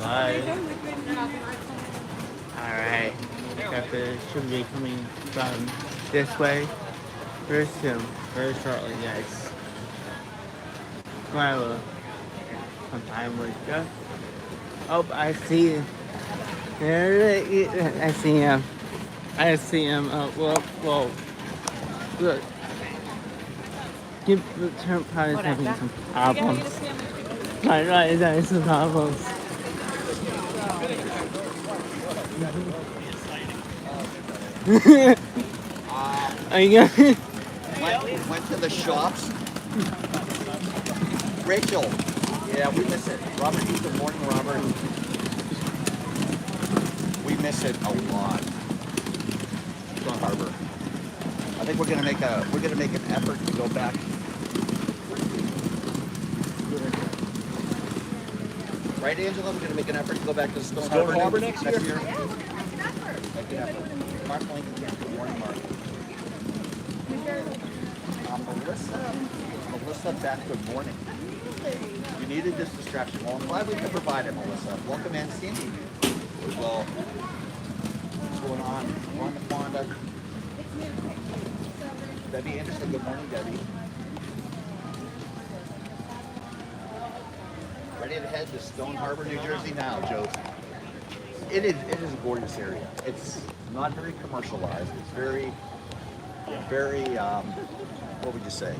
live. Alright. Got the should be coming from this way very soon, very shortly, guys. Well, sometime we go. Oh, I see. There, I see him. I see him. Whoa. Look. The turn probably having some problems. Right, he's having some problems. Are you going? Went to the shops. Rachel. Yeah, we miss it. Robert, good morning, Robert. We miss it a lot. Stone Harbor. I think we're gonna make an effort to go back. Right, Angela? We're gonna make an effort to go back to Stone Harbor next year. Make an effort. Mark Lincoln, good morning, Mark. Melissa Beth, good morning. You needed this distraction. Well, I'm glad we could provide it, Melissa. Welcome in, Cindy. Well, what's going on? Wanda. Debbie Anderson, good morning, Debbie. Ready to head to Stone Harbor, New Jersey now, Joe. It is a gorgeous area. It's not very commercialized. It's very, what would you say?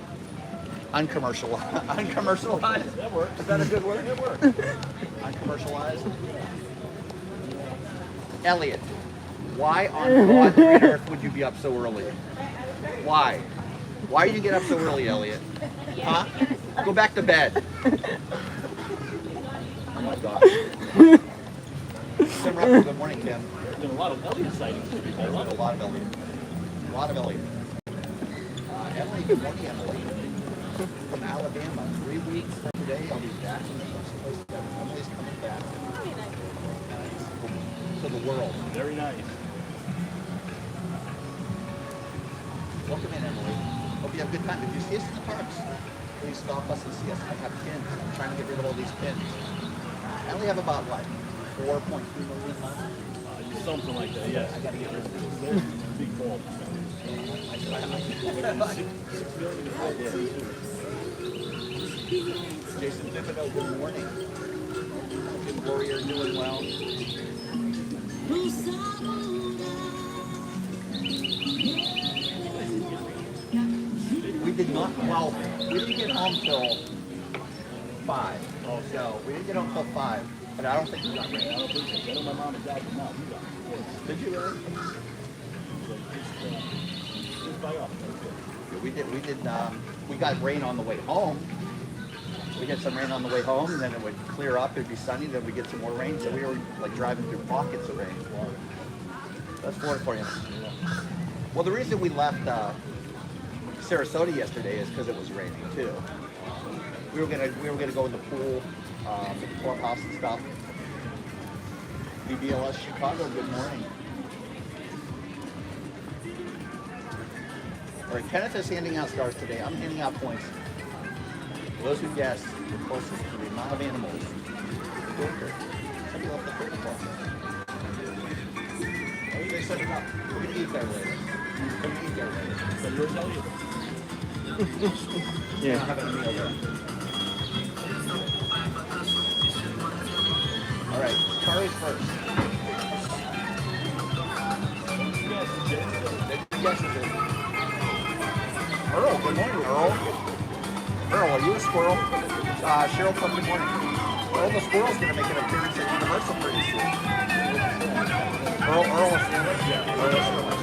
Uncommercialized. Uncommercialized? That works. Is that a good word? It works. Uncommercialized. Elliot, why on God's green earth would you be up so early? Why? Why did you get up so early, Elliot? Huh? Go back to bed. Oh my gosh. Tim Ruffin, good morning, Tim. There's been a lot of Elliot sightings. A lot of Elliot. A lot of Elliot. Emily, good morning, Emily. From Alabama. 3 weeks from today, I'll be back in the first place. Emily's coming back to the world. Very nice. Welcome in, Emily. Hope you have a good time. If you see us in the parks, please stop us and see us. I have pins. I'm trying to get rid of all these pins. I only have about, what, 4.3 million left? Something like that, yes. I got to get rid of this. There's a big fault. Jason Thibodeau, good morning. Jim Warrior doing well. We did not, well, we didn't get home till 5. Oh, so we didn't get home till 5, but I don't think we got rain. I don't think so. I know my mom and dad did not. We got it. Did you really? Just by off. We got rain on the way home. We get some rain on the way home, and then it would clear up. It'd be sunny. Then we get some more rain. So we were like driving through pockets of rain. That's Florida for you. Well, the reason we left Sarasota yesterday is because it was raining too. We were gonna go in the pool, the clubhouse and stuff. BBLS Chicago. Good morning. All right, Kenneth is handing out stars today. I'm handing out points. For those who guessed the closest to the amount of animals. Somebody left the food ball. Oh, they set it up. We're going to eat there later. We're going to eat there later. So yours, Elliot? Yeah. We're not having a meal there. All right, Charlie's first. Guesses it. Earl, good morning, Earl. Earl, are you a squirrel? Cheryl, come good morning. Earl the squirrel's going to make an appearance at Universal pretty soon. Earl is fearless? Yeah. Earl is fearless.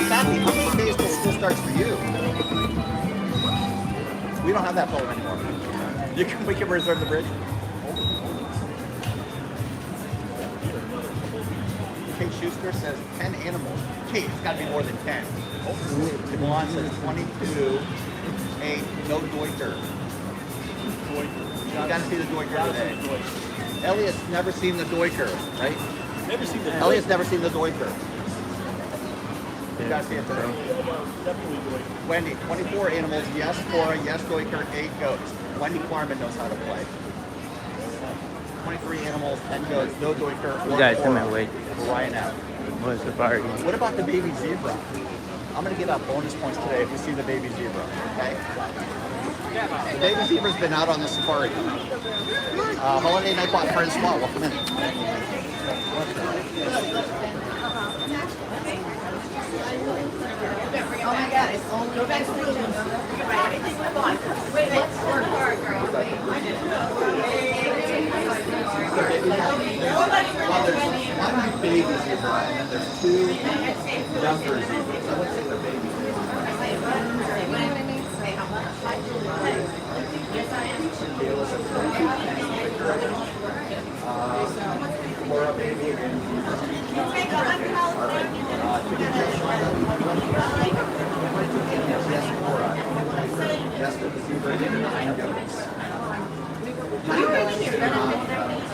Kathy, how many days till school starts for you? We don't have that problem anymore. We can reserve the bridge. Kate Schuster says 10 animals. Kate, it's got to be more than 10. Devon says 22. 8. No Deuter. You got to see the Deuter today. Elliot's never seen the Deuter, right? Never seen the Elliot's never seen the Deuter. You guys see it today? Wendy, 24 animals. Yes, Cora. Yes, Doiker. 8 goats. Wendy Klarman knows how to play. 23 animals, 10 goats. No Doiker. You guys come and wait. Ryan out. What's the party? What about the baby zebra? I'm going to give out bonus points today if we see the baby zebra, okay? The baby zebra's been out on the safari. Holiday Night Bot Friends Spa, welcome in. Oh my God, it's only go back to the room. Wait, let's work hard, girl. Well, there's one baby zebra and then there's 2 younger zebras. I would say they're baby Laura, baby, and yes, Laura. Yes, to the zebra and 9 goats. 9 goats.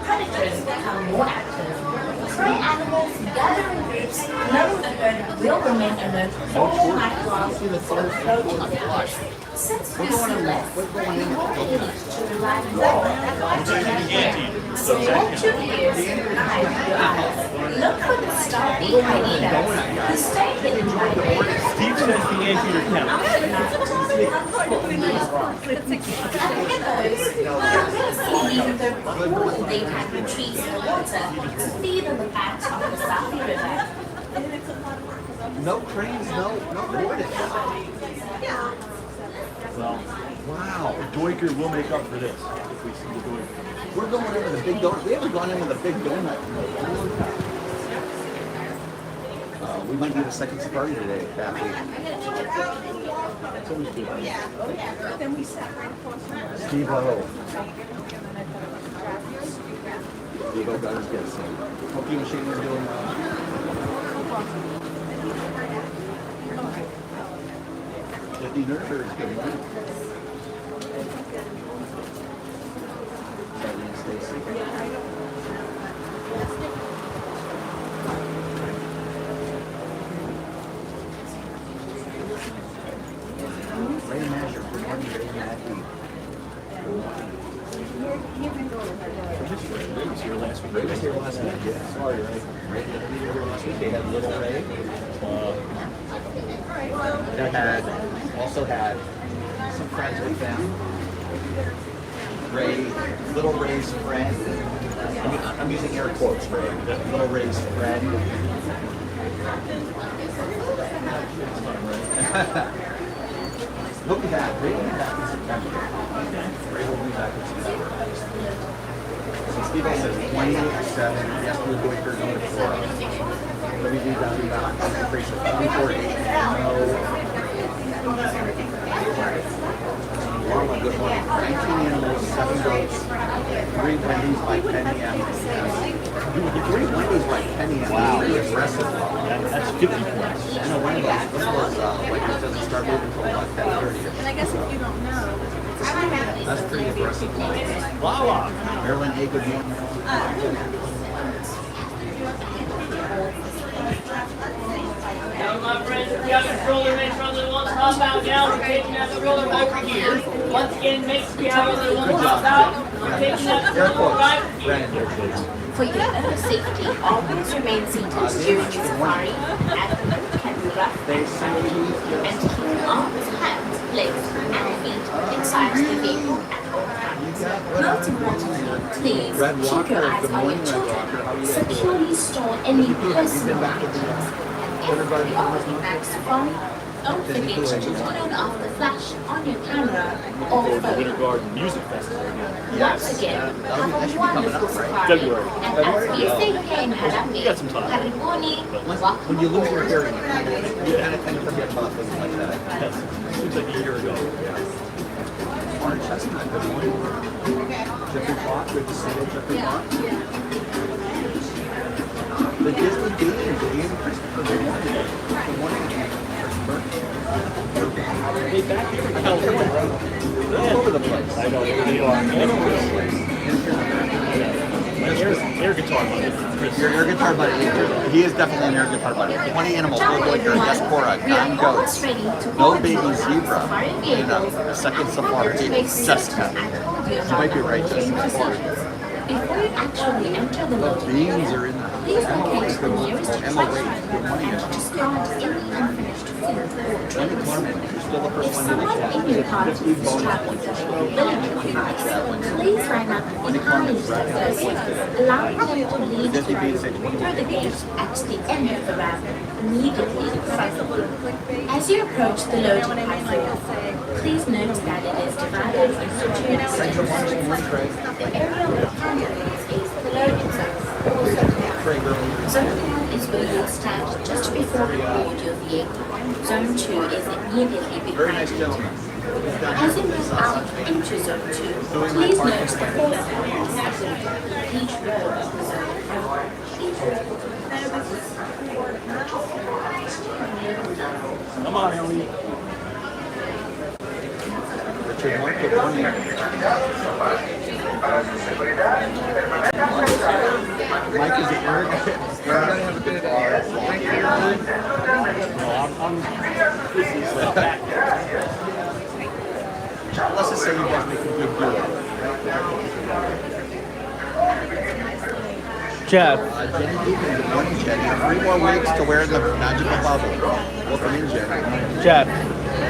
Predators become more active. Prey animals gather in groups, none of the herd will remain alert all night long for protein. Since we see less, we will need to rely more on predators. So what you hear is look for the starving hyenas who stay hidden right there. Steve says the anteater counts. Leaving their cool daytime retreats in the water to feed on the banks of the Safi River. No cranes, no tortoise. Well, Wow. Doiker will make up for this if we see the Doiker. We're going in with a big donut. We haven't gone in with a big donut in a long time. We might need a second safari today, Kathy. That's always good. Steve O. Steve O got his guests in. Pokey Machine is doing Whitney Nurture is doing good. Charlie and Stacy. Ray Measure, good morning, Ray Mackey. Ray was here last week. Ray was here last week, yeah. Sorry, Ray. Ray didn't be here last week. They had little Ray. They also had some friends with them. Ray, little Ray's friend. I'm using air quotes, Ray. Little Ray's friend. He'll be back. Ray will be back in September. Ray will be back in September. So Steve says 27. Yes, we're going for number 4. Let me do down to that concentration. 24. Norma, good morning. 19 animals, 7 goats, 3 Wendy's by Penny M. 3 Wendy's by Penny M. Wow. Pretty aggressive. That's 50 points. I know one of those Wendy's doesn't start moving until about 10:30. And I guess if you don't know, That's pretty aggressive. Lala. Marilyn A, good morning. Now, my friends, if you got a stroller mate from the ones hop out now, we're taking that stroller over here. Once again, make sure you have the ones hop out. We're taking that Air stroller quotes. right here. Brandon. For your own safety, always remain seated during safari and can be rough They send you and keep arms, hands, legs, and feet inside the vehicle at all times. Most importantly, please Red keep Walker, your eyes good on your morning, Red Walker. children. How are you? Securely store any personal back with items. the If you are in back safari, don't forget to turn off the flash on your camera or For the phone. Winter Garden Music Festival again. Once again, have a wonderful safari. February. And as we say here in Harambee, got some time. Karibuni, When you lose your hearing, welcome. you kind of forget about things like that. Yes. Seems like a year ago. Orange chestnut, good morning. Jeffrey Good to see you, Jeffrey Mark. The Disney Beans, Ian Christopher. Good morning, Christopher. Hey, back here in California. All over the place. I know, they are. Air guitar buddy. Chris. Your air guitar buddy. He is definitely an air guitar buddy. 20 animals, full goiter, yes, Cora, 9 goats, no baby zebra, and a second safari. Jessica. You might be right, Jessica. Before you actually enter the The loading beans area, are in the please locate the nearest Emma truck Wade. Good morning, and Emma. start in the unfinished food or When drink. it's morning, you're still the If first one to someone the in your party is traveling with a mobility device, please line up behind the bus, allowing them to lead the way through the gates at the end of the ramp, immediately in front of you. As you approach the loading platform, please note that it is divided into two sections. The area with candidates is the loading zone, also called. Zone 1 is where you stand just before you board your vehicle. Zone 2 is immediately Very behind nice you. gentleman. As you move out into Zone 2, please note the following as each row of the zone. Each row Come on, Ellie. Richard Mark, good morning. Mike, is it Eric? This is back. Let's just say you guys make a good duo. Jeff, Jenny Deacon, good morning, Jenny. 3 more weeks to wear the magical bubble. Welcome in, Jenny. Jeff,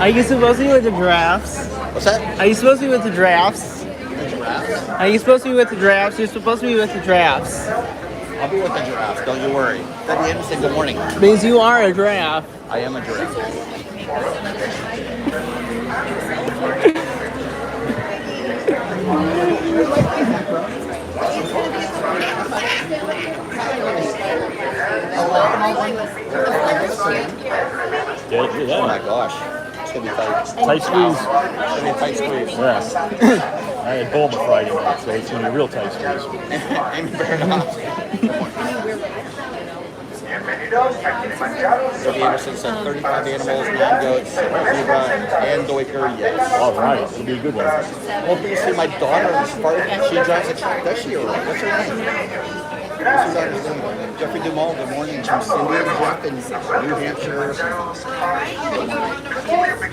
are you supposed to be with the giraffes? What's that? Are you supposed to be with the giraffes? The giraffes? Are you supposed to be with the giraffes? You're supposed to be with the giraffes. I'll be with the giraffes, don't you worry. Debbie Anderson, good morning. Means you are a giraffe. I am a giraffe. Yeah, look at Oh my that. gosh. It's gonna be tight. Tight squeeze. It's gonna be a tight squeeze. Yeah. I had Bulma Friday night, so it's gonna be a real tight squeeze. Amy Baradoff. Debbie Anderson said 35 animals, 9 goats, zebra, and doiker, yes. All right, it'll be a good one. Well, you see my daughter is part of, she drives a truck, does she? Or what's her name? What's her daughter's name? Jeffrey Dumal, good morning. From Cindy and Jeff in New Hampshire.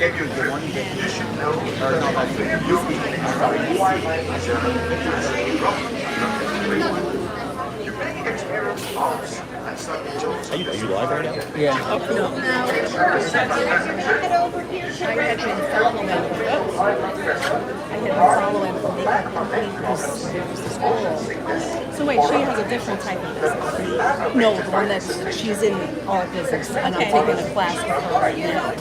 Vicki, good morning, Vicki. Or no, that's Yuki. I'm sorry. Are you live right now? Yeah. So wait, she has a different type of business? No, the one that she's in our business, and I'm taking a class with her right now.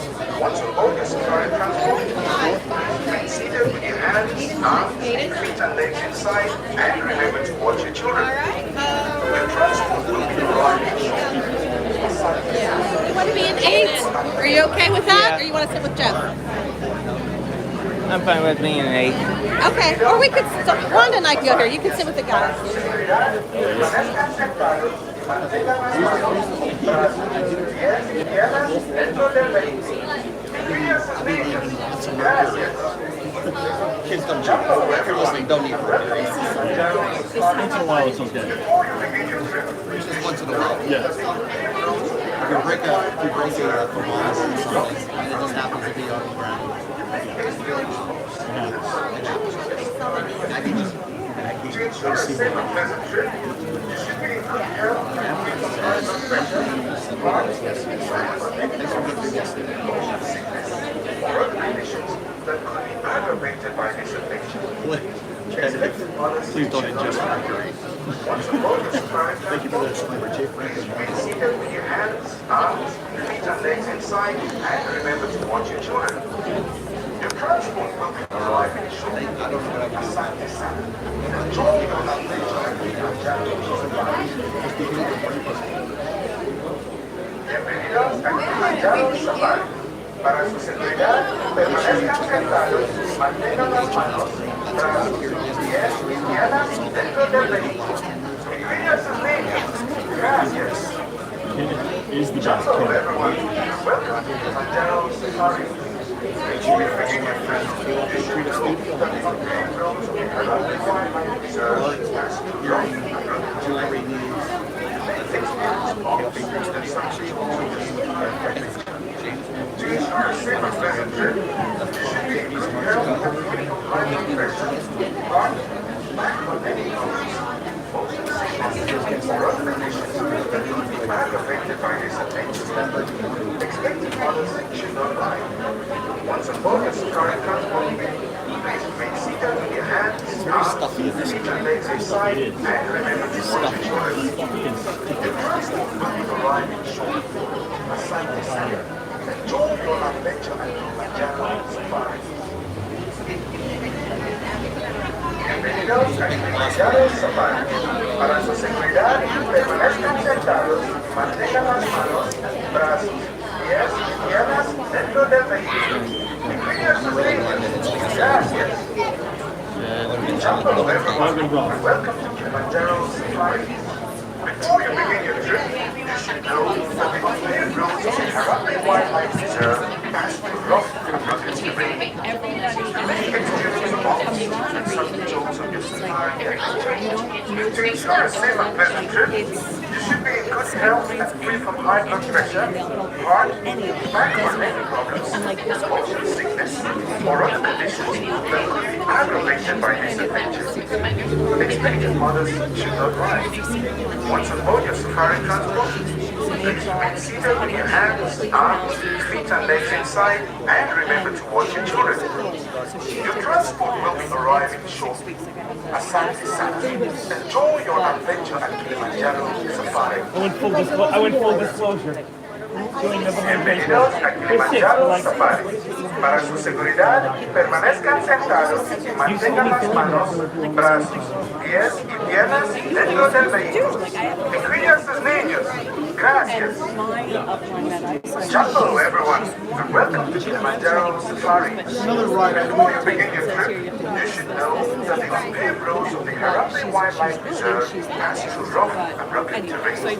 You want to be an 8? Are you okay with that? Yeah. Or you want to sit with Jeff? I'm fine with being an 8. Okay. Or we could, Wanda and I can go here. You can sit with the guys. Kids don't jump. If you're listening, don't eat mercury. Once in a while, it's okay. Just once in a while. Yeah. If you break a thermometer or something, and it just happens to be on the ground. Please don't ingest mercury. Thank you for that disclaimer, Jay Franklin. Para su seguridad, permanezcan sentados, mantengan las manos Kenneth is the best. Once a boat is started transporting, please remain seated with your hands, arms, feet and legs inside, and remember to watch your shoulders. The transport will be arriving shortly. Aside to side, enjoy your adventure at Kilimanjaro Safari. Bienvenidos a Kilimanjaro Safari. Para su seguridad, permanezcan sentados y mantengan las manos, brazos, pies y piernas dentro del vehículo. Incluya sus niños. Gracias. Hello everyone, and welcome to Kilimanjaro Safari. Before you begin your trip, you should know that the unpaved roads of the Harambe Wildlife Reserve pass through rough and rugged terrain. You may experience bumps and sudden jolts on your safari adventure. To ensure a safe and pleasant trip, you should be in good health and free from high blood pressure, heart, back or neck problems, motion sickness, or other conditions that could be aggravated by this adventure. Expectant mothers should not ride. Once on board your safari transport, please remain seated with your hands, arms, feet and legs inside, and remember to watch your children. Your transport will be arriving shortly. Asante Sana. Enjoy your adventure at Kilimanjaro Safari. I went full disclosure. Bienvenidos a Kilimanjaro Safari. Para su seguridad, permanezcan sentados y mantengan las manos, brazos, pies y piernas dentro del vehículo. Incluya sus niños. Gracias. Hello everyone, and welcome to Kilimanjaro Safari. Before you begin your trip, you should know that the unpaved roads of the Harambe Wildlife Reserve pass through rough and rugged terrain.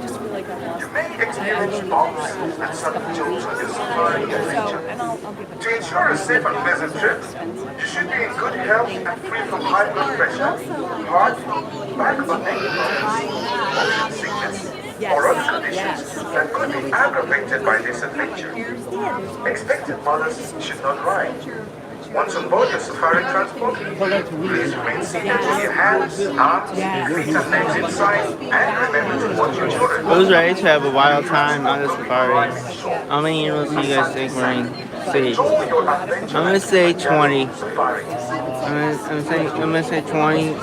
You may experience bumps and sudden jolts on your safari adventure. To ensure a safe and pleasant trip, you should be in good health and free from high blood pressure, heart, back or neck problems, motion sickness, or other conditions that could be aggravated by this adventure. Expectant mothers should not ride. Once on board your safari transport, please remain seated with your hands, arms, feet and legs inside, and remember to watch your children. Who's ready to have a wild time on the safari? How many animals do you guys think we're going to see? I'm gonna say 20. I'm gonna say 20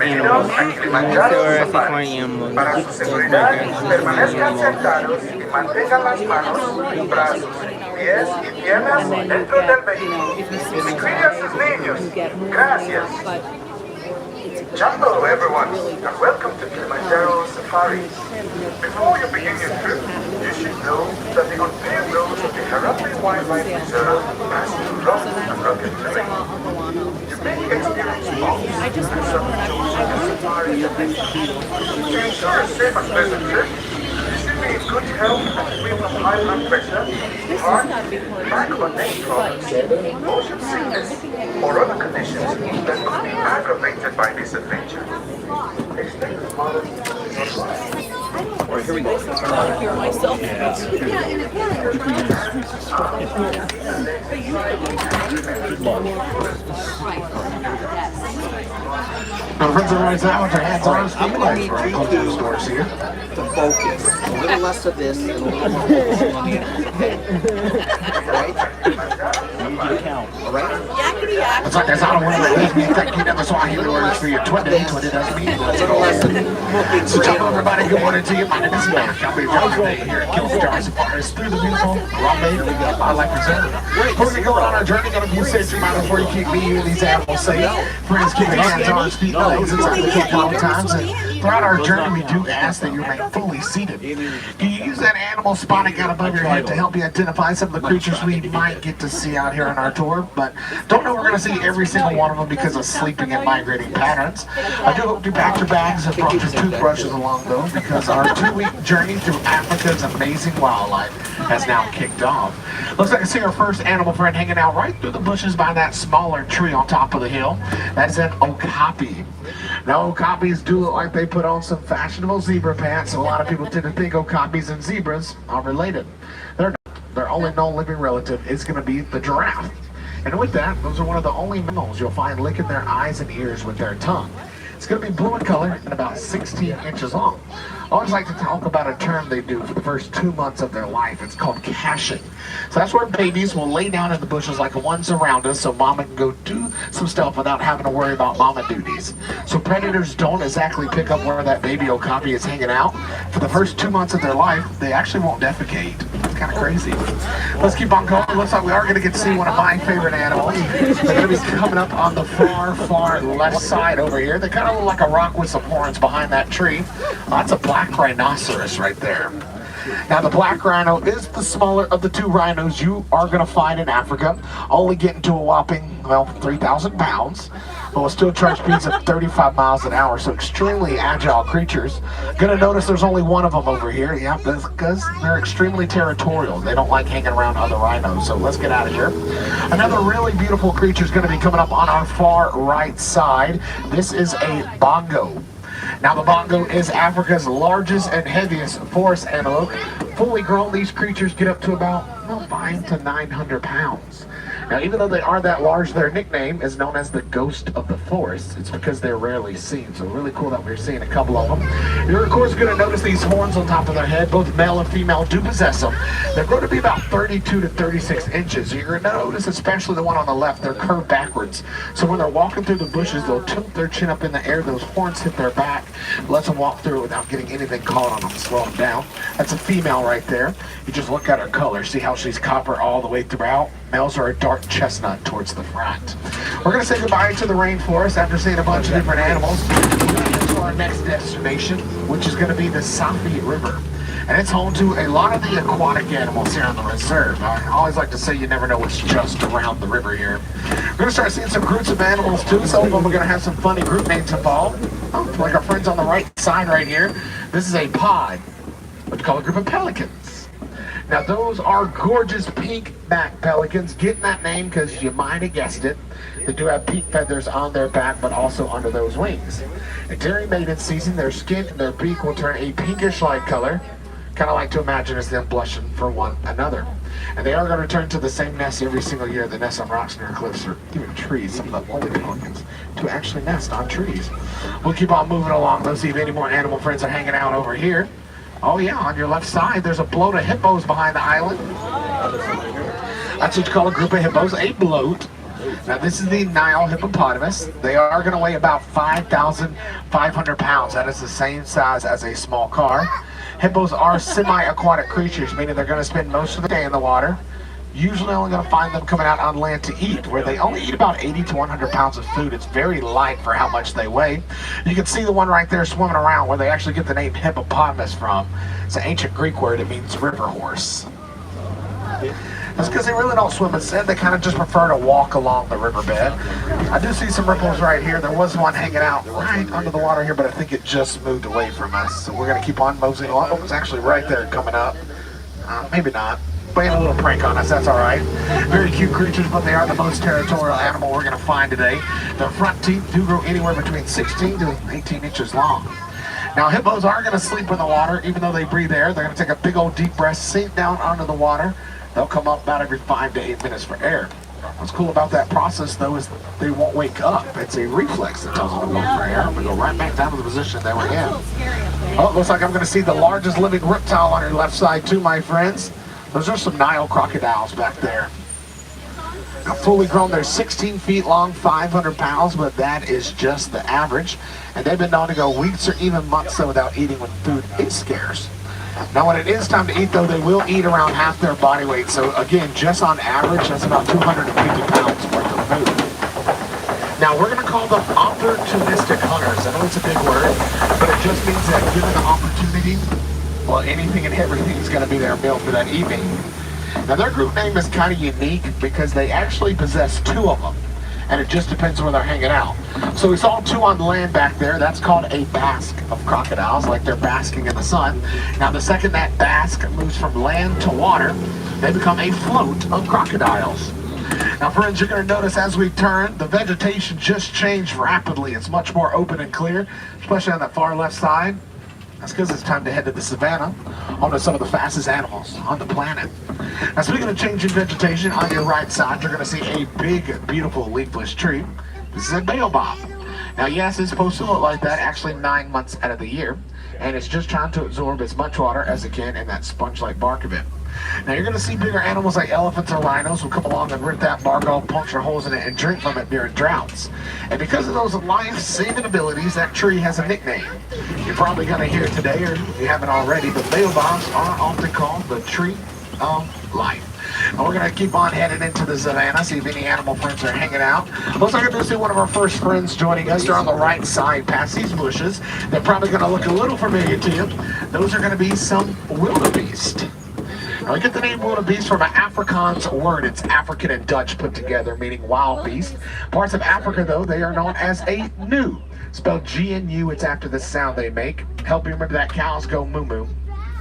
animals. I'm gonna say 20 animals. Para su seguridad, permanezcan sentados y mantengan las manos, brazos, pies y piernas dentro del vehículo. Incluya sus niños. Gracias. Hello everyone, and welcome to Kilimanjaro Safari. Before you begin your trip, you should know that the unpaved roads of the Harambe Wildlife Reserve pass through rough and rugged terrain. You may experience bumps and sudden jolts on your safari adventure. To ensure a safe and pleasant trip, you should be in good health and free from high blood pressure, heart, back or neck problems, motion sickness, or other conditions that could be aggravated by this adventure. Expectant mothers should not ride. Alright, here we go. Hear myself. Now, friends, everybody's out with their hands on us. I'm going to need you to focus. A little less of this and a little more focus on the other. Alright? I need you to count. Alright? Yakety yak. It's like there's not a one that leaves me thinking you never saw human orders for your twin. Twin doesn't mean A little less of looking So, for hello everybody, good morning to you. My name is Mac. I'll be driving today here at Kilimanjaro Safari through the beautiful Harambe Wildlife Reserve. We're going to go on our journey, going to be safety minded before you keep me and these animals safe. Friends, keep your hands, arms, feet, nose inside the kick long times. And throughout our journey, we do ask that you remain fully seated. Can you use that animal spotting gun above your head to help you identify some of the creatures we might get to see out here on our tour? But don't know we're going to see every single one of them because of sleeping and migrating patterns. I do hope you packed your bags and brought your toothbrushes along, though, because our 2-week journey through Africa's amazing wildlife has now kicked off. Looks like I see our first animal friend hanging out right through the bushes by that smaller tree on top of the hill. That's an okapi. Now, okapis do look like they put on some fashionable zebra pants. A lot of people tend to think okapis and zebras are related. They're not. Their only known living relative is going to be the giraffe. And with that, those are one of the only mammals you'll find licking their eyes and ears with their tongue. It's going to be blue in color and about 16 inches long. I always like to talk about a term they do for the first 2 months of their life. It's called caching. So that's where babies will lay down in the bushes like the ones around us so mama can go do some stuff without having to worry about mama duties. So predators don't exactly pick up where that baby okapi is hanging out. For the first 2 months of their life, they actually won't defecate. It's kind of crazy. Let's keep on going. It looks like we are going to get to see one of my favorite animals. They're going to be coming up on the far left side over here. They kind of look like a rock with some horns behind that tree. That's a black rhinoceros right there. Now, the black rhino is the smaller of the 2 rhinos you are going to find in Africa, only getting to a whopping, well, 3,000 pounds, but will still charge speeds of 35 miles an hour, so extremely agile creatures. Going to notice there's only one of them over here. Yeah, that's because they're extremely territorial. They don't like hanging around other rhinos, so let's get out of here. Another really beautiful creature is going to be coming up on our far right side. This is a bongo. Now, the bongo is Africa's largest and heaviest forest antelope. Fully grown, these creatures get up to about 500 to 900 pounds. Now, even though they are that large, their nickname is known as the ghost of the forest. It's because they're rarely seen. So really cool that we're seeing a couple of them. You're, of course, going to notice these horns on top of their head. Both male and female do possess them. They're going to be about 32 to 36 inches. You're going to notice, especially the one on the left, they're curved backwards. So when they're walking through the bushes, they'll tilt their chin up in the air. Those horns hit their back, lets them walk through it without getting anything caught on them, slow them down. That's a female right there. You just look at her color. See how she's copper all the way throughout? Males are a dark chestnut towards the front. We're going to say goodbye to the rainforest after seeing a bunch of different animals. We're going to get to our next destination, which is going to be the Safi River. And it's home to a lot of the aquatic animals here on the reserve. I always like to say you never know what's just around the river here. We're going to start seeing some groups of animals too. Some of them are going to have some funny group names involved. Oh, like our friends on the right side right here. This is a pod, what you call a group of pelicans. Now, those are gorgeous pink-backed pelicans. Getting that name because you might have guessed it. They do have pink feathers on their back, but also under those wings. And during mating season, their skin and their beak will turn a pinkish light color. Kind of like to imagine as them blushing for one another. And they are going to return to the same nest every single year. The nest on rocks near cliffs or even trees. Some of the only pelicans to actually nest on trees. We'll keep on moving along. Let's see if any more animal friends are hanging out over here. Oh yeah, on your left side, there's a bloat of hippos behind the island. That's what you call a group of hippos, a bloat. Now this is the Nile hippopotamus. They are going to weigh about 5,500 pounds. That is the same size as a small car. Hippos are semi-aquatic creatures, meaning they're going to spend most of the day in the water. Usually only going to find them coming out on land to eat, where they only eat about 80 to 100 pounds of food. It's very light for how much they weigh. You can see the one right there swimming around where they actually get the name hippopotamus from. It's an ancient Greek word. It means river horse. That's because they really don't swim instead. They kind of just prefer to walk along the riverbed. I do see some ripples right here. There was one hanging out right under the water here, but I think it just moved away from us. So we're going to keep on moseying along. Oh, it's actually right there coming up. Maybe not. Playing a little prank on us, that's all right. Very cute creatures, but they are the most territorial animal we're going to find today. Their front teeth do grow anywhere between 16 to 18 inches long. Now, hippos are going to sleep in the water, even though they breathe air. They're going to take a big old deep breath, sink down under the water. They'll come up about every 5 to 8 minutes for air. What's cool about that process, though, is they won't wake up. It's a reflex that tells them to go for air. They go right back down to the position they were in. Oh, it looks like I'm going to see the largest living reptile on your left side, too, my friends. Those are some Nile crocodiles back there. Now, fully grown, they're 16 feet long, 500 pounds, but that is just the average. And they've been known to go weeks or even months though, without eating when food is scarce. Now, when it is time to eat, though, they will eat around half their body weight. So, again, just on average, that's about 250 pounds worth of food. Now, we're going to call them opportunistic hunters. I know it's a big word, but but it just means that given the opportunity, well, anything and everything is going to be their meal for that evening. Now, their group name is kind of unique because they actually possess 2 of them, and it just depends where they're hanging out. So we saw 2 on land back there. That's called a bask of crocodiles, like they're basking in the sun. Now, the second that bask moves from land to water, they become a float of crocodiles. Now, friends, you're going to notice as we turn, the vegetation just changed rapidly. It's much more open and clear, especially on the far left side. That's because it's time to head to the savannah, home to some of the fastest animals on the planet. Now, speaking of changing vegetation, on your right side, you're going to see a big, beautiful leafless tree. This is a baobab. Now, yes, it's supposed to look like that actually 9 months out of the year, and it's just trying to absorb as much water as it can in that sponge-like bark of it. Now, you're going to see bigger animals like elephants or rhinos will come along and rip that bark off, puncture holes in it, and drink from it during droughts. And because of those life-saving abilities, that tree has a nickname. You're probably going to hear it today, or if you haven't already, but baobabs are often called the tree of life. And we're going to keep on heading into the savannah, see if any animal friends are hanging out. Looks like we're going to see one of our first friends joining us. They're on the right side past these bushes. They're probably going to look a little familiar to you. Those are going to be some wildebeest. Now, we get the name wildebeest from an Afrikaans word. It's African and Dutch put together, meaning wild beast. Parts of Africa, though, they are known as a gnu. Spelled G-N-U, it's after the sound they make. Help you remember that cows go moo-moo.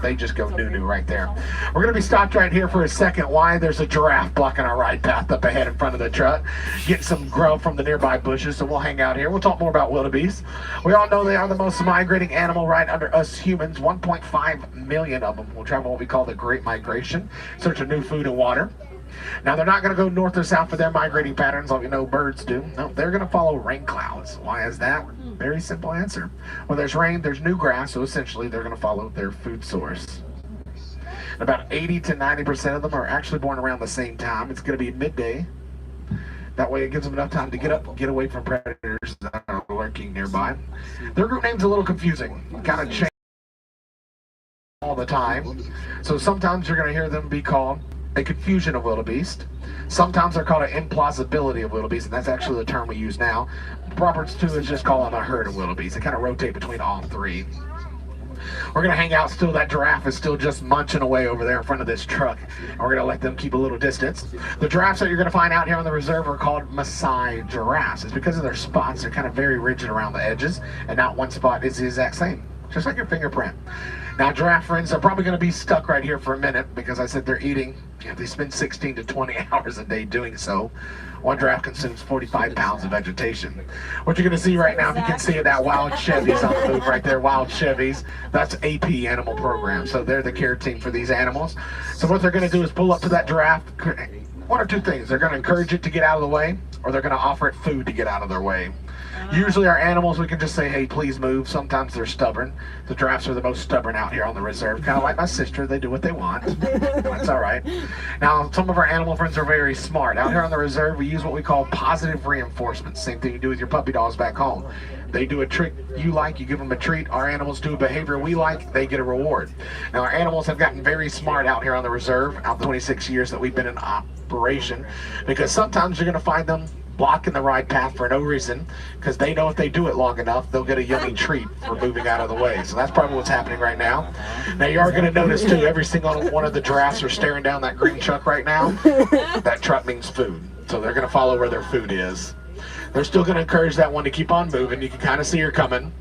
They just go noo-noo right there. We're going to be stopped right here for a second. Why? There's a giraffe blocking our right path up ahead in front of the truck. Getting some grub from the nearby bushes, so we'll hang out here. We'll talk more about wildebeest. We all know they are the most migrating animal right under us humans. 1.5 million of them will travel what we call the Great Migration, search of new food and water. Now, they're not going to go north or south for their migrating patterns like we know birds do. No, they're going to follow rain clouds. Why is that? Very simple answer. When there's rain, there's new grass, so essentially they're going to follow their food source. About 80 to 90% of them are actually born around the same time. It's going to be midday. That way it gives them enough time to get up, get away from predators that are lurking nearby. Their group name's a little confusing. Kind of change all the time. So sometimes you're going to hear them be called a confusion of wildebeest. Sometimes they're called an implausibility of wildebeest, and that's actually the term we use now. Roberts too is just call them a herd of wildebeest. They kind of rotate between all 3. We're going to hang out still. That giraffe is still just munching away over there in front of this truck, and we're going to let them keep a little distance. The giraffes that you're going to find out here on the reserve are called Maasai giraffes. It's because of their spots. They're kind of very rigid around the edges, and not one spot is the exact same, just like your fingerprint. Now, giraffe friends are probably going to be stuck right here for a minute because I said they're eating. They spend 16 to 20 hours a day doing so. One giraffe consumes 45 pounds of vegetation. What you're going to see right now, if you can see it, that Wild Chevys on the move right there, Wild Chevys. That's AP Animal Program. So they're the care team for these animals. So what they're going to do is pull up to that giraffe. One or two things. They're going to encourage it to get out of the way, or they're going to offer it food to get out of their way. Usually our animals, we can just say, hey, please move. Sometimes they're stubborn. The giraffes are the most stubborn out here on the reserve. Kind of like my sister. They do what they want. That's all right. Now, some of our animal friends are very smart. Out here on the reserve, we use what we call positive reinforcement. Same thing you do with your puppy dogs back home. They do a trick you like, you give them a treat. Our animals do a behavior we like, they get a reward. Now, our animals have gotten very smart out here on the reserve, out the 26 years that we've been in operation, because sometimes you're going to find them blocking the right path for no reason, because they know if they do it long enough, they'll get a yummy treat for moving out of the way. So that's probably what's happening right now. Now, you are going to notice, too, every single one of the giraffes are staring down that green truck right now. That truck means food, so they're going to follow where their food is. They're still going to encourage that one to keep on moving. You can kind of see her coming.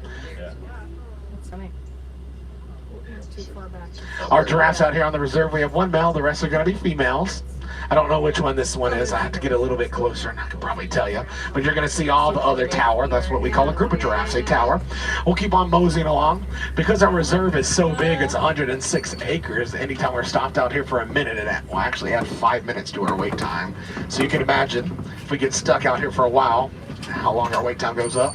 Our giraffes out here on the reserve, we have one male, the rest are going to be females. I don't know which one this one is. I have to get a little bit closer and I can probably tell you. But you're going to see all the other tower. That's what we call a group of giraffes, a tower. We'll keep on moseying along. Because our reserve is so big, it's 106 acres. Anytime we're stopped out here for a minute, we'll actually add 5 minutes to our wait time. So you can imagine if we get stuck out here for a while, how long our wait time goes up.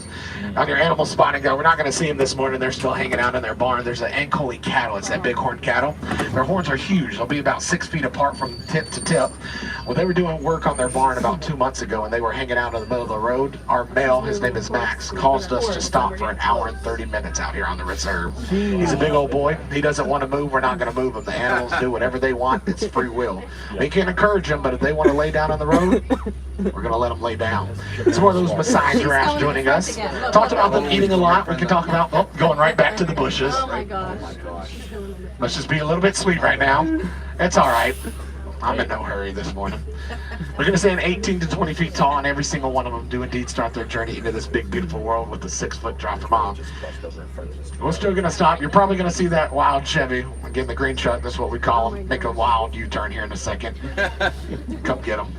On your animal spotting go, we're not going to see them this morning. They're still hanging out in their barn. There's an Ankole cattle. It's that big horned cattle. Their horns are huge. They'll be about 6 feet apart from tip to tip. Well, they were doing work on their barn about 2 months ago, and they were hanging out in the middle of the road. Our male, his name is Max, caused us to stop for an hour and 30 minutes out here on the reserve. He's a big old boy. He doesn't want to move. We're not going to move him. The animals do whatever they want. It's free will. We can't encourage them, but if they want to lay down on the road, we're going to let them lay down. It's one of those Maasai giraffes joining us. Talked about them eating a lot. We can talk about going right back to the bushes. Oh my gosh. Let's just be a little bit sweet right now. It's all right. I'm in no hurry this morning. We're going to stand 18 to 20 feet tall, and every single one of them do indeed start their journey into this big, beautiful world with a 6-foot drop bomb. We're still going to stop. You're probably going to see that wild Chevy. Again, the green truck, that's what we call them. Make a wild U-turn here in a second. Come get them.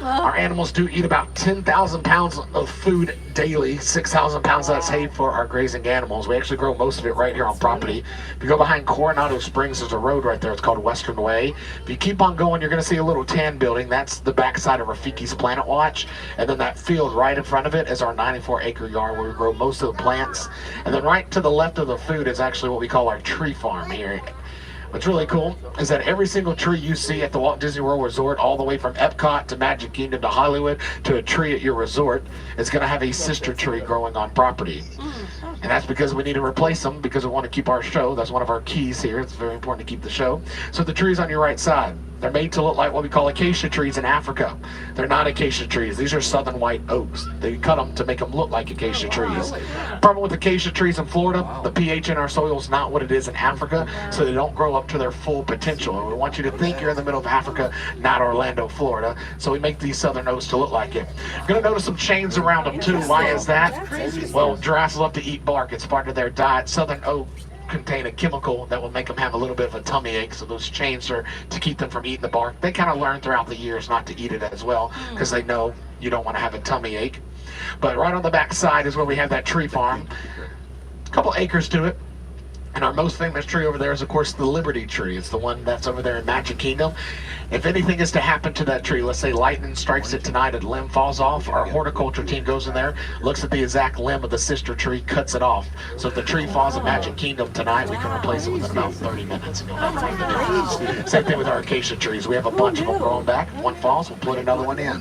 Our animals do eat about 10,000 pounds of food daily. 6,000 pounds that's hay for our grazing animals. We actually grow most of it right here on property. If you go behind Coronado Springs, there's a road right there. It's called Western Way. If you keep on going, you're going to see a little tan building. That's the backside of Rafiki's Planet Watch. And then that field right in front of it is our 94-acre yard where we grow most of the plants. And then right to the left of the food is actually what we call our tree farm here. What's really cool is that every single tree you see at the Walt Disney World Resort, all the way from Epcot to Magic Kingdom to Hollywood to a tree at your resort, is going to have a sister tree growing on property. And that's because we need to replace them because we want to keep our show. That's one of our keys here. It's very important to keep the show. So the trees on your right side, they're made to look like what we call acacia trees in Africa. They're not acacia trees. These are southern white oaks. They cut them to make them look like acacia trees. Problem with acacia trees in Florida, the pH in our soil is not what it is in Africa, so they don't grow up to their full potential. And we want you to think you're in the middle of Africa, not Orlando, Florida. So we make these southern oaks to look like it. You're going to notice some chains around them too. Why is that? Well, giraffes love to eat bark. It's part of their diet. Southern oak contain a chemical that will make them have a little bit of a tummy ache, so those chains are to keep them from eating the bark. They kind of learn throughout the years not to eat it as well because they know you don't want to have a tummy ache. But right on the back side is where we have that tree farm. A couple acres to it. And our most famous tree over there is, of course, the Liberty tree. It's the one that's over there in Magic Kingdom. If anything is to happen to that tree, let's say lightning strikes it tonight and a limb falls off, our horticulture team goes in there, looks at the exact limb of the sister tree, cuts it off. So if the tree falls in Magic Kingdom tonight, we can replace it within about 30 minutes. And you'll have nothing to do. Same thing with our acacia trees. We have a bunch of them growing back. One falls, we'll put another one in.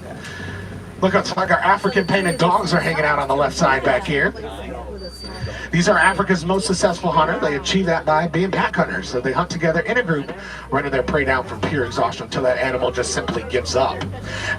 Look, it's like our African painted dogs are hanging out on the left side back here. These are Africa's most successful hunter. They achieve that by being pack hunters. So they hunt together in a group, running their prey down from pure exhaustion until that animal just simply gives up.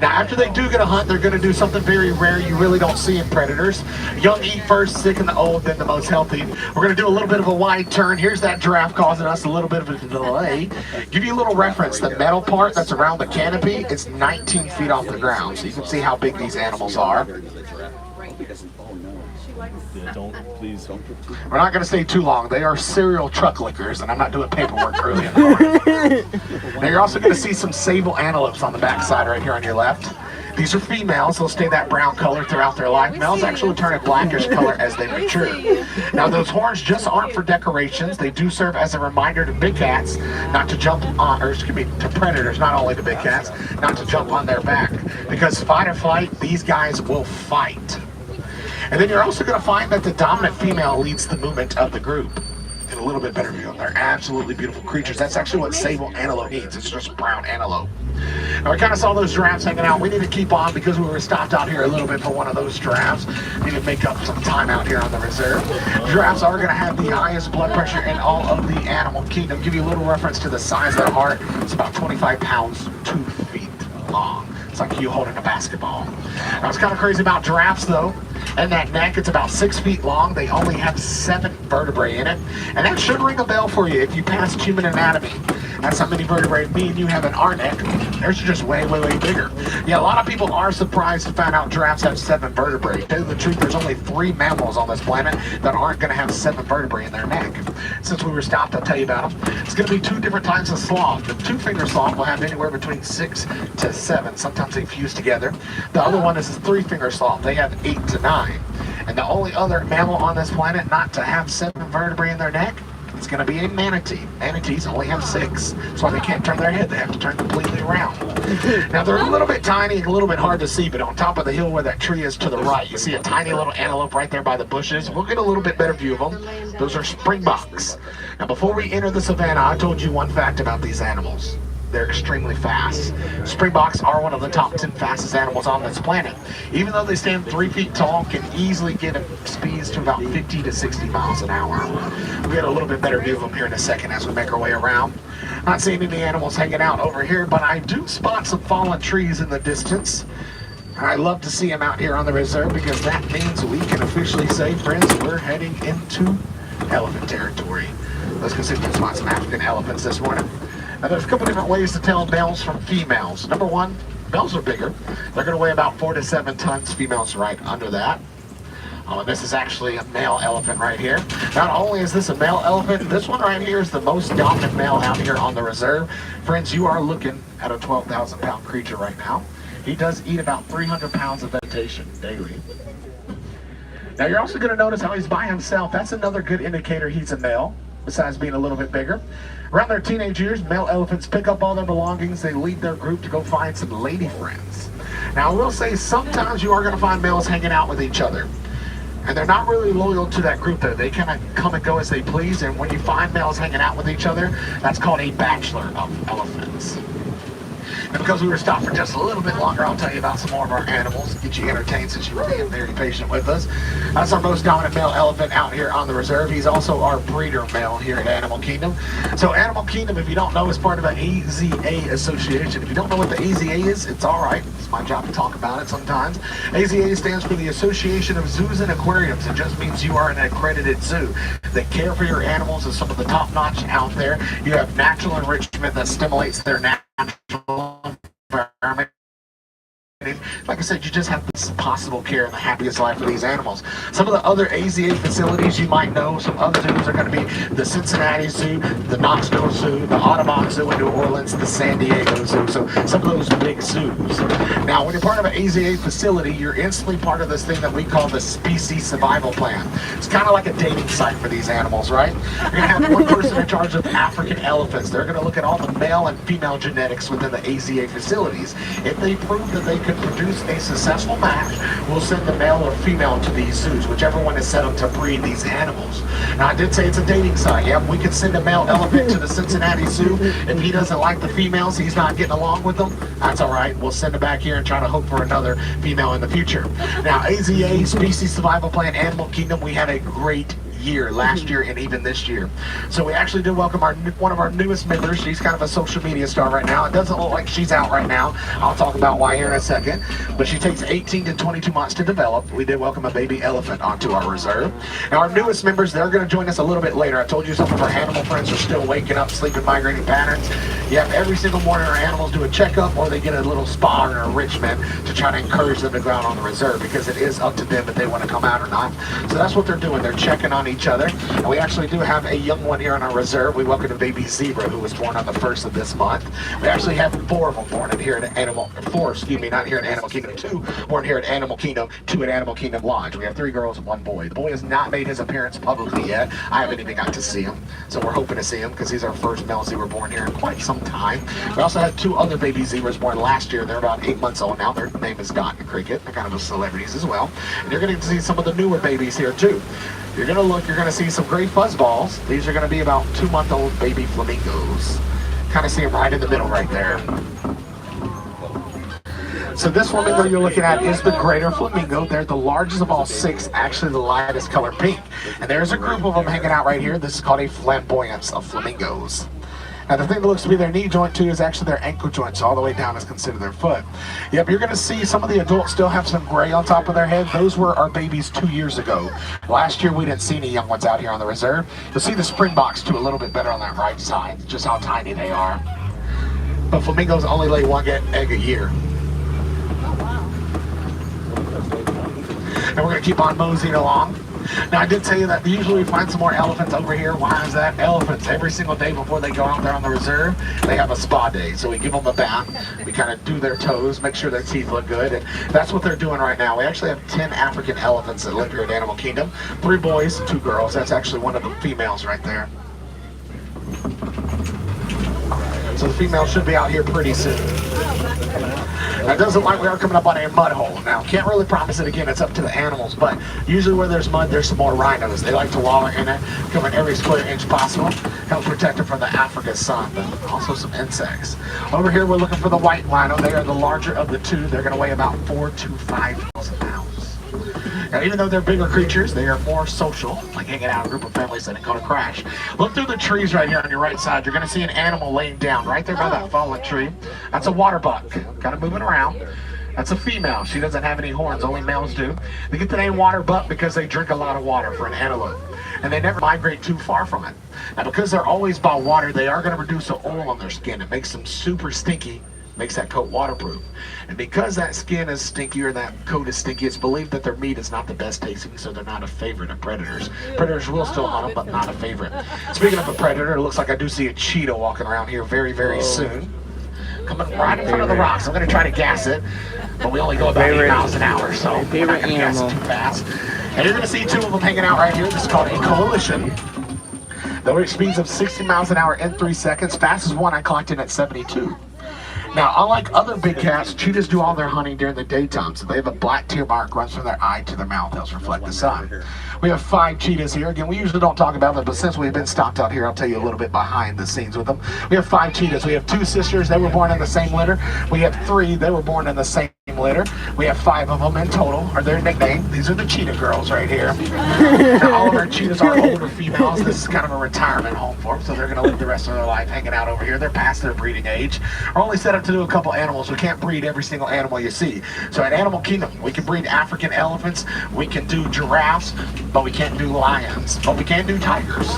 Now, after they do get a hunt, they're going to do something very rare you really don't see in predators. Young eat first, sick and the old, then the most healthy. We're going to do a little bit of a wide turn. Here's that giraffe causing us a little bit of a delay. Give you a little reference. The metal part that's around the canopy is 19 feet off the ground. So you can see how big these animals are. Yeah, please don't. We're not going to stay too long. They are serial truck lickers, and I'm not doing paperwork early in the morning. Now you're also going to see some sable antelopes on the backside right here on your left. These are females. They'll stay that brown color throughout their life. Males actually turn a blackish color as they mature. Now those horns just aren't for decorations. They do serve as a reminder to big cats not to jump on, or excuse me, to predators, not only to big cats, not to jump on their back. Because fight or flight, these guys will fight. And then you're also going to find that the dominant female leads the movement of the group. Get a little bit better view. They're absolutely beautiful creatures. That's actually what sable antelope needs. It's just brown antelope. Now we kind of saw those giraffes hanging out. We need to keep on because we were stopped out here a little bit for one of those giraffes. We need to make up some time out here on the reserve. Giraffes are going to have the highest blood pressure in all of the animal kingdom. Give you a little reference to the size of their heart. It's about 25 pounds, 2 feet long. It's like you holding a basketball. Now what's kind of crazy about giraffes though, and that neck, it's about 6 feet long. They only have 7 vertebrae in it. And that should ring a bell for you if you passed human anatomy. That's how many vertebrae me and you have in our neck. Theirs are just way, way, way bigger. Yeah, a lot of people are surprised to find out giraffes have 7 vertebrae. To tell you the truth, there's only 3 mammals on this planet that aren't going to have 7 vertebrae in their neck. Since we were stopped, I'll tell you about them. It's going to be 2 different types of sloth. The 2-finger sloth will have anywhere between 6 to 7. Sometimes they fuse together. The other one is a 3-finger sloth. They have 8 to 9. And the only other mammal on this planet not to have 7 vertebrae in their neck is going to be a manatee. Manatees only have 6. That's why they can't turn their head. They have to turn completely around. Now they're a little bit tiny and a little bit hard to see, but on top of the hill where that tree is to the right, you see a tiny little antelope right there by the bushes. We'll get a little bit better view of them. Those are springboks. Now before we enter the savannah, I told you one fact about these animals. They're extremely fast. Springboks are one of the top 10 fastest animals on this planet. Even though they stand 3 feet tall, can easily get speeds to about 50 to 60 miles an hour. We'll get a little bit better view of them here in a second as we make our way around. Not seeing any animals hanging out over here, but I do spot some fallen trees in the distance. I love to see him out here on the reserve because that means we can officially say, friends, we're heading into elephant territory. Let's go see if we can spot some African elephants this morning. Now, there's a couple different ways to tell males from females. Number one, males are bigger. They're going to weigh about 4 to 7 tons. Females right under that. And this is actually a male elephant right here. Not only is this a male elephant, this one right here is the most dominant male out here on the reserve. Friends, you are looking at a 12,000 pound creature right now. He does eat about 300 pounds of vegetation daily. Now you're also going to notice how he's by himself. That's another good indicator he's a male, besides being a little bit bigger. Around their teenage years, male elephants pick up all their belongings. They leave their group to go find some lady friends. Now I will say sometimes you are going to find males hanging out with each other. And they're not really loyal to that group though. They kind of come and go as they please. And when you find males hanging out with each other, that's called a bachelor of elephants. And because we were stopped for just a little bit longer, I'll tell you about some more of our animals, get you entertained since you were being very patient with us. That's our most dominant male elephant out here on the reserve. He's also our breeder male here at Animal Kingdom. So Animal Kingdom, if you don't know, is part of an AZA association. If you don't know what the AZA is, it's all right. It's my job to talk about it sometimes. AZA stands for the Association of Zoos and Aquariums. It just means you are an accredited zoo. They care for your animals as some of the top-notch out there. You have natural enrichment that stimulates their natural environment. Like I said, you just have the possible care and the happiest life for these animals. Some of the other AZA facilities you might know, some other zoos are going to be the Cincinnati Zoo, the Knoxville Zoo, the Audubon Zoo in New Orleans, the San Diego Zoo. So some of those big zoos. Now, when you're part of an AZA facility, you're instantly part of this thing that we call the Species Survival Plan. It's kind of like a dating site for these animals, right? You're going to have one person in charge of African elephants. They're going to look at all the male and female genetics within the AZA facilities. If they prove that they could produce a successful match, we'll send the male or female to these zoos, whichever one is set up to breed these animals. Now, I did say it's a dating site. Yep, we can send a male elephant to the Cincinnati Zoo. If he doesn't like the females, he's not getting along with them, that's all right. We'll send him back here and try to hope for another female in the future. Now, AZA, Species Survival Plan, Animal Kingdom, we had a great year last year and even this year. So we actually did welcome one of our newest members. She's kind of a social media star right now. It doesn't look like she's out right now. I'll talk about why here in a second. But she takes 18 to 22 months to develop. We did welcome a baby elephant onto our reserve. Now our newest members, they're going to join us a little bit later. I told you some of our animal friends are still waking up, sleeping, migrating patterns. Yeah, every single morning our animals do a checkup or they get a little spa or enrichment to try to encourage them to go out on the reserve, because it is up to them if they want to come out or not. So that's what they're doing. They're checking on each other. And we actually do have a young one here on our reserve. We welcome a baby zebra who was born on the 1st of this month. We actually have 4 of them born in here at not here at Animal Kingdom, 2 born here at Animal Kingdom, 2 at Animal Kingdom Lodge. We have 3 girls and 1 boy. The boy has not made his appearance publicly yet. I haven't even got to see him. So we're hoping to see him because he's our first male zebra born here in quite some time. We also had 2 other baby zebras born last year. They're about 8 months old now. Their name is Dot and Cricket. They're kind of celebrities as well. And you're going to see some of the newer babies here too. You're going to see some great fuzzballs. These are going to be about 2-month-old baby flamingos. Kind of see them right in the middle right there. So this flamingo you're looking at is the greater flamingo. They're the largest of all 6, actually the lightest color pink. And there's a group of them hanging out right here. This is called a flamboyance of flamingos. Now the thing that looks to be their knee joint too is actually their ankle joint, so all the way down is considered their foot. Yep, you're going to see some of the adults still have some gray on top of their head. Those were our babies 2 years ago. Last year we didn't see any young ones out here on the reserve. You'll see the springboks too a little bit better on that right side, just how tiny they are. But flamingos only lay 1 egg a year. And we're going to keep on moseying along. Now I did tell you that usually we find some more elephants over here. Why is that? Elephants, every single day before they go out there on the reserve, they have a spa day. So we give them a bath, we kind of do their toes, make sure their teeth look good, and that's what they're doing right now. We actually have 10 African elephants that live here at Animal Kingdom. 3 boys, 2 girls. That's actually one of the females right there. So the female should be out here pretty soon. Now, it doesn't look like we are coming up on a mud hole. Now, can't really promise it again, it's up to the animals, but usually where there's mud, there's some more rhinos. They like to wallow in it, covering every square inch possible, help protect them from the African sun, but also some insects. Over here, we're looking for the white rhino. They are the larger of the 2. They're going to weigh about 4,000 to 5,000 pounds. Now, even though they're bigger creatures, they are more social, like hanging out in a group of families that ain't gonna crash. Look through the trees right here on your right side. You're gonna see an animal laying down right there by that fallen tree. That's a water buck, kind of moving around. That's a female. She doesn't have any horns, only males do. They get the name water buck because they drink a lot of water for an antelope. And they never migrate too far from it. Now because they're always by water, they are going to produce an oil on their skin. It makes them super stinky, makes that coat waterproof. And because that skin is stinky or that coat is stinky, it's believed that their meat is not the best tasting, so they're not a favorite of predators. Predators will still hunt them, but not a favorite. Speaking of a predator, it looks like I do see a cheetah walking around here very, very soon. Coming right in front of the rocks. I'm going to try to gas it, but we only go about 8 miles an hour, so we're not going to gas it too fast. And you're going to see two of them hanging out right here. This is called a coalition. They reach speeds of 60 miles an hour in 3 seconds. Fastest one I clocked in at 72. Now, unlike other big cats, cheetahs do all their hunting during the daytime, so they have a black tear mark runs from their eye to their mouth. Helps reflect the sun. We have 5 cheetahs here. Again, we usually don't talk about them, but since we've been stopped out here, I'll tell you a little bit behind the scenes with them. We have 5 cheetahs. We have 2 sisters. They were born in the same litter. We have 3. They were born in the same litter. We have 5 of them in total, or their nickname. These are the cheetah girls right here. Now, all of our cheetahs are older females. This is kind of a retirement home for them, so they're going to live the rest of their life hanging out over here. They're past their breeding age. We're only set up to do a couple animals. We can't breed every single animal you see. So at Animal Kingdom, we can breed African elephants, we can do giraffes, but we can't do lions, but we can do tigers.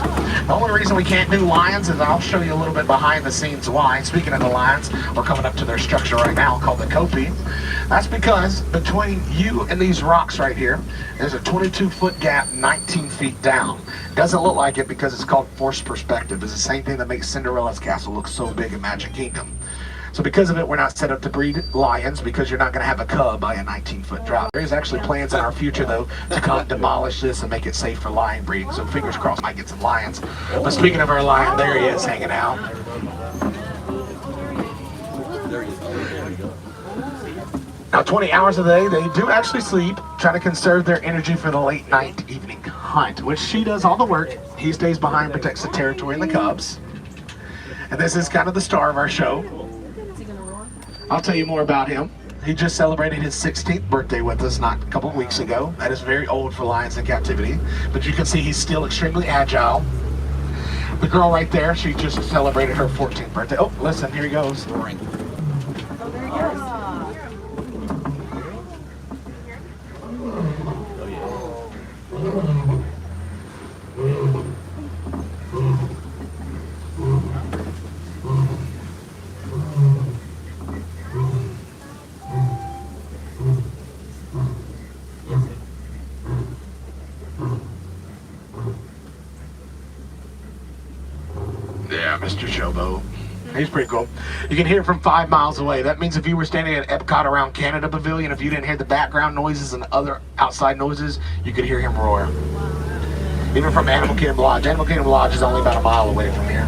The only reason we can't do lions is I'll show you a little bit behind the scenes why. Speaking of the lions, we're coming up to their structure right now called the Kopi. That's because between you and these rocks right here, there's a 22-foot gap 19 feet down. Doesn't look like it because it's called forced perspective. It's the same thing that makes Cinderella's castle look so big in Magic Kingdom. So because of it, we're not set up to breed lions because you're not going to have a cub by a 19-foot drop. There's actually plans in our future, though, to come demolish this and make it safe for lion breeding. So fingers crossed, might get some lions. But speaking of our lion, there he is hanging out. Now, 20 hours a day, they do actually sleep, trying to conserve their energy for the late night evening hunt, which she does all the work. He stays behind, protects the territory and the cubs. And this is kind of the star of our show. I'll tell you more about him. He just celebrated his 16th birthday with us not a couple of weeks ago. That is very old for lions in captivity, but you can see he's still extremely agile. The girl right there, she just celebrated her 14th birthday. Oh, listen, here he goes. Yeah, Mr. Showboat. He's pretty cool. You can hear from 5 miles away. That means if you were standing at Epcot around Canada Pavilion, if you didn't hear the background noises and other outside noises, you could hear him roar. Even from Animal Kingdom Lodge. Animal Kingdom Lodge is only about a mile away from here.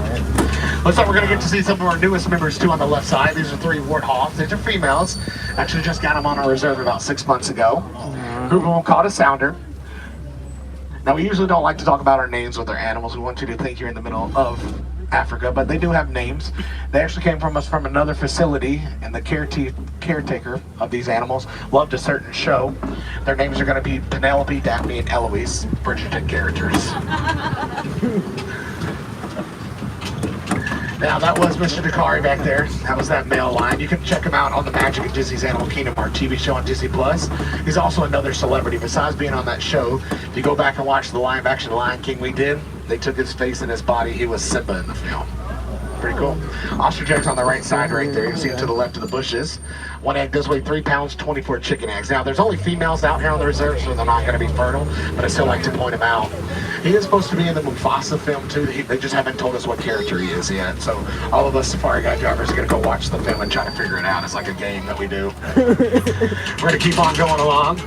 Looks like we're going to get to see some of our newest members too on the left side. These are 3 warthogs. These are females. Actually just got them on our reserve about 6 months ago. Group of them called a sounder. Now we usually don't like to talk about our names with our animals. We want you to think you're in the middle of Africa, but they do have names. They actually came from us from another facility, and the caretaker of these animals loved a certain show. Their names are going to be Penelope, Daphne, and Eloise, Bridgerton characters. Now that was Mr. Dakari back there. That was that male lion. You can check him out on the Magic at Disney's Animal Kingdom, our TV show on Disney Plus. He's also another celebrity. Besides being on that show, if you go back and watch the live action Lion King we did, they took his face and his body. He was Simba in the film. Pretty cool. Ostrich eggs on the right side right there. You can see him to the left of the bushes. One egg does weigh 3 pounds, 24 chicken eggs. Now, there's only females out here on the reserve, so they're not going to be fertile, but I still like to point him out. He is supposed to be in the Mufasa film, too. They just haven't told us what character he is yet. So all of us Safari Guide drivers are going to go watch the film and try to figure it out. It's like a game that we do. We're going to keep on going along.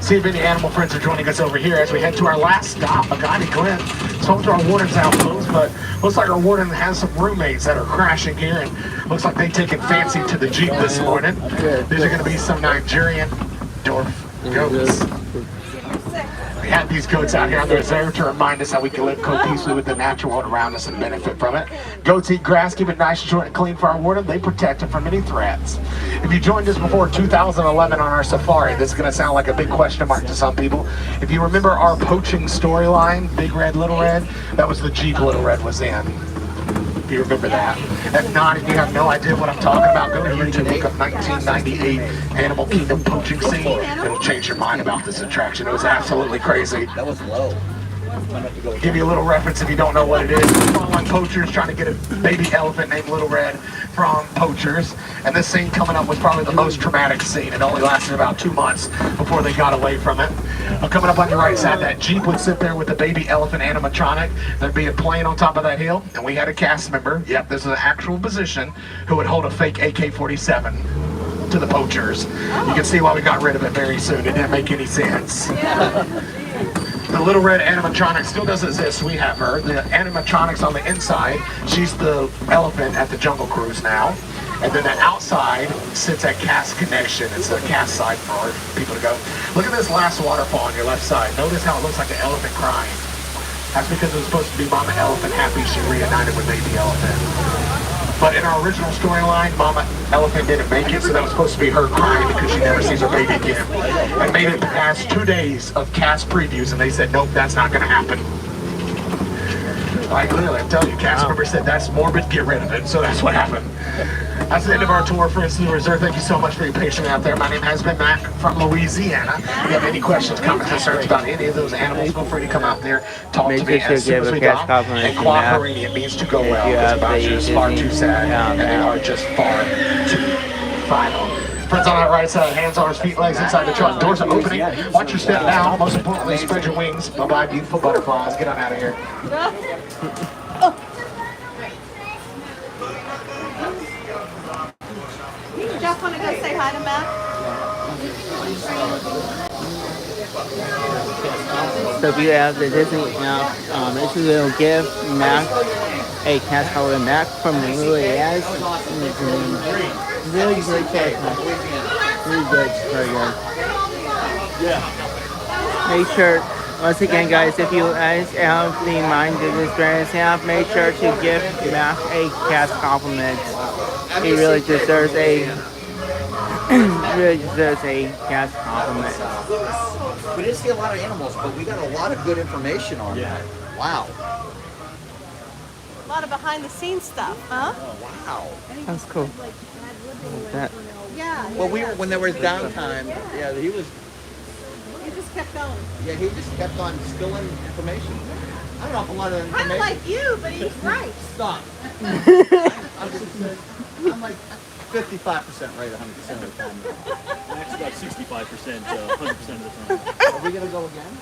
See if any animal friends are joining us over here as we head to our last stop, Agani Glen. It's home to our warden's outpost, but looks like our warden has some roommates that are crashing here, and looks like they've taken fancy to the Jeep this morning. These are going to be some Nigerian dwarf goats. We have these goats out here on the reserve to remind us how we can live cohesively with the natural world around us and benefit from it. Goats eat grass, keep it nice, short, and clean for our warden. They protect it from any threats. If you joined us before 2011 on our safari, this is going to sound like a big question mark to some people. If you remember our poaching storyline, Big Red, Little Red, that was the Jeep Little Red was in. If you remember that. If not, if you have no idea what I'm talking about, go to YouTube, look up 1998 Animal Kingdom poaching scene. It'll change your mind about this attraction. It was absolutely crazy. That was low. Might have to go Give you a little reference if you don't know what it is. Frontline poachers trying to get a baby elephant named Little Red from poachers. And this scene coming up was probably the most traumatic scene. It only lasted about 2 months before they got away from it. Coming up on your right side, that Jeep would sit there with the baby elephant animatronic. There'd be a plane on top of that hill, and we had a cast member, yep, this is an actual position, who would hold a fake AK-47 to the poachers. You can see why we got rid of it very soon. It didn't make any sense. The Little Red animatronic still does exist. We have her. The animatronics on the inside, she's the elephant at the Jungle Cruise now. And then the outside sits at Cast Connection. It's a cast side for our people to go. Look at this last waterfall on your left side. Notice how it looks like an elephant crying. That's because it was supposed to be Mama Elephant happy she reunited with Baby Elephant. But in our original storyline, Mama Elephant didn't make it, so that was supposed to be her crying because she never sees her baby again. I made it past 2 days of cast previews, and they said, nope, that's not going to happen. Like, literally, I'm telling you, cast member said, that's morbid, get rid of it. So that's what happened. That's the end of our tour for Encino Resort. Thank you so much for your patience out there. My name has been Matt from Louisiana. If you have any questions, comments, concerns about any of those animals, feel free to come out there, talk to me as soon as we got. And cooperating, it means to go well. Because Bowser is far too sad, and they are just far too final. Friends on that right side, hands, arms, feet, legs inside the truck. Doors are opening. Watch your step down. Most importantly, spread your wings. Bye-bye, beautiful butterflies. Get on out of here. Jeff, want to go say hi to Matt? So if you have the Disney Disney will give Mac a cast color Mac from Lily as really good cast. Really good, very good. Yeah. Make sure, once again guys, if you guys have the mind to this experience have, make sure to give Mac a cast compliment. He really deserves a cast compliment. We didn't see a lot of animals, but we got a lot of good information on that. Wow. A lot of behind the scenes stuff, huh? Wow. That's cool. That. Yeah. Well, when there was downtime, yeah, he just kept going. Yeah, he just kept on spilling information. I don't know if a lot of Kind information. of like you, but he's right. Stop. I'm like 55% right 100% of the time. Max about 65%, 100% of the time. Are we gonna go again?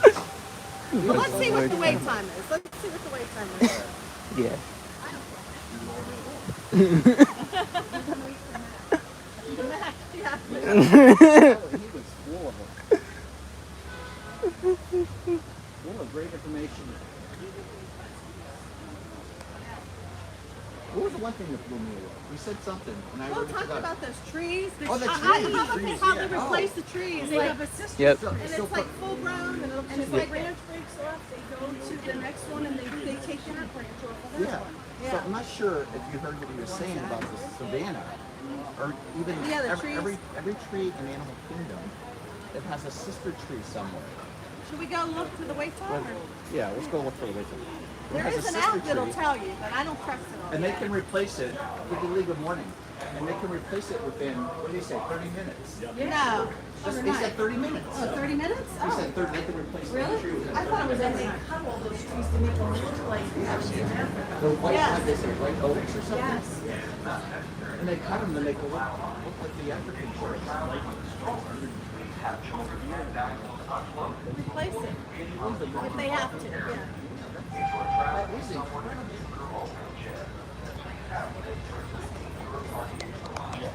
Well, let's see what the wait time is. Let's see what the wait time is. Yeah. He was full of great information. What was the one thing that blew me away? You said something, and I We'll already talk forgot. about those trees. Oh, the How trees. about they probably replace the trees? They Like, have a system. Yep. and it's like full grown, and And if the branch breaks off, they go to the next one and they take that branch off of that Yeah. one. So I'm not sure if you heard what he was saying about the savannah, or even Yeah, the every tree in Animal Kingdom, it has a sister tree somewhere. should we go look for the wait time? Or? Yeah, let's go look for the way. There is an app that'll tell you, but I don't trust it all. And they can replace it with the League of Morning. And they can replace it within, what did he say, 30 minutes? No. He said 30 minutes. Oh, 30 minutes? He Oh. said 30, they can replace the tree Really? within I thought it was And they ending. cut all those trees to make them look like The white, Yes. they say white oaks or something? Yes. And they cut them to make them look like the African trees. Replace it. If they have to, yeah. That is incredible.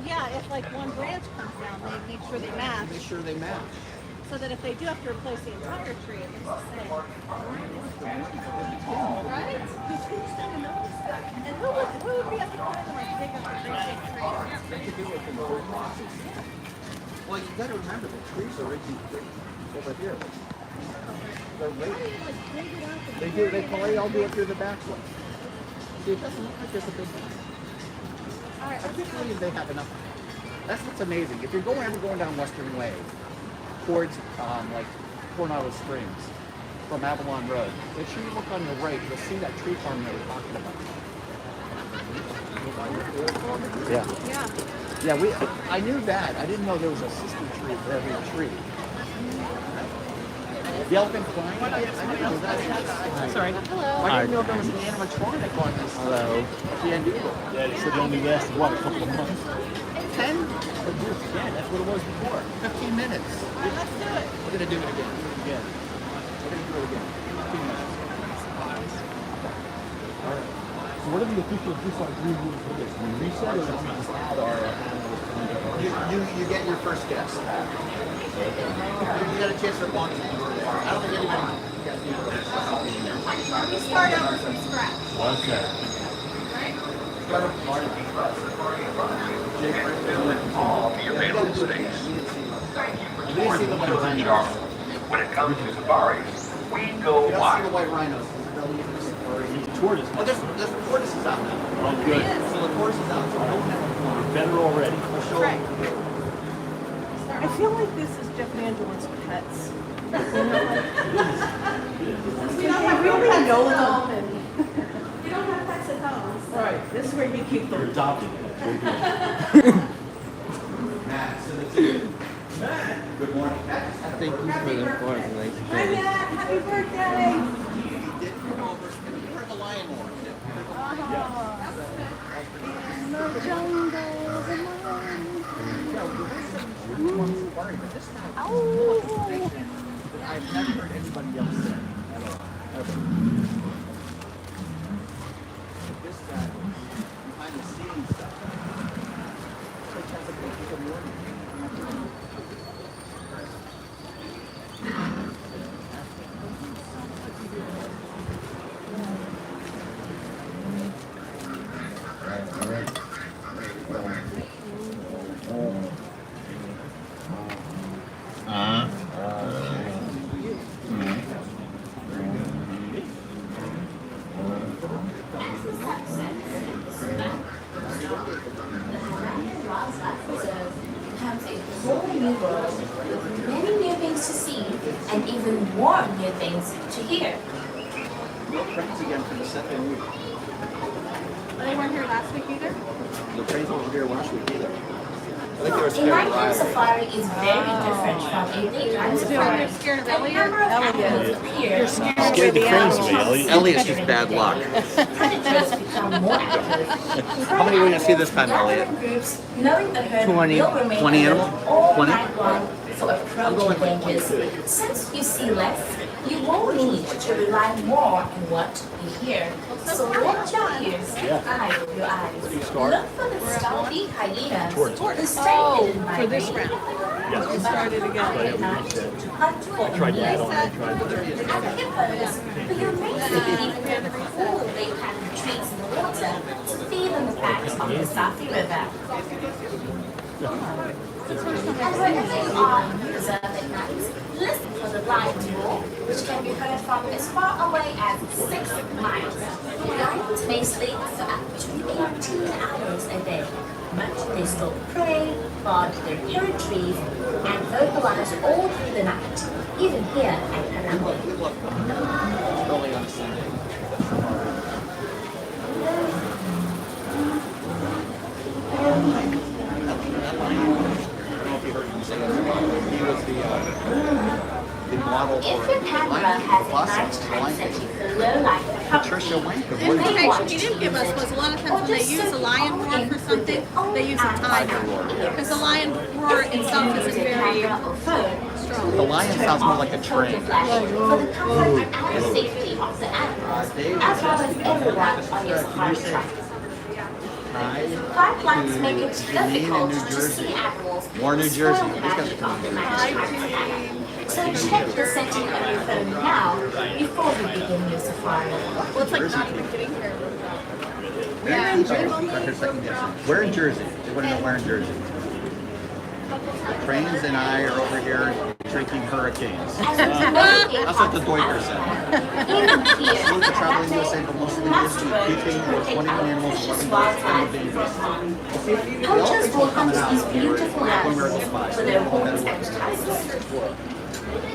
Yeah, if like one branch comes down, they make sure they match, Make sure they match. so that if they do have to replace the entire tree, it looks the same. Right? And who would be at the point to like dig up a big tree? They could do it in the whole process. Well, you got to remember the trees are over here. They're right. They do. They all do it through the back one. See, it doesn't look like there's a big one. I can't believe they have enough. That's what's amazing. If you're ever going down Western Way towards like Coronado Springs from Avalon Road, make sure you look on the right. You'll see that tree farm they were talking about. Yeah. Yeah, I knew that. I didn't know there was a sister tree for every tree. The elephant climb? I didn't know that. Sorry. I didn't know there was an animatronic on this. Hello. Giandugo. Yeah, they said it only lasted, what, a couple of months? 10? Yeah, that's what it was before. 15 minutes. We're gonna do it again. Yeah. We're gonna do it again. 15 minutes. So what are the official Tucson Green rules for this? We reset or do we just add our animals? You get your first guess. You got a chance for one. I don't think anybody. We start over from scratch. Okay. All the available space. More than just a job. When it comes to safaris, we go You don't see the wide. white rhinos. Tortoise. Oh, there's tortoises out now. Oh, good. So the tortoise is out. So Better already. we'll show them. I feel like this is Jeff Vanderwood's pets. They really know them. We don't have pets at home. Right, this is where you keep They're them. adopted. Very good. Good morning. Thank you for the important Hi, like. Matt. Happy birthday. You heard the lion roar. I've never heard anybody else say at all. Ever. This guy, behind the scenes stuff. It's like trying to make people more. Becomes a whole new world with many new things to see and even more new things to hear. No trains again for the second week. They weren't here last week either? The trains weren't here last week either. I think they were A scared of nighttime Riley. safari is very different from a daytime safari. They're scared of A Elliot? number of animals appear. Scared the cranes of me, Elliot. Elliot's just bad luck. Predators become more active. How many are we gonna see this time, Elliot? Groups, knowing the herd 20. will remain 20 alert animals? all 20? night long for approaching dangers. Since you see less, you won't need to rely more on what you hear. So let your ears guide your eyes. Look for the stealthy hyenas who stay hidden by for this rain. round. It started again. Hunt for I tried that on. I tried that. and hippos, who you may see near the cool lake pattern trees in the water to feed on the banks of the Safi River. And wherever you are in the reserve at night, listen for the lion's roar, which can be heard from as far away as 6 miles. Lions may sleep for up to 18 hours a day, but they stalk prey, guard their territories, and vocalize all through the night, even here at Harambe. Early on Sunday. He was the model If for your camera has a nighttime setting for low light Patricia coverage, Wanker. you may Information watch he didn't give us was a lot of or times when they just use a search lion roar in for with something, your they use a own tiger. eyes. Because the lion roar itself isn't very Camera or phone, strong. The lion sounds more like a train. for the comfort and safety of the animals, as well as everyone on your safari track. Pipelines make it difficult to see animals. More New Jersey. spoil the magic of the night. So check the setting of your phone now before you begin your safari. Well, it's like not even getting here. Yeah, in Jersey. Where in Jersey? They want to know where in Jersey. The trains and I are over here. drinking hurricanes. As a very That's what the Deuter said. even here, Flew to travel in USA, but mostly keeping or 21 animals, 11 birds, and the babies. poachers will hunt these beautiful animals for their horns and tusks.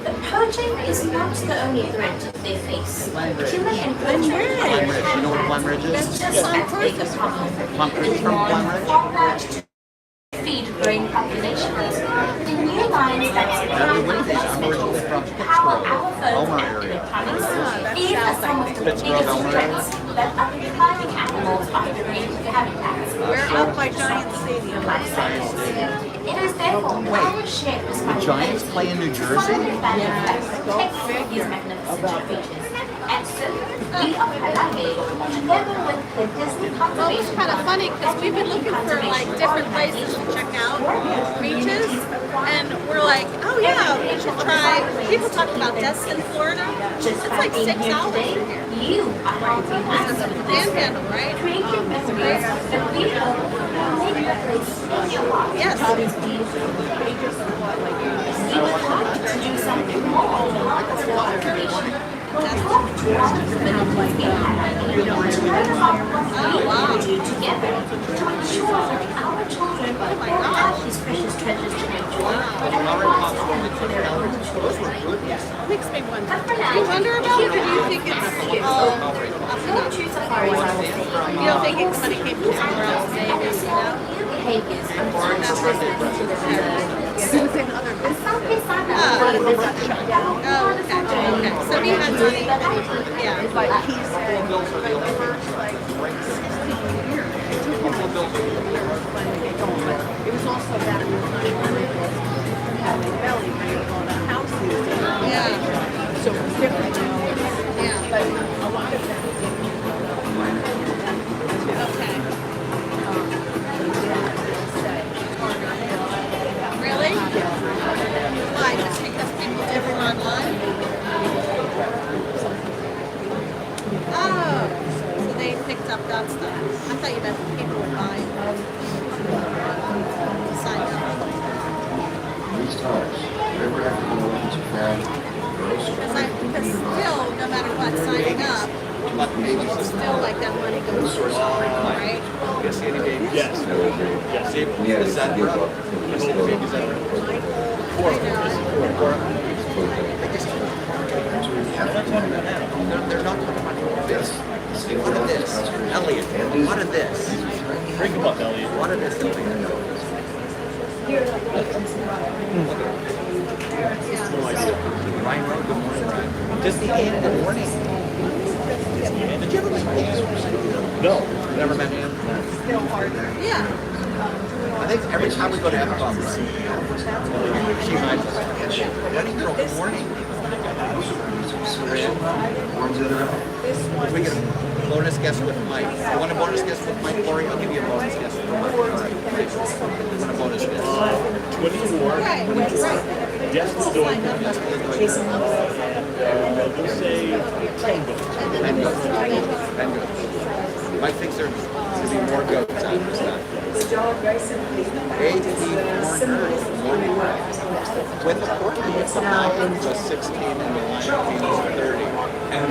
But poaching is not the only threat they face. Killing and poaching Glen Ridge. You know what Glen Ridge is? just as big a problem. Plum Creek from Glen Ridge? Farmland to feed growing populations. The new lines that Every supply winter, I'm originally from power our Pittsgrove, Elmer phones area. these are some of the biggest Pittsgrove, Elmer area. threats that other declining animals are bringing to habitats. We're up by Giant Stadium. It is therefore our shared responsibility Giants play in New Jersey? protect these magnificent creatures. And so, we are Harambe, together with the Disney Well, it's Conservation kind of funny because we've been looking for like different places to check out beaches, and we're like, oh yeah, we should try. People talk about Destin, Florida. It's like 6 hours from here. You are helping us It's a panhandle, right? creating memories that we hope will make a place in your heart. Yes. We would like to do something more to help us build our nation. We'll talk to one of the communities in Hawaii to learn about what we can do together to ensure that our children will have these precious treasures to enjoy and Makes me wonder. But for Do now, you wonder about it, or do you think it's all up go and up? to safaris, I will say. You don't think it's money came from somewhere else, maybe, you know? Behaviors and That's what it is. and some may sign up for a visit. Oh, okay. Okay. So he had money. Yeah. It's like he's like the first like 16 years. It took him a while to finally get going, but it was also that it was time when it was having belly when you on a house these days. Yeah. So it was different, you know. Yeah. But a lot of that Okay. Really? Why? Just because people did it online? Oh, so they picked up that stuff. I thought you meant people would buy it. Sign up. These times, whatever African Americans are found, girls Because still, no matter what, signing up, still like that money goes towards right? You see any babies? Yes. Yes. See, we had is that to give right? up. You see any babies that are They're not talking about this. What of this? Elliot, what of this? Think about Elliot. What of this? Ryan Road, good morning, Ryan. Disney Ann, good morning. Did you ever meet Ann? No. Never met Ann? Yeah. I think every time we go to Epcot, she hides us. Lenny girl, good morning. We get a bonus guest with Mike. You want a bonus guest with Mike, Lori? I'll give you a bonus guest with Mike. You want a bonus guest? 24. Right, right. Yes, we're doing. We'll say 10 goats. 10 goats. 10 goats. Mike thinks there's going to be more goats out this time. 8 When the lion was 16 and the lion king was 30, and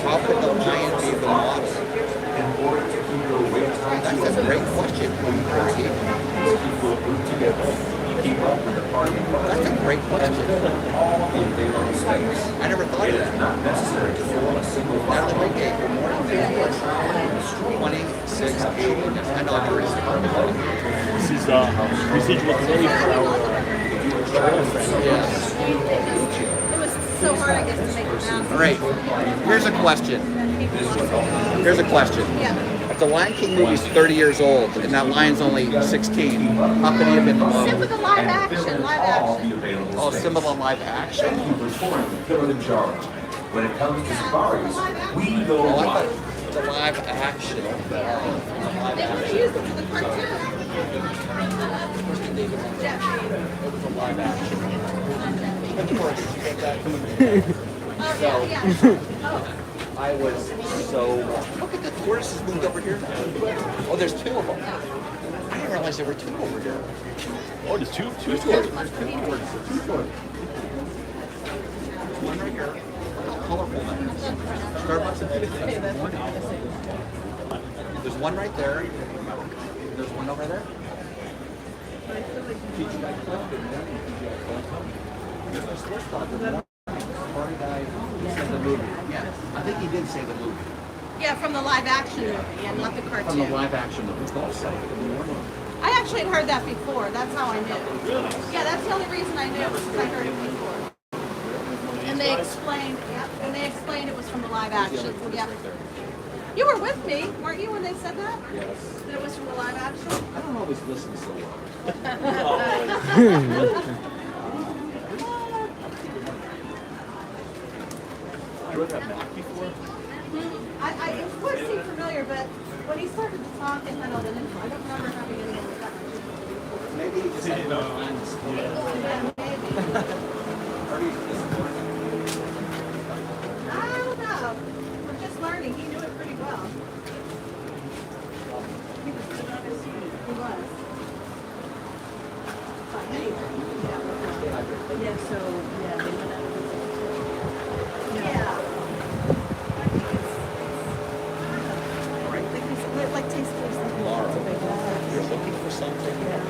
how could the lion be the model? That's a great question. That's a great question. I never thought of that. Natalie McGay, good morning. 26, 80. I know I'm This is residual money for our Yes. It was so hard, I guess, to make it math. All right. Here's a question. Here's a question. Yeah. If the Lion King movie's 30 years old and that lion's only 16, how could he have been the model? Simba the live action, live action. Oh, Simba the live action? When it comes to safaris, we go Oh, I live. thought the live action. Live They action. used it for the cartoon. It was a live action. Of course, you get that. Oh, yeah. I was so. Look at the tortoises moved over here. Oh, there's 2 of them. I didn't realize there were 2 over here. Oh, there's two tortoises. There's one right here. It's colorful lands. Starbucks and Pizza. There's one right there. There's one over there. Said the movie. Yeah, I think he did say the movie. Yeah, from the live action movie, yeah, not the cartoon. From the live action movie. I actually had heard that before. That's how I knew. Really? Yeah, that's the only reason I knew because I heard it before. And they explained, it was from the live action. Yep. You were with me, weren't you, when they said that? Yes. That it was from the live action? I don't always listen so well. You ever have Mac before? I of course seemed familiar, but when he started to talk and had all the info, I don't remember having any of that. Maybe he just had no friends. Yeah, maybe. I don't know. We're just learning. He knew it pretty well. He was good on his feet. He was. But anyway. Yeah, so, yeah, they went out. Yeah. Like taste Laura, you're looking for something on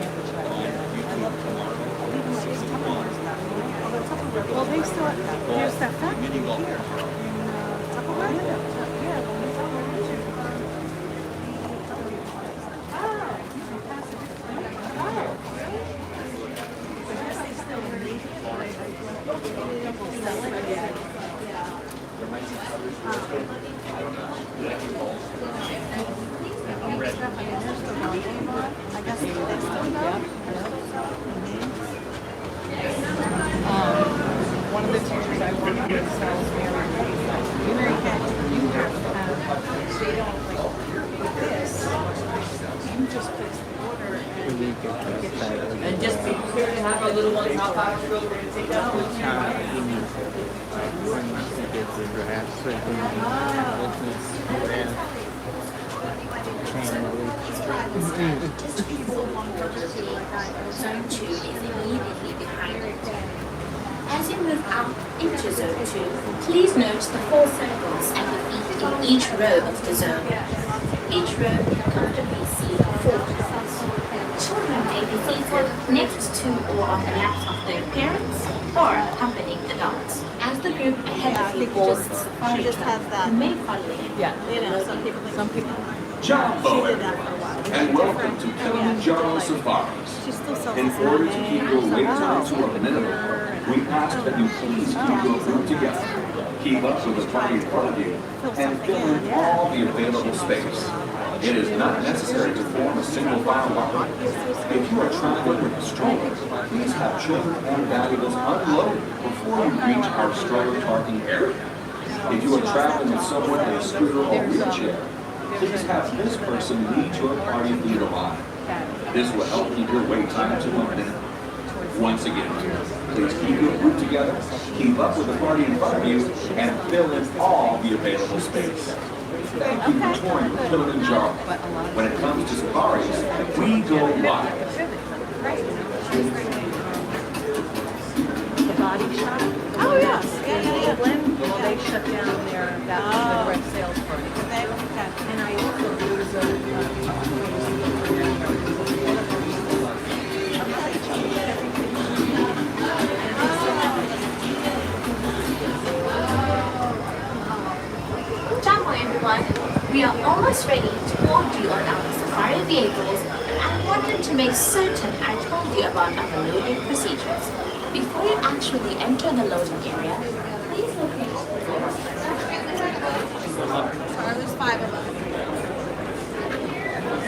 YouTube tomorrow. Well, they still, here's that factory Mini golf here. tomorrow. Tupperware? Yeah, well, it's over here. I guess they still know. One of the teachers I work with sells Mary Kay. Mary Kay, you have to have, they don't like with this. You just place the order And just be clear to have our little ones hop out of the road. We're going to take that food. Zone 2 is immediately behind it. As you move out into Zone 2, please note the 4 circles at the feet in each row of the zone. Each row comfortably seat 4 couples. Children may be seated next to or on the laps of their parents or accompanying adults. As the group ahead of you boards safari truck, you may follow in. Yeah, You know, some people. Jumbo, She did that for a while. and welcome to Kilimanjaro Safaris. She still sells In the order to same keep your wait time to a minimum, we ask that you please keep your group together, keep up with the party in front of you, and fill in all the available space. It is not necessary to form a single file line. If you are traveling with a stroller, please have children and valuables unloaded before you reach our stroller parking area. If you are traveling with someone in a scooter or wheelchair, please have this person lead your party through the line. This will help keep your wait time to a minute. Once again, please keep your group together, keep up with the party in front of you, and fill in all the available space. Thank you for touring with Kilimanjaro. When it comes to safaris, we go wild. The Body Shop. Oh, yes. Yeah. Well, they shut down their, that was the direct sales part. And I also, there was Jumbo everyone, we are almost ready to board you on our safari vehicles, and I wanted to make certain I told you about our loading procedures. Before you actually enter the loading area, please locate the door. Sorry, there's 5 of us.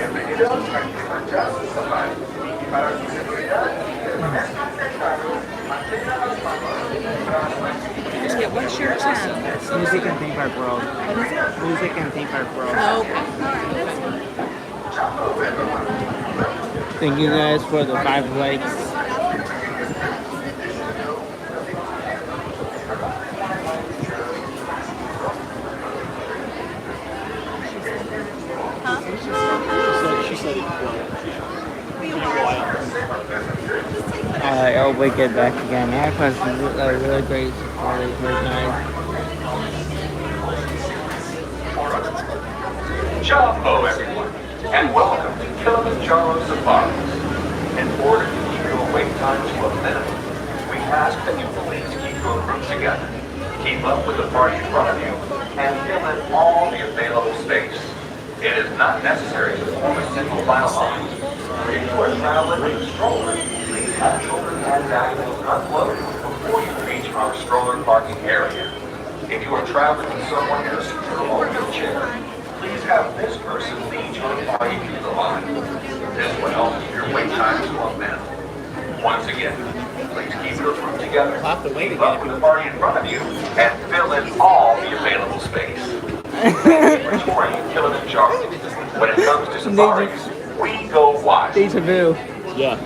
Bienvenidos a Kilimanjaro Safari. Para su seguridad, es necesario mantenga las manos Yeah, what's your tab? Music and Theme Park World. What is it? Music and Theme Park World. Oh, Thank you guys for the 5 likes. She said it I'll get back again. That was a really great Hello everyone, and welcome to Kilimanjaro Safari. In order to keep your wait time to a minimum, we ask that you please keep your group together, keep up with the party in front of you, and fill in all the available space. It is not necessary to form a single file line. If you are traveling with a stroller, please have children and backpacks unloaded before you reach our stroller parking area. If you are traveling with someone in a scooter or wheelchair, please have this person lead you while you keep the line. This will help keep your wait time to a minimum. Once again, please keep your group together, keep up with the party in front of you, and fill in all the available space. For touring Kilimanjaro, when it comes to safaris, we go wide. Deja vu. Yeah.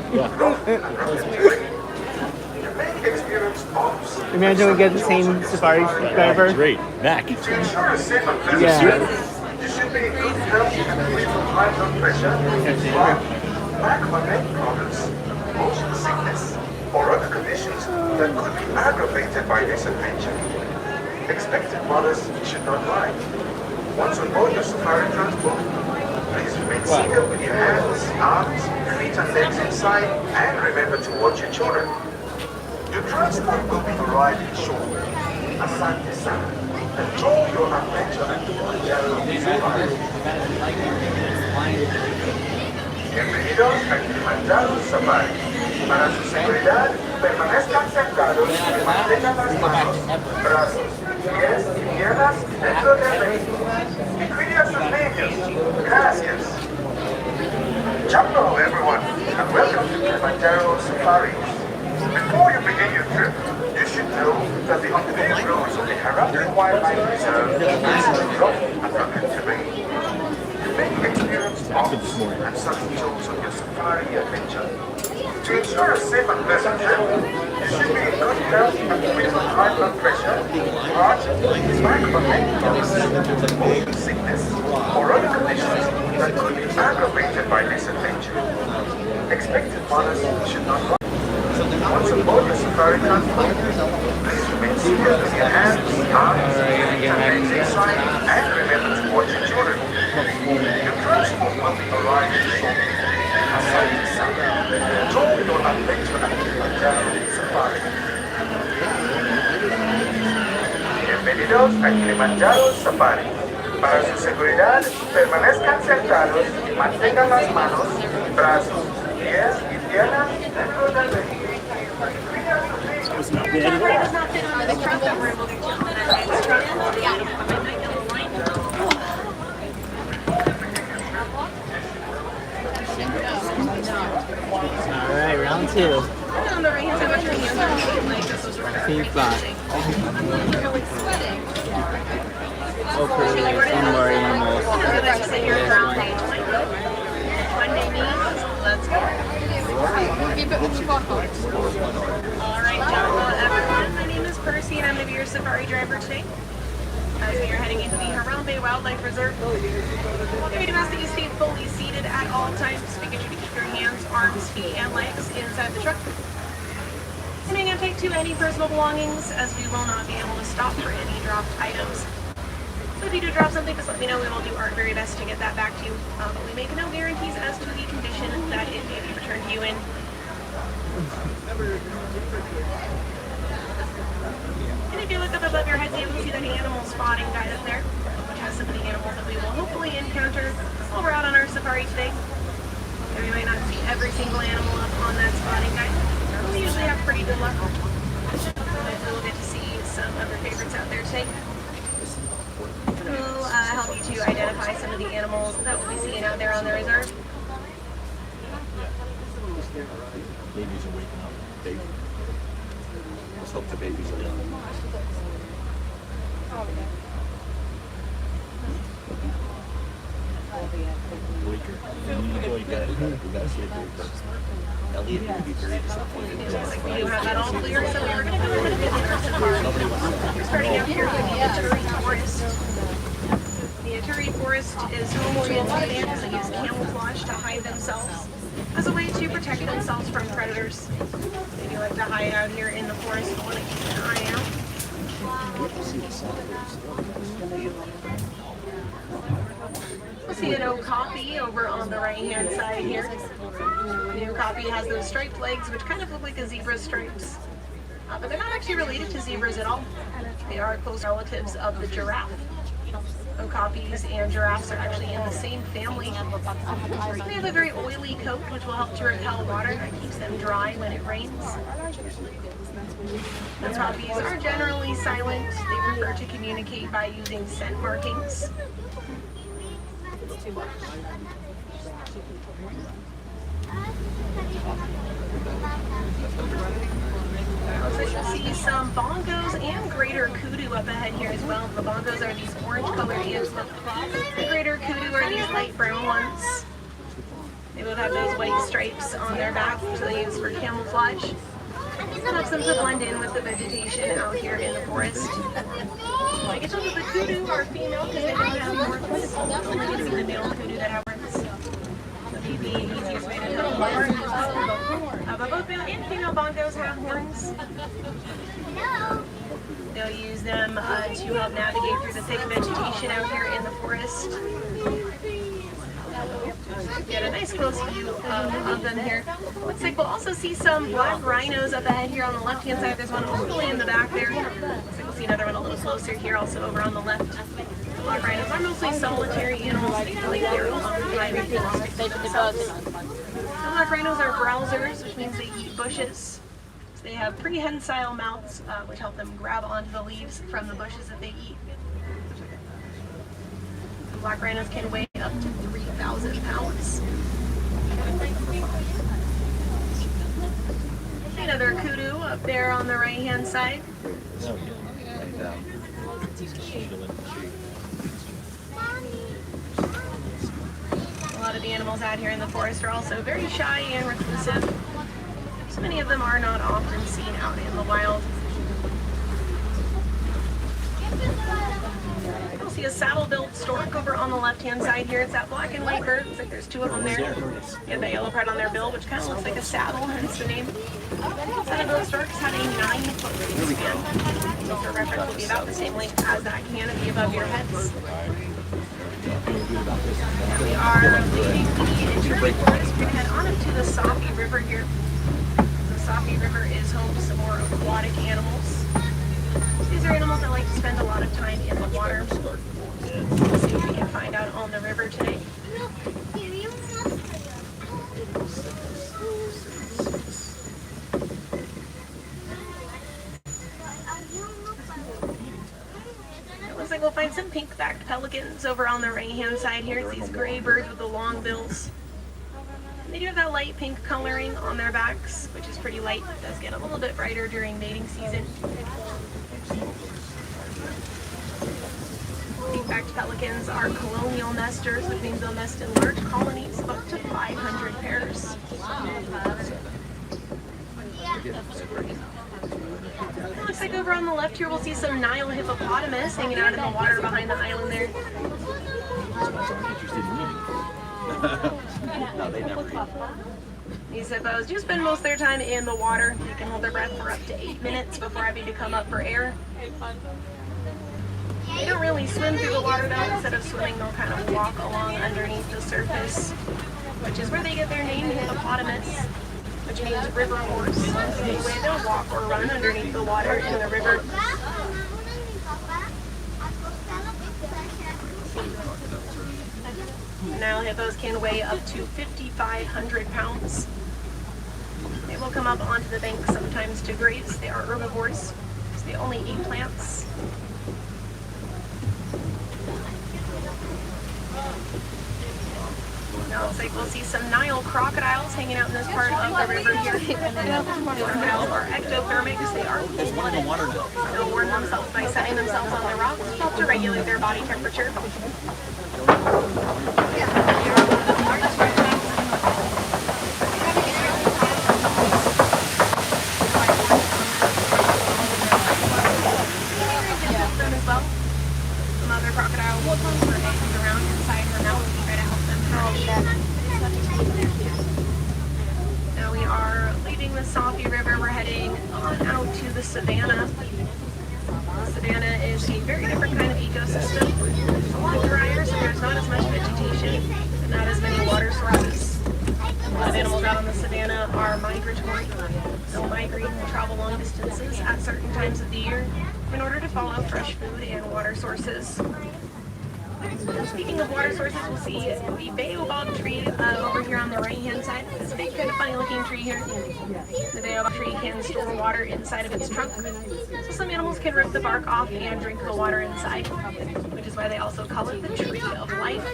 Imagine we get the same safari driver. Great. Mac. To ensure a safe and pleasant Yeah. trip, you should be in good health and free from high blood pressure, lack of neck problems, motion sickness, or other conditions that could be aggravated by this adventure. Expected mothers should not ride. Once on board your safari transport, please remain seated with your hands, arms, feet and legs inside, and remember to watch your children. Your transport will be arriving shortly. Asante Sana. Enjoy your adventure at Kilimanjaro Safari. Bienvenidos a Kilimanjaro Safari. Para su seguridad, permanezcan sentados y mantengan las manos, brazos, pies y piernas dentro del vehículo. Y cuide a sus niños. Gracias. Hello everyone, and welcome to Kilimanjaro Safari. Before you begin your trip, you should know that the unpaved roads of the Harappan Wildlife Reserve is rough and rugged terrain. You may experience bumps and sudden jolts on your safari adventure. To ensure a safe and pleasant trip, you should be in good health and free from high blood pressure, heart, lack of neck problems, motion sickness, or other conditions that could be aggravated by this adventure. Expected mothers should not ride. Once aboard your safari transport, please remain seated with your hands, arms, feet and legs inside, and remember to watch your children. Your transport will be arriving shortly. Asante Sana. Enjoy your adventure at Kilimanjaro Safari. Bienvenidos a Kilimanjaro Safari. Para su seguridad, permanezcan sentados y mantengan las manos, brazos, pies y piernas dentro del vehículo. Alright, round two. Team five. Okay, some more animals. Let's go. Alright, everyone. My name is Percy and I'm going to be your safari driver today. As we are heading into the Harambe Wildlife Reserve, we ask that you stay fully seated at all times. Making sure to keep your hands, arms, feet, and legs inside the truck. And you're going to take to any personal belongings, as we will not be able to stop for any dropped items. So if you do drop something, just let me know. We will do our very best to get that back to you. But we make no guarantees as to the condition that it may be returned to you in. And if you look up above your head, you can see that animal spotting guide up there, which has some of the animals that we will hopefully encounter while we're out on our safari today. And we might not see every single animal up on that spotting guide. We usually have pretty good luck. Hopefully we'll get to see some of our favorites out there today. We'll help you to identify some of the animals that we'll be seeing out there on the reserve. Babies are waking up. Baby. Let's hope the babies are young. Waker. We gotta see a baby first. Elliot would be very disappointed. We do have that all clear, so we're going to go ahead and begin our safari. Starting out here with the Aturi Forest. The Aturi Forest is home to bands that use camouflage to hide themselves as a way to protect themselves from predators. They do like to hide out here in the forest and want to keep an eye out. We'll see an okapi over on the right-hand side here. The okapi has those striped legs, which kind of look like a zebra's stripes. But they're not actually related to zebras at all. They are close relatives of the giraffe. Okapis and giraffes are actually in the same family. They have a very oily coat, which will help to repel water. That keeps them dry when it rains. Okapis are generally silent. They prefer to communicate by using scent markings. So you'll see some bongos and greater kudu up ahead here as well. The bongos are these orange colored antelope. The greater kudu are these light brown ones. They both have those white stripes on their back, which they use for camouflage. It helps them to blend in with the vegetation out here in the forest. I can tell that the kudu are female because they don't have horns. It's only going to be the male kudu that have horns. So the easiest way to tell apart. But both male and female bongos have horns. They'll use them to help navigate through the thick vegetation out here in the forest. Get a nice close view of them here. Looks like we'll also see some black rhinos up ahead here on the left-hand side. There's one all the way in the back there. Looks like we'll see another one a little closer here, also over on the left. The black rhinos are mostly solitary animals. They feel like they're alone. The black rhinos are browsers, which means they eat bushes. So they have prehensile mouths, which help them grab onto the leaves from the bushes that they eat. The black rhinos can weigh up to 3,000 pounds. Another kudu up there on the right-hand side. A lot of the animals out here in the forest are also very shy and reclusive. So many of them are not often seen out in the wild. You'll see a saddle-billed stork over on the left-hand side here. It's that black and white bird. Looks like there's two of them there. They have the yellow part on their bill, which kind of looks like a saddle, hence the name. Saddle-billed storks have a 9-foot wingspan. So for reference, will be about the same length as that canopy above your heads. We are leaving the interior forest. We're going to head on up to the Safi River here. The Safi River is home to some more aquatic animals. These are animals that like to spend a lot of time in the water. Let's see what we can find out on the river today. It looks like we'll find some pink-backed pelicans over on the right-hand side here. It's these gray birds with the long bills. They do have that light pink coloring on their backs, which is pretty light. It does get a little bit brighter during mating season. Pink-backed pelicans are colonial nesters, which means they'll nest in large colonies of up to 500 pairs. Looks like over on the left here we'll see some Nile hippopotamus hanging out in the water behind the island there. No, they never eat. These hippos do spend most of their time in the water. They can hold their breath for up to 8 minutes before having to come up for air. They don't really swim through the water though. Instead of swimming, they'll kind of walk along underneath the surface, which is where they get their name, hippopotamus, which means river horse. That's the way they'll walk or run underneath the water in the river. Nile hippos can weigh up to 5,500 pounds. They will come up onto the bank sometimes to graze. They are herbivores, so they only eat plants. Now it looks like we'll see some Nile crocodiles hanging out in this part of the river here. Crocodiles are ectothermics. They are cold. They'll warm themselves by setting themselves on the rocks to help to regulate their body temperature. Now we are leaving the Safi River. We're heading on out to the savannah. Savannah is a very different kind of ecosystem. It's a lot drier, so there's not as much vegetation and not as many water sources. A lot of animals out on the savannah are migratory. They'll migrate and travel long distances at certain times of the year in order to follow fresh food and water sources. Speaking of water sources, we'll see the baobab tree over here on the right-hand side. It's a big, kind of funny-looking tree here. The baobab tree can store water inside of its trunk, so some animals can rip the bark off and drink the water inside, which is why they also call it the tree of life.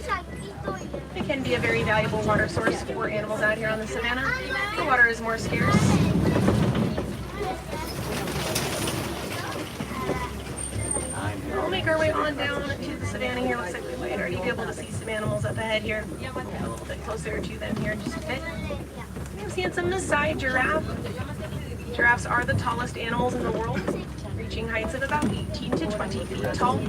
It can be a very valuable water source for animals out here on the savannah. The water is more scarce. We'll make our way on down to the savannah here. Looks like we might already be able to see some animals up ahead here. A little bit closer to them here in just a bit. We're seeing some Maasai giraffe. Giraffes are the tallest animals in the world, reaching heights of about 18 to 20 feet tall.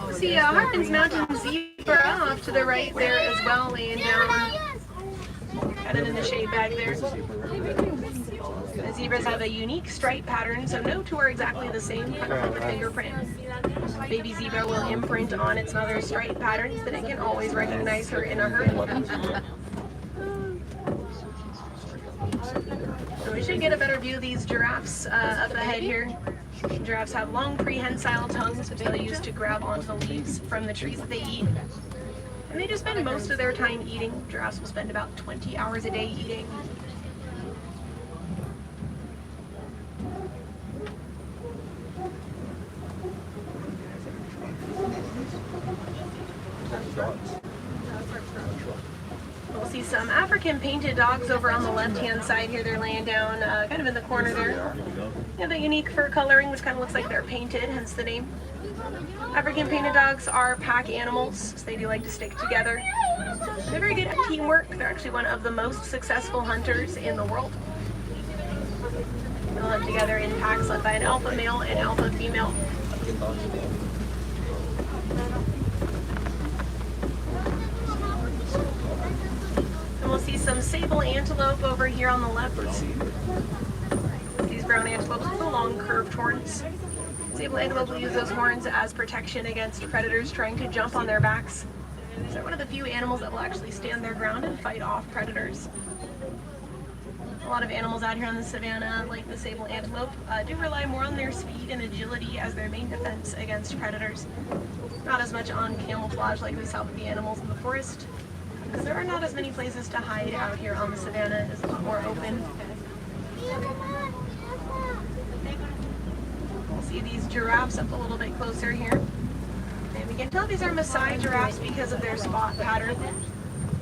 We see Harkins Mountain zebra off to the right there as well, laying down, kind of in the shade back there. The zebras have a unique stripe pattern, so no two are exactly the same, kind of like a fingerprint. Baby zebra will imprint on its mother's stripe pattern so that it can always recognize her in a herd. So we should get a better view of these giraffes up ahead here. Giraffes have long prehensile tongues, which they use to grab onto the leaves from the trees that they eat. And they just spend most of their time eating. Giraffes will spend about 20 hours a day eating. We'll see some African painted dogs over on the left-hand side here. They're laying down kind of in the corner there. They have a unique fur coloring, which kind of looks like they're painted, hence the name. African painted dogs are pack animals, so they do like to stick together. They're very good at teamwork. They're actually one of the most successful hunters in the world. They'll hunt together in packs led by an alpha male and alpha female. And we'll see some sable antelope over here on the left. These brown antelopes with the long curved horns. Sable antelope will use those horns as protection against predators trying to jump on their backs. So they're one of the few animals that will actually stand their ground and fight off predators. A lot of animals out here on the savannah, like the sable antelope, do rely more on their speed and agility as their main defense against predators. Not as much on camouflage like we saw with the animals in the forest, because there are not as many places to hide out here on the savannah. It's a lot more open. We'll see these giraffes up a little bit closer here. And we can tell these are Maasai giraffes because of their spot pattern.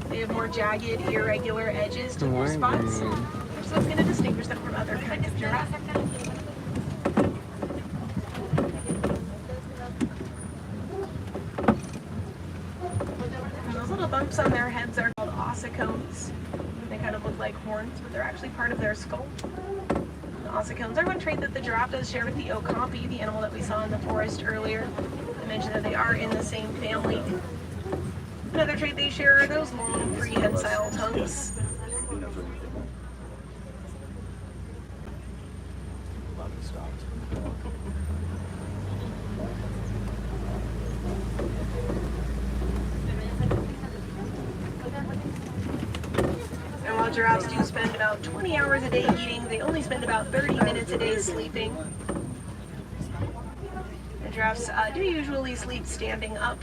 They have more jagged, irregular edges to their spots, which is what's going to distinguish them from other kinds of giraffe. And those little bumps on their heads are called ossicones. They kind of look like horns, but they're actually part of their skull. The ossicones are one trait that the giraffe does share with the okapi, the animal that we saw in the forest earlier. I mentioned that they are in the same family. Another trait they share are those long prehensile tongues. And while giraffes do spend about 20 hours a day eating, they only spend about 30 minutes a day sleeping. And giraffes do usually sleep standing up,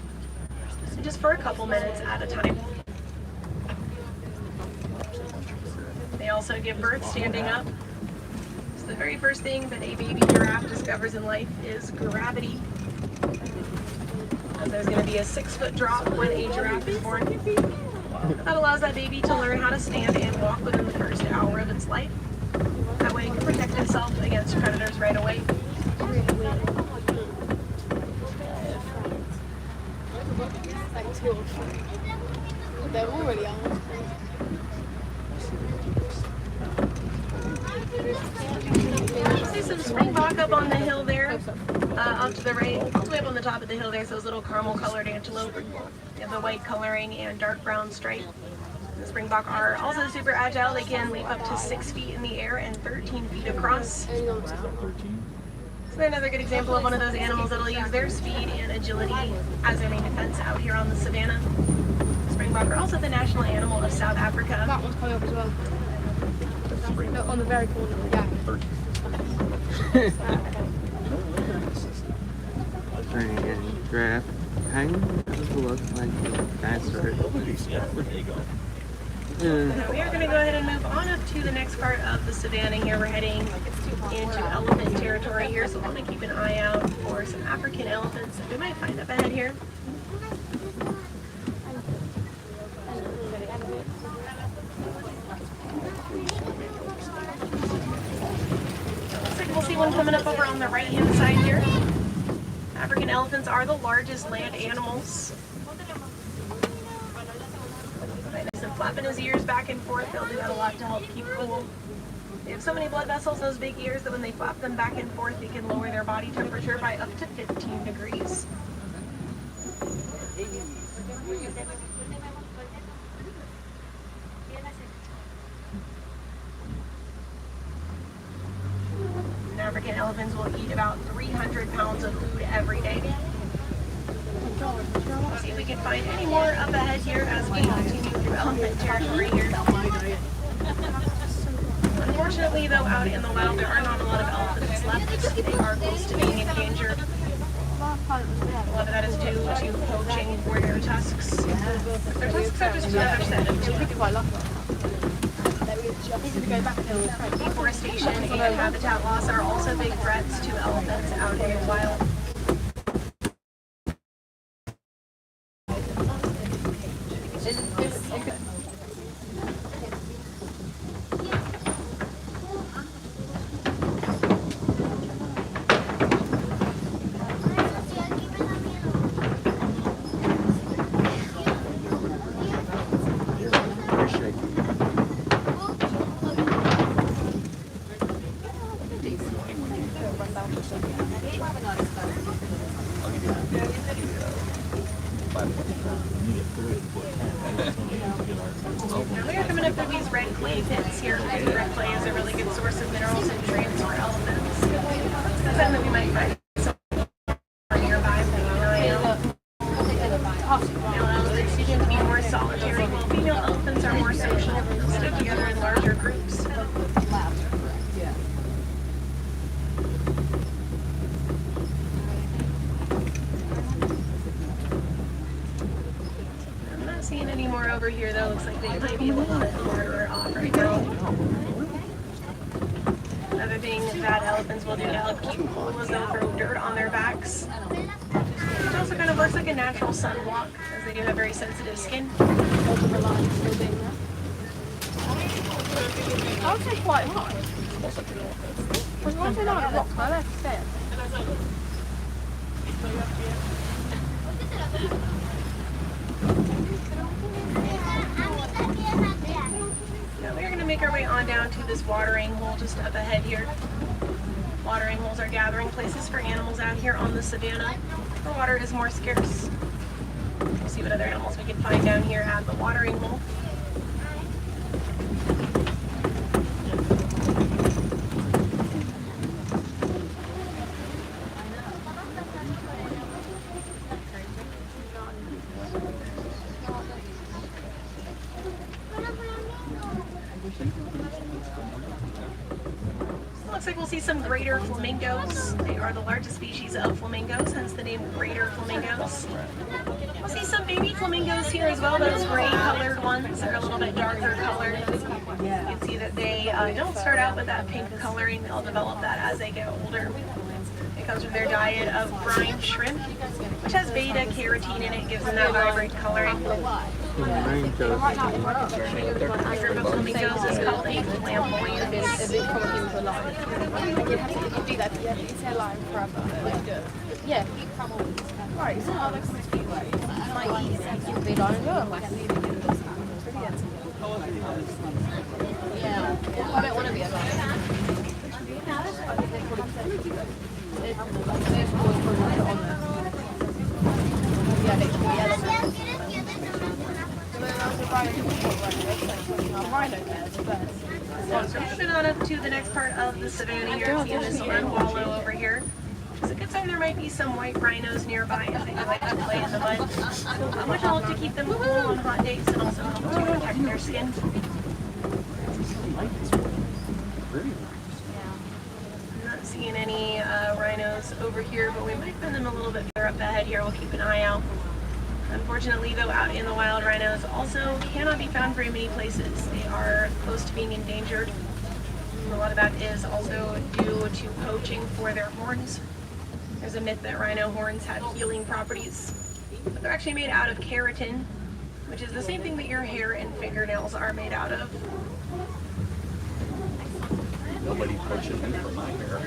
just for a couple minutes at a time. They also give birth standing up. So the very first thing that a baby giraffe discovers in life is gravity. And there's going to be a 6-foot drop when a giraffe is born. That allows that baby to learn how to stand and walk within the first hour of its life. That way it can protect itself against predators right away. They're already on. See some springbok up on the hill there, up to the right, all the way up on the top of the hill. There's those little caramel-colored antelope. They have the white coloring and dark brown stripe. The springbok are also super agile. They can leap up to 6 feet in the air and 13 feet across. So they're another good example of one of those animals that'll use their speed and agility as their main defense out here on the savannah. The springbok are also the national animal of South Africa. That one's coming up as well. No, on the very corner. Yeah. Giraffe kind of looks like a dinosaur. We are going to go ahead and move on up to the next part of the savannah here. We're heading into elephant territory here, so we're going to keep an eye out for some African elephants that we might find up ahead here. Looks like we'll see one coming up over on the right-hand side here. African elephants are the largest land animals. Flapping his ears back and forth, they'll do that a lot to help keep cool. They have so many blood vessels, those big ears, that when they flap them back and forth, they can lower their body temperature by up to 15 degrees. And African elephants will eat about 300 pounds of food every day. Let's see if we can find any more up ahead here as we continue through elephant territory here. Unfortunately, though, out in the wild, there are not a lot of elephants left. They are close to being endangered. A lot of that is due to poaching for their tusks. Their tusks are just another set of teeth. Deforestation and habitat loss are also big threats to elephants out in the wild. Now we are coming up through these red clay pits here. Red clay is a really good source of minerals and nutrients for elephants. That's something that we might find nearby. Male elephants tend to be more solitary, while female elephants are more social. They'll stick together in larger groups. Seeing any more over here though, looks like they might be a little bit farther off right now. Another thing that elephants will do to help keep cool is they'll throw dirt on their backs. It also kind of works like a natural sunblock, as they do have very sensitive skin. I would say quite high. Because once they're like rock, they're left there. Now we're going to make our way on down to this watering hole just up ahead here. Watering holes are gathering places for animals out here on the savannah, where water is more scarce. We'll see what other animals we can find down here at the watering hole. Looks like we'll see some greater flamingos. They are the largest species of flamingos, hence the name greater flamingos. We'll see some baby flamingos here as well. Those gray colored ones are a little bit darker colored. You can see that they don't start out with that pink coloring. They'll develop that as they get older. It comes from their diet of brine shrimp, which has beta carotene in it, gives them that vibrant coloring. The group of flamingos is called a flamboyant. Yeah. Right, so how looks it might eat big on yeah, I don't want to be alive. Yeah, they can be So moving on up to the next part of the savanna here, seeing this mud wallow over here. It's a good sign there might be some white rhinos nearby if they do like to play in the mud, which will help to keep them cool on hot days and also help to protect their skin. I'm not seeing any rhinos over here, but we might find them a little bit further up ahead here. We'll keep an eye out. Unfortunately, though, out in the wild, rhinos also cannot be found very many places. They are close to being endangered. A lot of that is also due to poaching for their horns. There's a myth that rhino horns have healing properties, but they're actually made out of keratin, which is the same thing that your hair and fingernails are made out of. Nobody poaches me for my hair.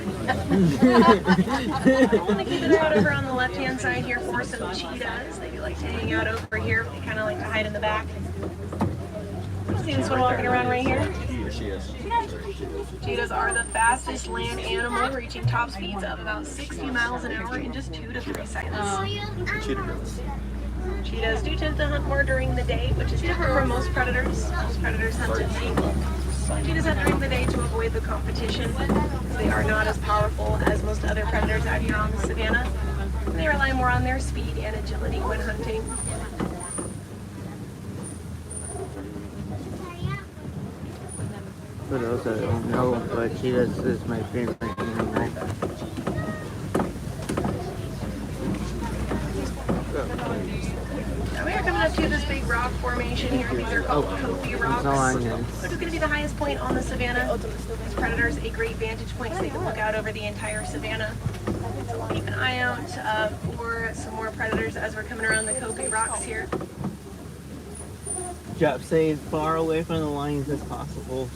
I want to keep an eye out over on the left-hand side here for some cheetahs. They do like to hang out over here. They kind of like to hide in the back. See this one walking around right here? Here she is. Cheetahs are the fastest land animal, reaching top speeds of about 60 miles an hour in just 2 to 3 seconds. Cheetahs do tend to hunt more during the day, which is different from most predators. Most predators hunt at night. Cheetahs hunt during the day to avoid the competition. They are not as powerful as most other predators out here on the savanna. They rely more on their speed and agility when hunting. For those that don't know, but cheetahs is my favorite animal. Now we are coming up to this big rock formation here. These are called Kopi rocks, which is going to be the highest point on the savanna. This predators a great vantage point so they can look out over the entire savanna. So we'll keep an eye out for some more predators as we're coming around the Kopi rocks here. Jeff, stay as far away from the lions as possible.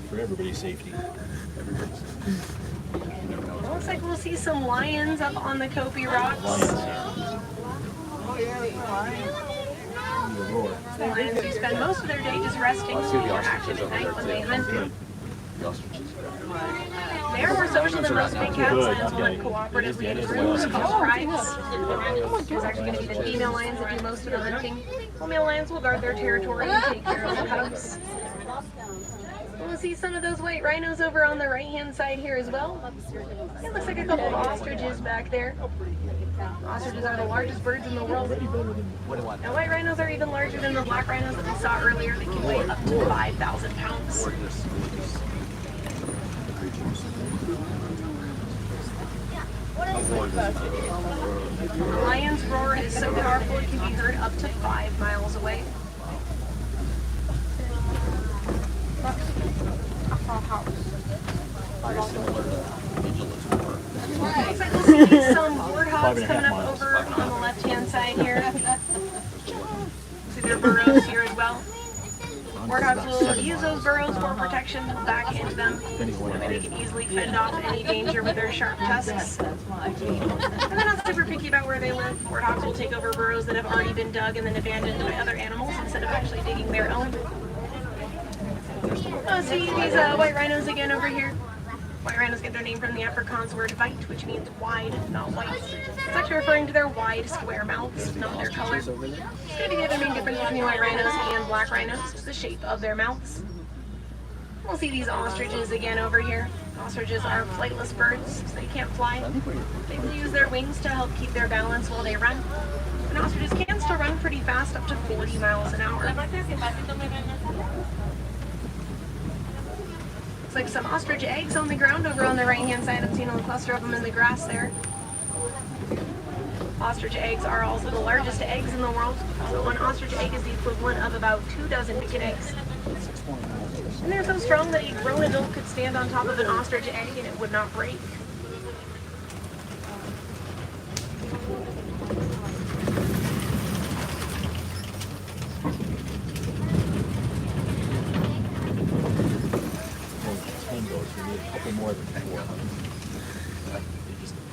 For everybody's safety. It looks like we'll see some lions up on the Kopi rocks. The lions do spend most of their day just resting. They're active at night when they hunt. They are more social than most big cats and will live cooperatively in groups called prides. There's actually going to be the female lions that do most of the hunting, while male lions will guard their territory and take care of the cubs. We'll see some of those white rhinos over on the right-hand side here as well. It looks like a couple of ostriches back there. Ostriches are the largest birds in the world. Now, white rhinos are even larger than the black rhinos that we saw earlier. They can weigh up to 5,000 pounds. The lion's roar is so powerful it can be heard up to 5 miles away. Looks like we'll see some warthogs coming up over on the left-hand side here. See their burrows here as well. Warthogs will use those burrows for protection back into them. They can easily fend off any danger with their sharp tusks. And they're not super picky about where they live. Warthogs will take over burrows that have already been dug and then abandoned by other animals instead of actually digging their own. Oh, see these white rhinos again over here. White rhinos get their name from the Afrikaans word "weit," which means wide, not white. It's actually referring to their wide, square mouths, not their color. It's going to be the other main difference between white rhinos and black rhinos, is the shape of their mouths. We'll see these ostriches again over here. Ostriches are flightless birds, so they can't fly. They will use their wings to help keep their balance while they run. And ostriches can still run pretty fast, up to 40 miles an hour. Looks like some ostrich eggs on the ground over on the right-hand side. I'm seeing a little cluster of them in the grass there. Ostrich eggs are also the largest eggs in the world. So one ostrich egg is the equivalent of about 2 dozen chicken eggs. And they're so strong that a grown adult could stand on top of an ostrich egg and it would not break.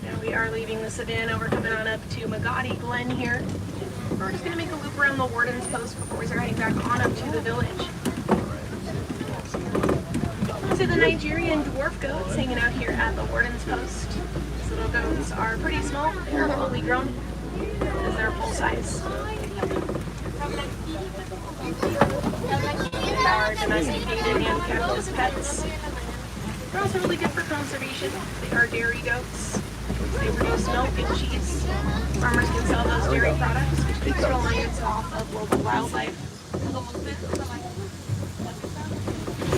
Now we are leaving the savanna. We're coming on up to Magadi Glen here. We're just going to make a loop around the Warden's Post before we start heading back on up to the village. See the Nigerian dwarf goats hanging out here at the Warden's Post. These little goats are pretty small. They're fully grown. because they're full size. They are domesticated and kept as pets. They're also really good for conservation. They are dairy goats. They produce milk and cheese. Farmers can sell those dairy products, which keeps reliance off of local wildlife.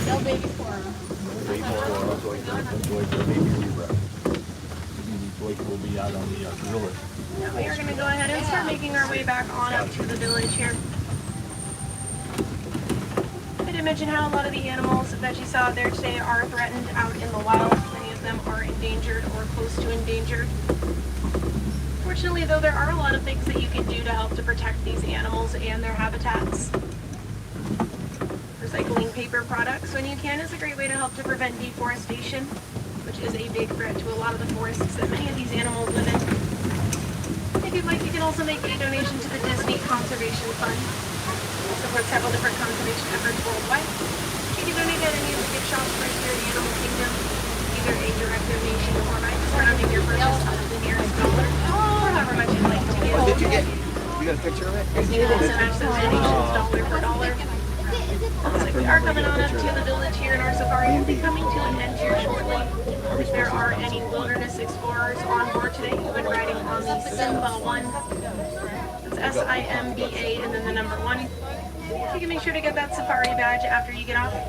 No baby corn. Blake will be out on the griller. Now we are going to go ahead and start making our way back on up to the village here. I did mention how a lot of the animals that you saw there today are threatened out in the wild. Many of them are endangered or close to endangered. Fortunately, though, there are a lot of things that you can do to help to protect these animals and their habitats. Recycling paper products when you can is a great way to help to prevent deforestation, which is a big threat to a lot of the forests that many of these animals live in. If you'd like, you can also make a donation to the Disney Conservation Fund. It supports several different conservation efforts worldwide. You can donate at any of the gift shops right here in the Animal Kingdom, either a direct donation or by just rounding your purchase up to the nearest dollar, or however much you'd like to give. What did you get? You got a picture of it? You can also match those donations dollar for dollar. Looks like we are coming on up to the village here, and our safari will be coming to an end here shortly. If there are any wilderness explorers on board today who've been riding on the Simba 1, that's SIMBA and then the number 1. You can make sure to get that safari badge after you get off. And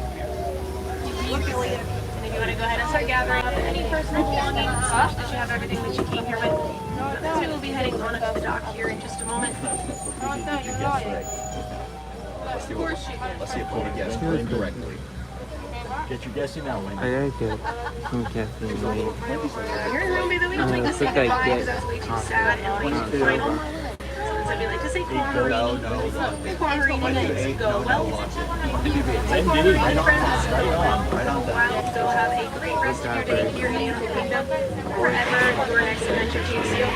if you want to go ahead and start gathering up any personal belongings, that you have everything that you came here with. So we'll be heading on up to the dock here in just a moment. Let's see if we can guess correctly. Get your guessing out, Wendy. I like it. I'm guessing. You're in Romney, though we don't like to say goodbye because that's way too sad and way too final. So we like to say Cormarini. Cormarini means go well. Say Cormarini, friends. Wild, go have a great rest of your day here in Animal Kingdom. Wherever your next adventure takes you.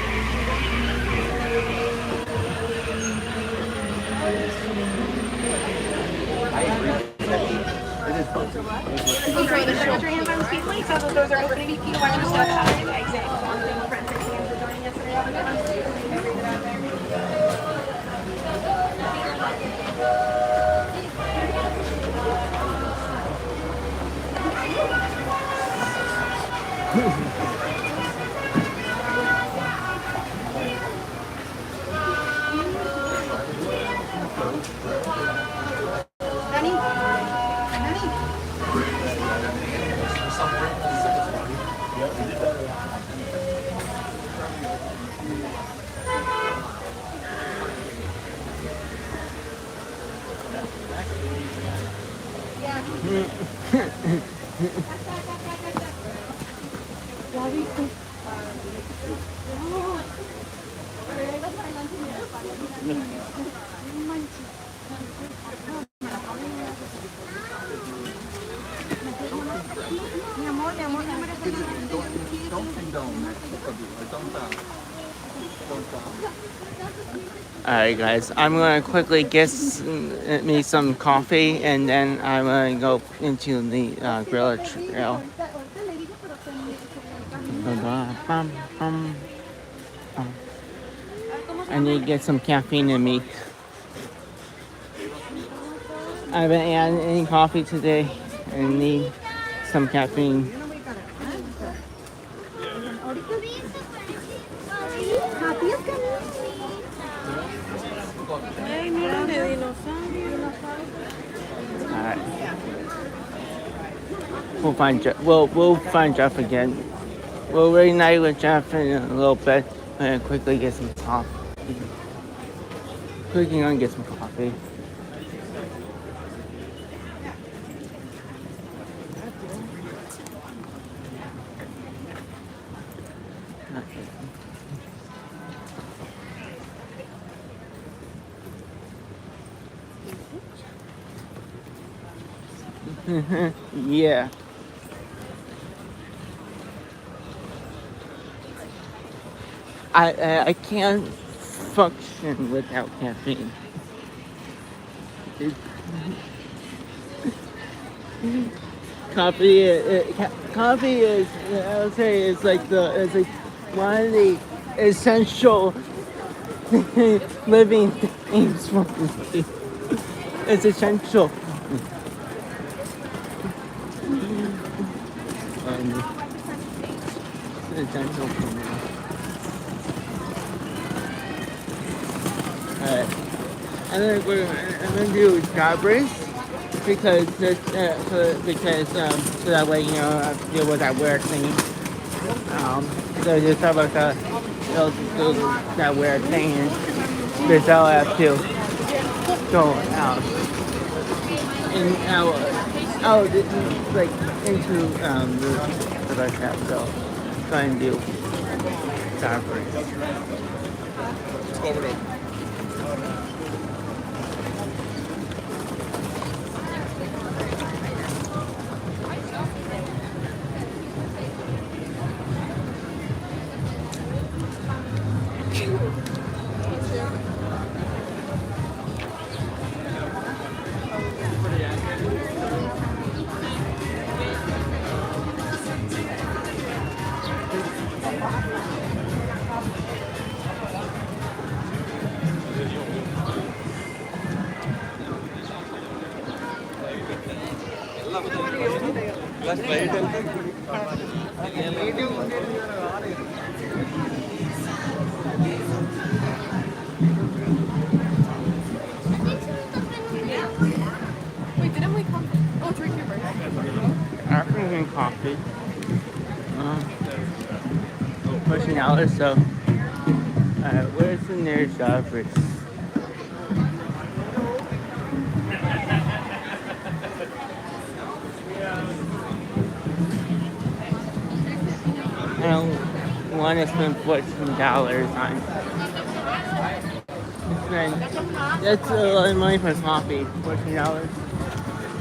Enjoy the show. Your hands on speed links as those doors are opening. You can watch your stuff out of the exit. One thing, friends, thank you for joining us today. Have a good one. Alright guys, I'm gonna quickly get me some coffee and then I'm gonna go into the Griller Trail. I need to get some caffeine in me. I haven't had any coffee today. I need some caffeine. Alright. We'll find Jeff again. We'll reunite with Jeff in a little bit. I'm gonna quickly get some coffee. Quickly gonna get some coffee. Yeah. I can't function without caffeine. Coffee is I would say it's like one of the essential living things for me. It's essential. It's essential for me. Alright. I'm gonna do strawberries because so that way, you know, I deal with that weird thing. So just talk about that weird thing, and because I'll have to go out and out like into the bus stop. So try and do strawberries. Wait, didn't we come? Oh, drink your birthday. Afternoon coffee. Pushing out, so where's the nearest Strawberries? I don't want to spend $14 on. That's a lot of money for coffee. $14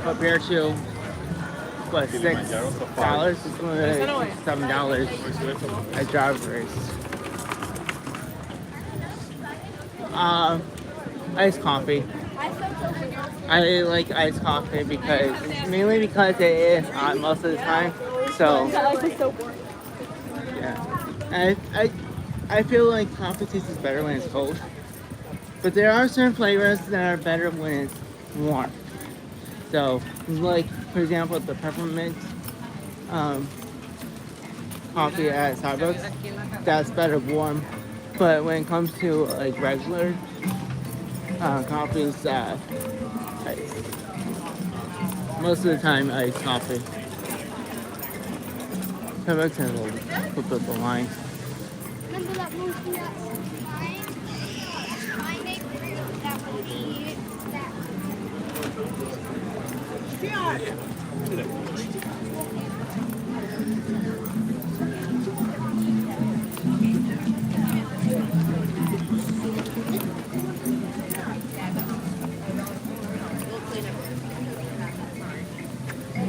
compared to what, $6? It's $7 at Strawberries. Iced coffee. I like iced coffee mainly because it is hot most of the time. So yeah, I feel like coffee tastes better when it's cold. But there are certain flavors that are better when it's warm. So, like for example, the peppermint coffee at Starbucks, that's better warm. But when it comes to like regular coffees, ice. Most of the time, iced coffee. Starbucks has a flip up the line. Remember that movie that's my neighborhood that would be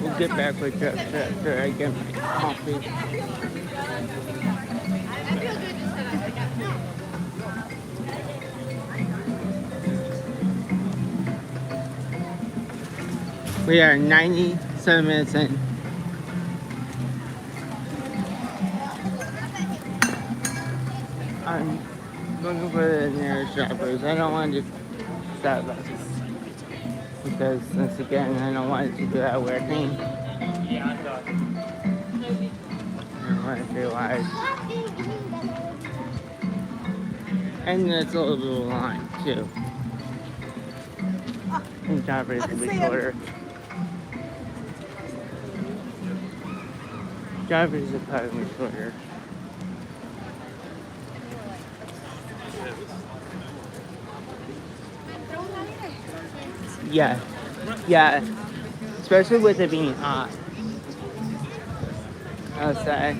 We'll get back with that after I get my coffee. We are 97 minutes in. I'm looking for the nearest Shoppers. I don't want to do Starbucks because, once again, I don't want to do that weird thing. I don't want to realize. And it's a little bit of a line, too. And Shoppers will be shorter. Drivers are probably shorter. Yeah, yeah, especially with it being hot outside.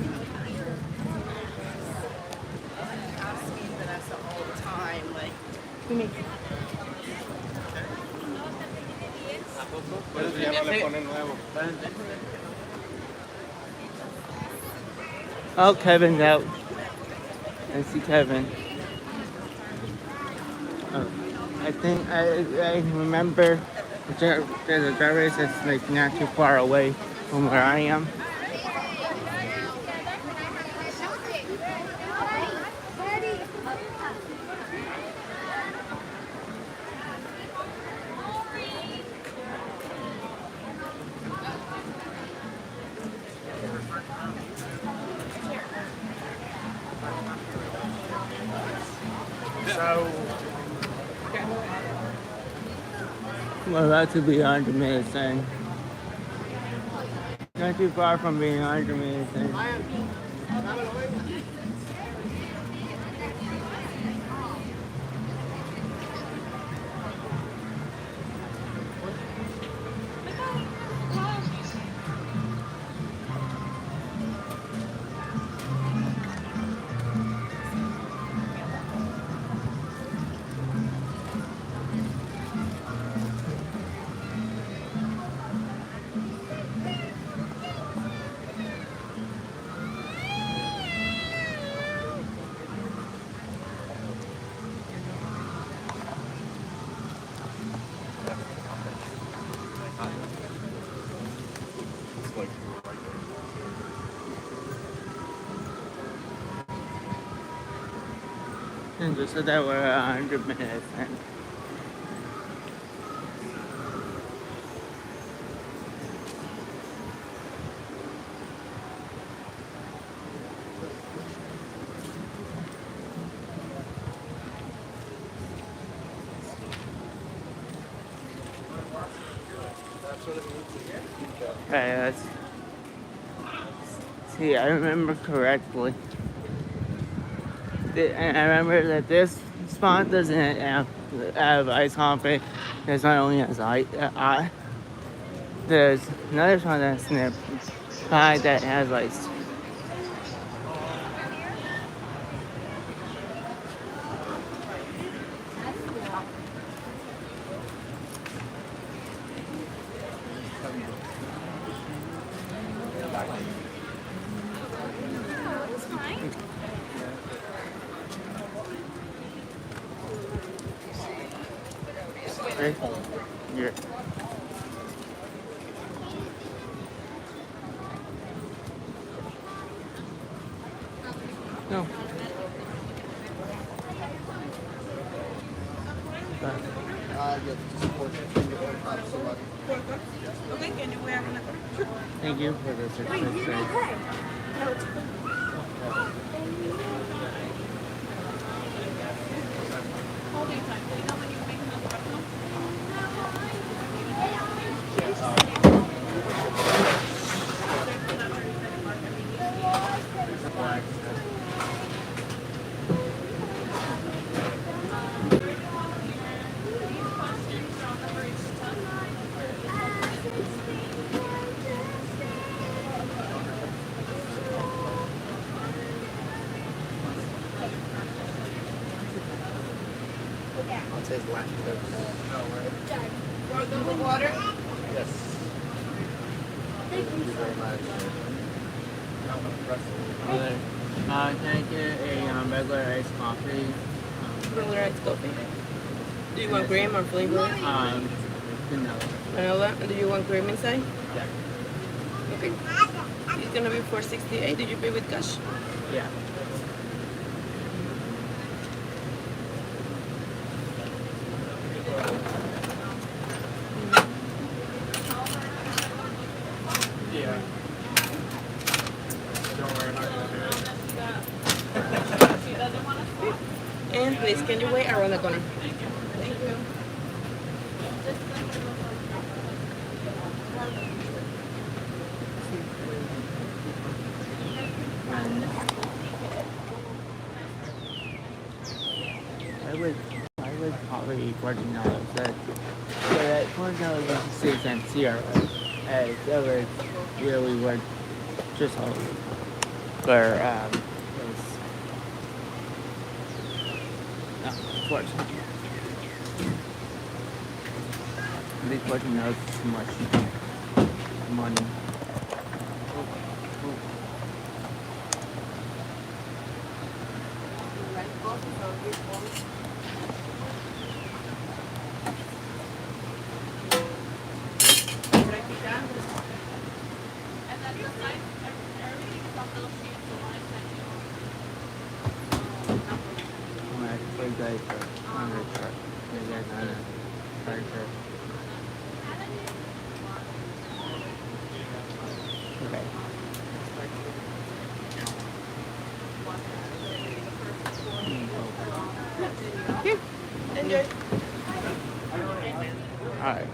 Oh, Kevin's out. I see Kevin. Oh, I think I remember there's a driver that's like not too far away from where I am. So, We're about to be 100 minutes in. Not too far from being 100 minutes in. And just so that we're 100 minutes in. Okay, let's see. I remember correctly. And I remember that this spot doesn't have ice coffee. There's not only has ice. There's another spot that's nearby that has ice. Okay. Yeah. No. Okay, can you wear one? Thank you for the certificate. I'll take black Coke. Pour the water. Yes. Thank you very much. Can I get a regular iced coffee? Regular iced coffee. Do you want cream or flavor? Vanilla. Vanilla. And do you want cream inside? Yeah. Okay. It's gonna be $4.68. Did you pay with cash? Yeah. Yeah. Don't worry, I'm not gonna do it. And please, can you wait around the corner? Thank you. I would probably eat $14. That $14 is 6 cents here. That was really worth just all for $14. I think $14 is too much money. Okay. Alright.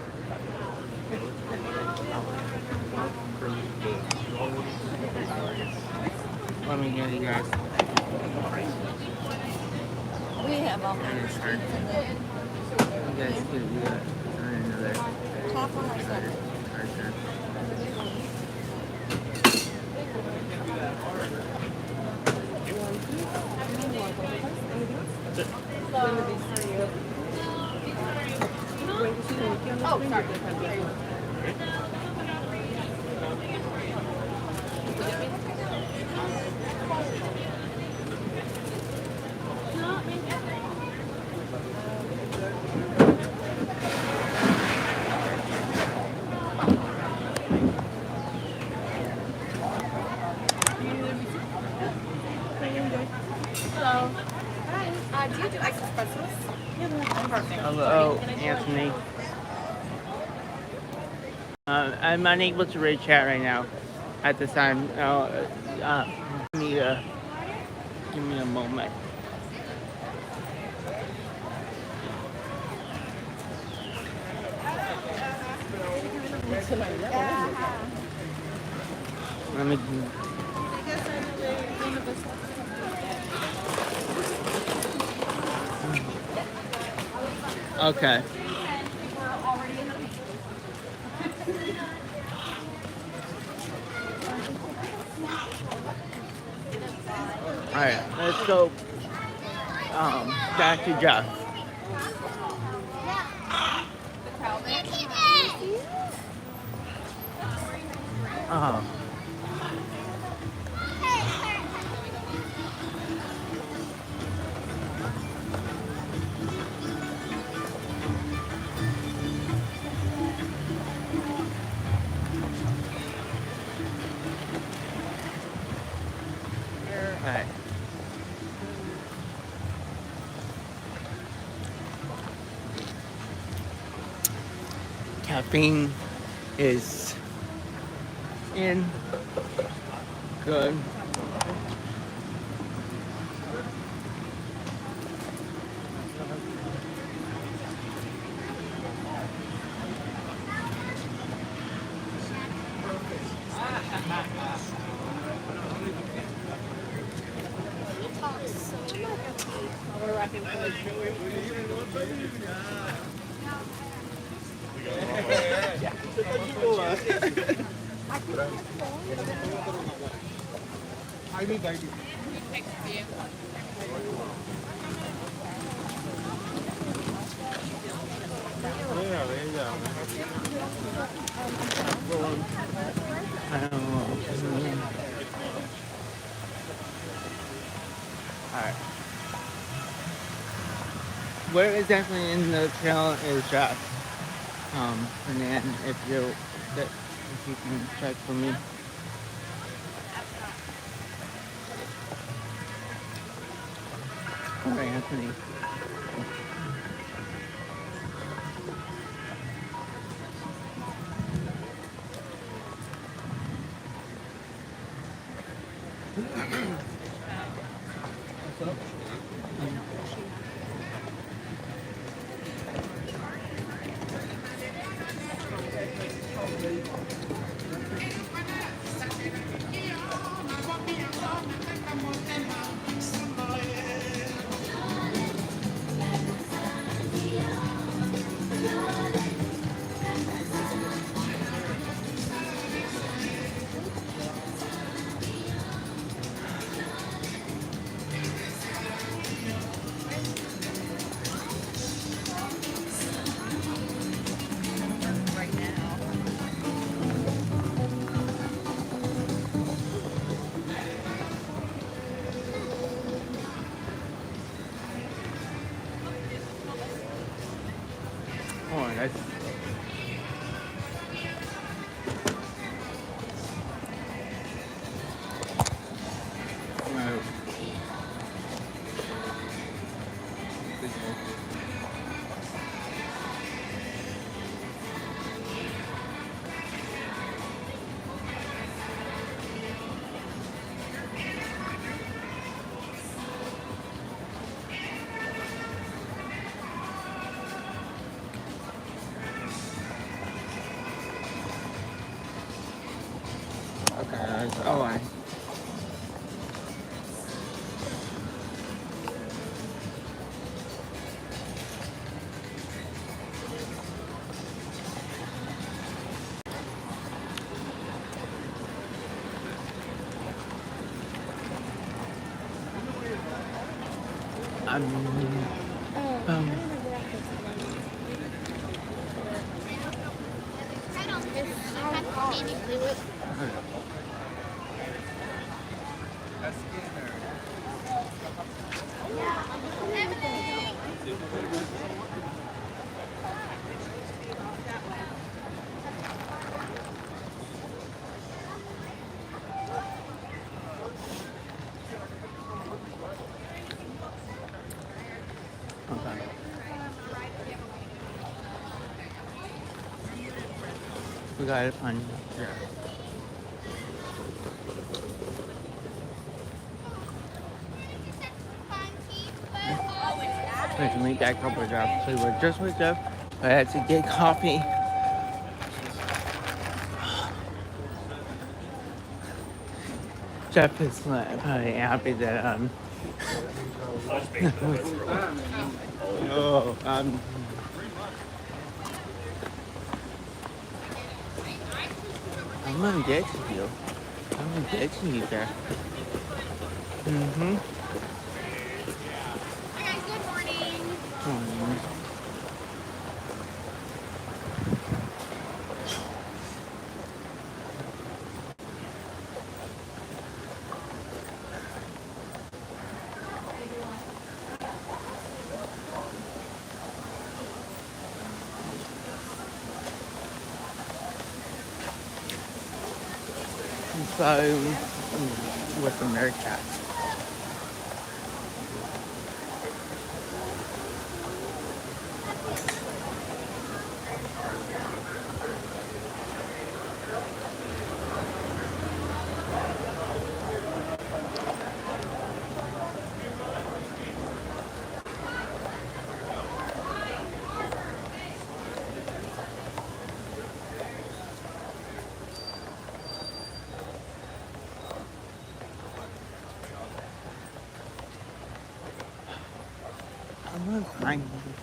Let me get you guys. We have all kinds of stuff in the You guys can do that. Another. top on our center. Oh, sorry. Hello. Hi. Do you do ice espressos? Perfect. Hello, Anthony. I'm unable to read chat right now at this time. Give me a moment. Let me. Okay. Alright, let's go back to Jeff. Alright. Caffeine is in good. Alright. Where exactly in the trail is Jeff? And then if you can check for me. Alright, Anthony. Oh, that's does. Oh, I. Okay. We gotta find. Yeah. We can meet that couple of jobs. We were just with Jeff. I had to get coffee. Jeff is probably happy that oh, I'm gonna get to you. I'm gonna get to you there. Mm-hmm. Hi guys, good morning. So, with the Meerkat. I'm gonna find you.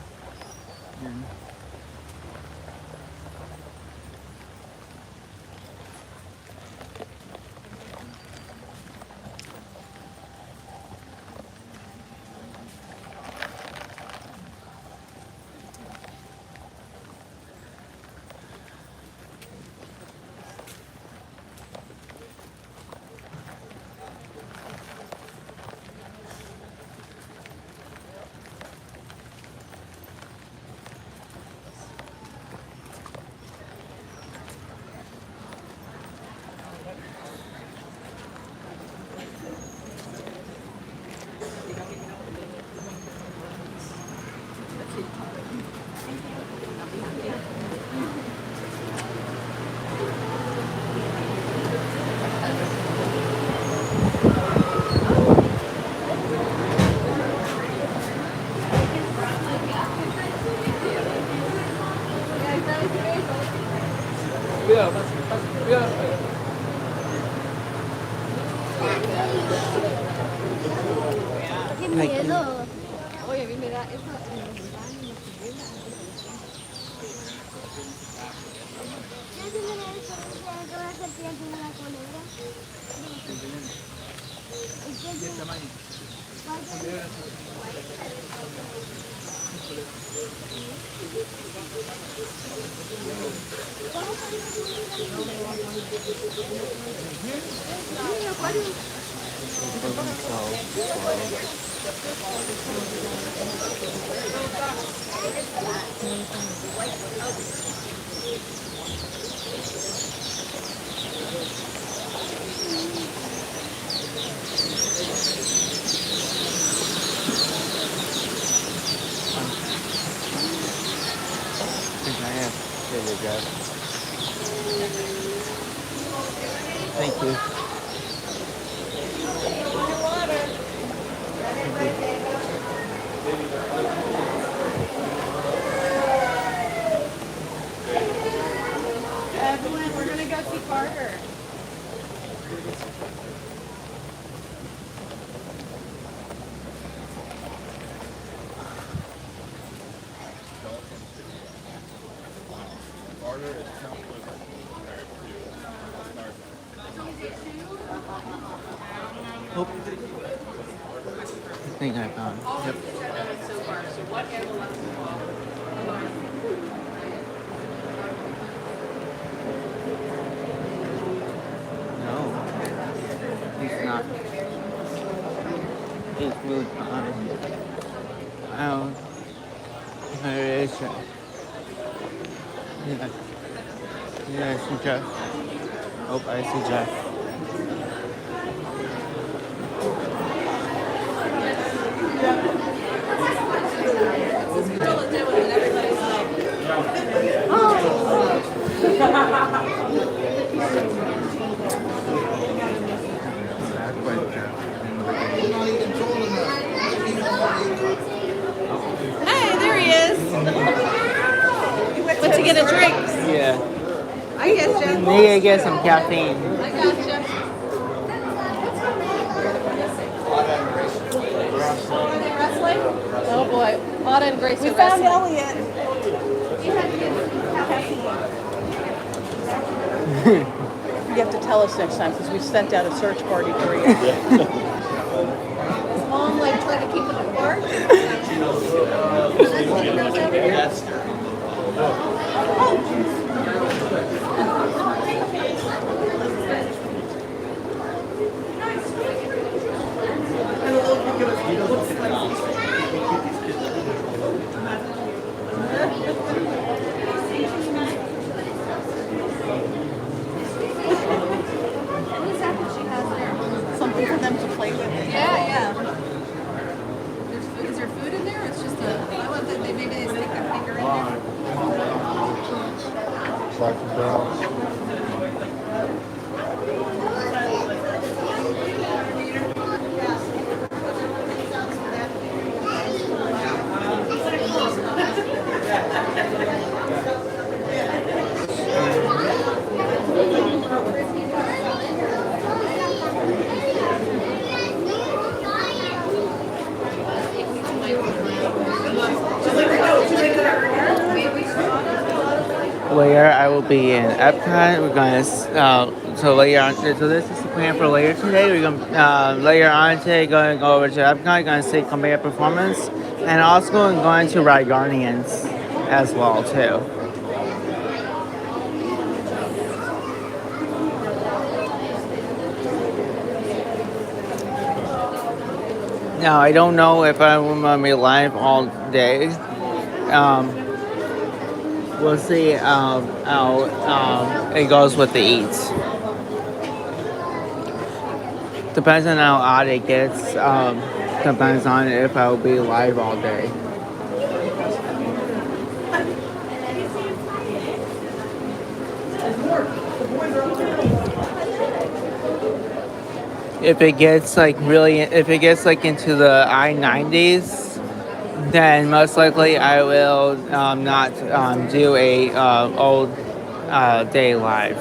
Qué miedo. Oye, a mí me da eso. There we go. Thank you. Evelyn, we're gonna go see Carter. Oh. I think I found. Yep. No, he's not. He's moved behind. Oh, there is. Yeah. Yeah, I see Jeff. Oh, I see Jeff. Hey, there he is. Went to get a drink. Yeah. I get you. Need to get some caffeine. I got you. Oh boy, Lana and Grace We are found wrestling. Elliot. You have to tell us next time because we sent out a search party for you. Mom like trying to keep it apart. Something for them to play with. Yeah. Is there food in there? It's just a. I want that maybe they stick their finger in there. Later, I will be in Epcot. We're gonna so later on. So this is the plan for later today. We're gonna later on today going to go over to Epcot. Going to see Conveyor Performance, and also going to ride Guardians as well too. Now I don't know if I'm gonna be live all day. We'll see how it goes with the eats. Depends on how odd it gets. Depends on if I'll be live all day. If it gets like into the I-90s, then most likely I will not do a all day live.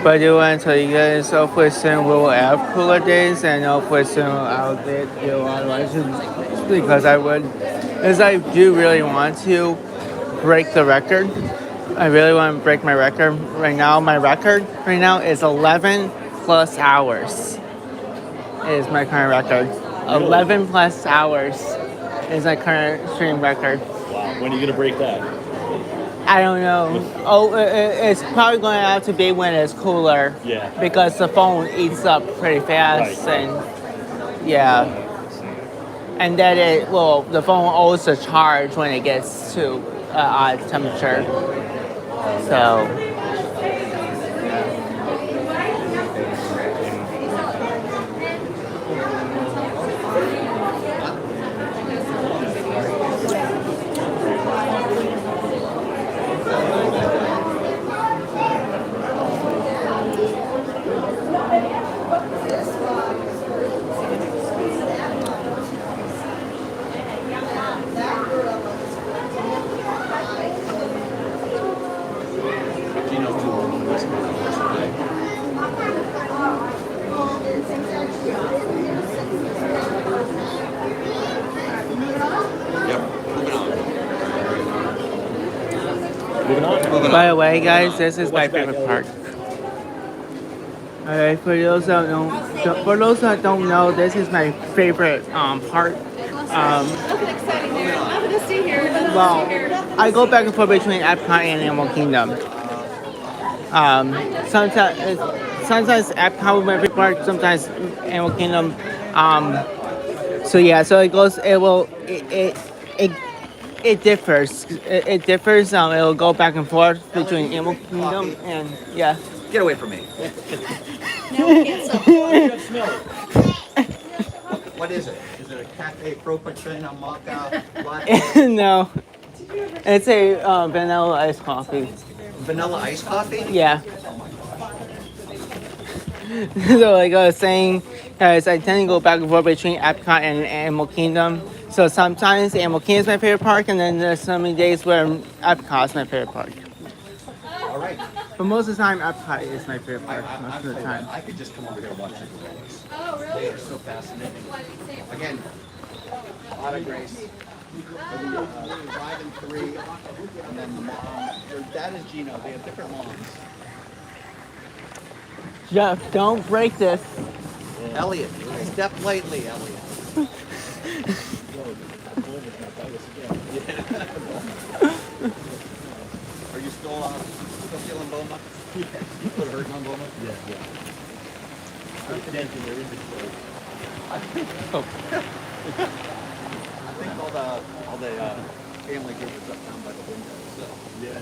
But I do want to tell you guys, hopefully soon we will have cooler days, and hopefully soon I'll do a lot of lives because I do really want to break the record. I really want to break my record. Right now, my record right now is 11 plus hours. Is my current record. 11 plus hours is my current stream record. Wow. When are you going to break that? I don't know. Oh, it's probably going to have to be when it's cooler. Yeah. Because the phone eats up pretty fast, Right. and yeah. And then the phone also charge when it gets to odd temperature. So. By the way, guys, this is my favorite part. Alright, for those that don't know, this is my favorite part. Nothing exciting there. Nothing to see here. Nothing to see Well, here. I go back and forth between Epcot and Animal Kingdom. Sometimes Epcot with my favorite park, sometimes Animal Kingdom. So yeah, so it goes. It differs. It differs. It'll go back and forth between Animal Kingdom and yeah. Get away from me. Now we can't stop. What is it? Is it a Cafe Frappuccino Mocha latte? No, it's a vanilla iced coffee. Vanilla iced coffee? Yeah. So like I was saying, guys, I tend to go back and forth between Epcot and Animal Kingdom. So sometimes Animal Kingdom is my favorite park, and then there's so many days where Epcot is my favorite park. All right. But most of the time, Epcot is my favorite park. Most of the time. I could just come over here and watch the gorillas. Oh, really? They are so fascinating. Again, Autumn Grace. Driving 3, and then the mom. Their dad is Gino. They have different moms. Jeff, don't break this. Elliot, step lightly, Elliot. Are you still feeling Boma? Yeah. You put a hurt on Boma? Yeah. Dent in their inventory. I think all the family group is up down by the window, so Yeah.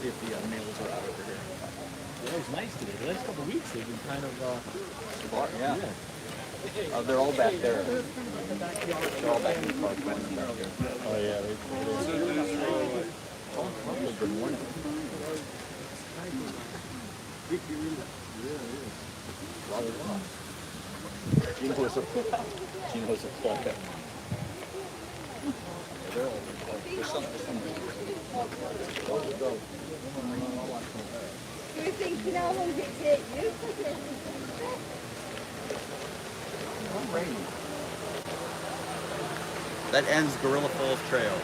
see if the males are out over here. Yeah, it's nice today. The last couple of weeks they've been kind of Yeah. They're all back there. They're all back in the park. Back there. Oh yeah, Good morning. Gino's a plucker. There's some. You think you know when it's it? You took it. That ends Gorilla Falls Trail.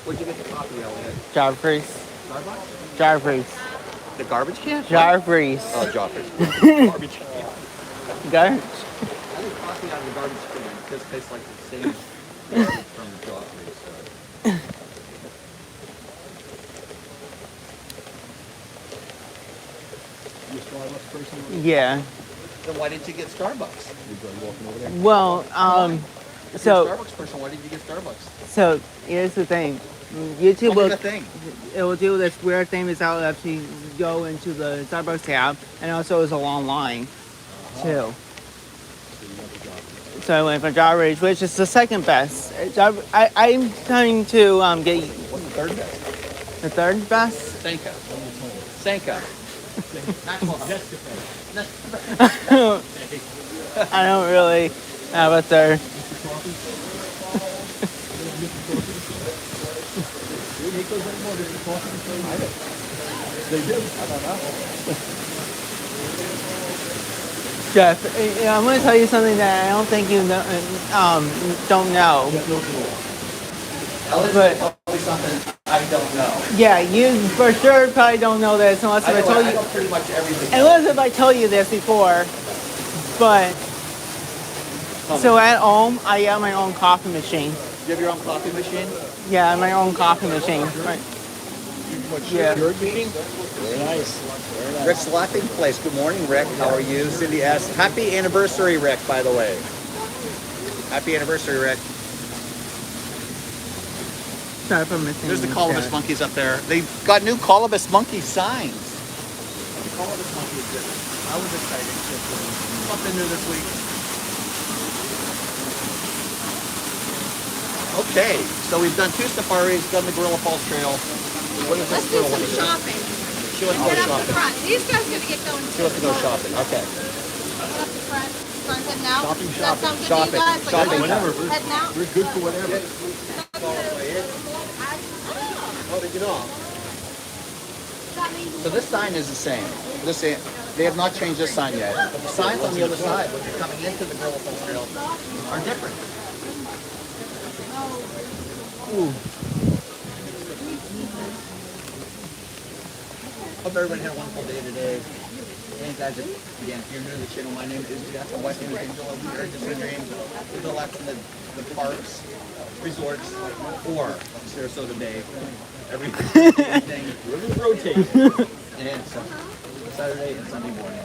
Where'd you get the coffee, Elliot? Jarfreys. Starbucks? Jarfreys. The garbage can? Jarfreys. Oh, Joffrey's. Garbage can. Garbage. I think coffee out of the garbage can just tastes like the same from Joffrey's. You a Starbucks person? Yeah. Then why didn't you get Starbucks? You're walking over there? Well, If so you're a Starbucks person, why didn't you get Starbucks? so here's the thing. YouTube Tell me will the thing. it will do this weird thing is I'll actually go into the Starbucks tab, and also it's a long line too. So I went for Jarfreys, which is the second best. I'm trying to get What's the third best? the third best. Senka. Senka. Not close. I don't really have a third. They do. I don't know. Jeff, I'm going to tell you something that I don't think you know, don't know. Elliot's probably something I don't know. Yeah, you for sure probably don't know this unless if I told I you. know pretty much everything. Unless if I told you this before. But so at home, I have my own coffee machine. You have your own coffee machine? Yeah, my own coffee machine. Right. Yeah. Your machine? Very nice. Very nice. Rick's Laughing Place. Good morning, Rick. How are you? Cindy asks, happy anniversary, Rick, by the way. Happy anniversary, Rick. Sorry for missing. There's the you, Colobus Jeff. monkeys up there. They've got new Colobus monkey signs. The Colobus monkey is different. That was exciting. Something new this week. Okay, so we've done 2 safaris, done the Gorilla Falls Trail. What is Let's this do girl some want to do? shopping. She wants to Get go up the shopping. front. These guys are gonna get going She too. wants to go shopping. Okay. Get up the front. Front heading out. Shopping, Does that sound good shopping, to you guys? Like, shopping. Whatever. heading out. We're good for whatever. you know. So this sign is the same. They have not changed this sign yet. But the signs on the other side, when you're coming into the Gorilla Folk Trail, are different. Ooh. Hope everybody had a wonderful day today. And guys, again, if you're new to the channel, my name is Jeff. My wife's name is Angela. We are just entering the left in the parks, resorts, or Sarasota Bay. Everything rotates. And so, Saturday and Sunday morning.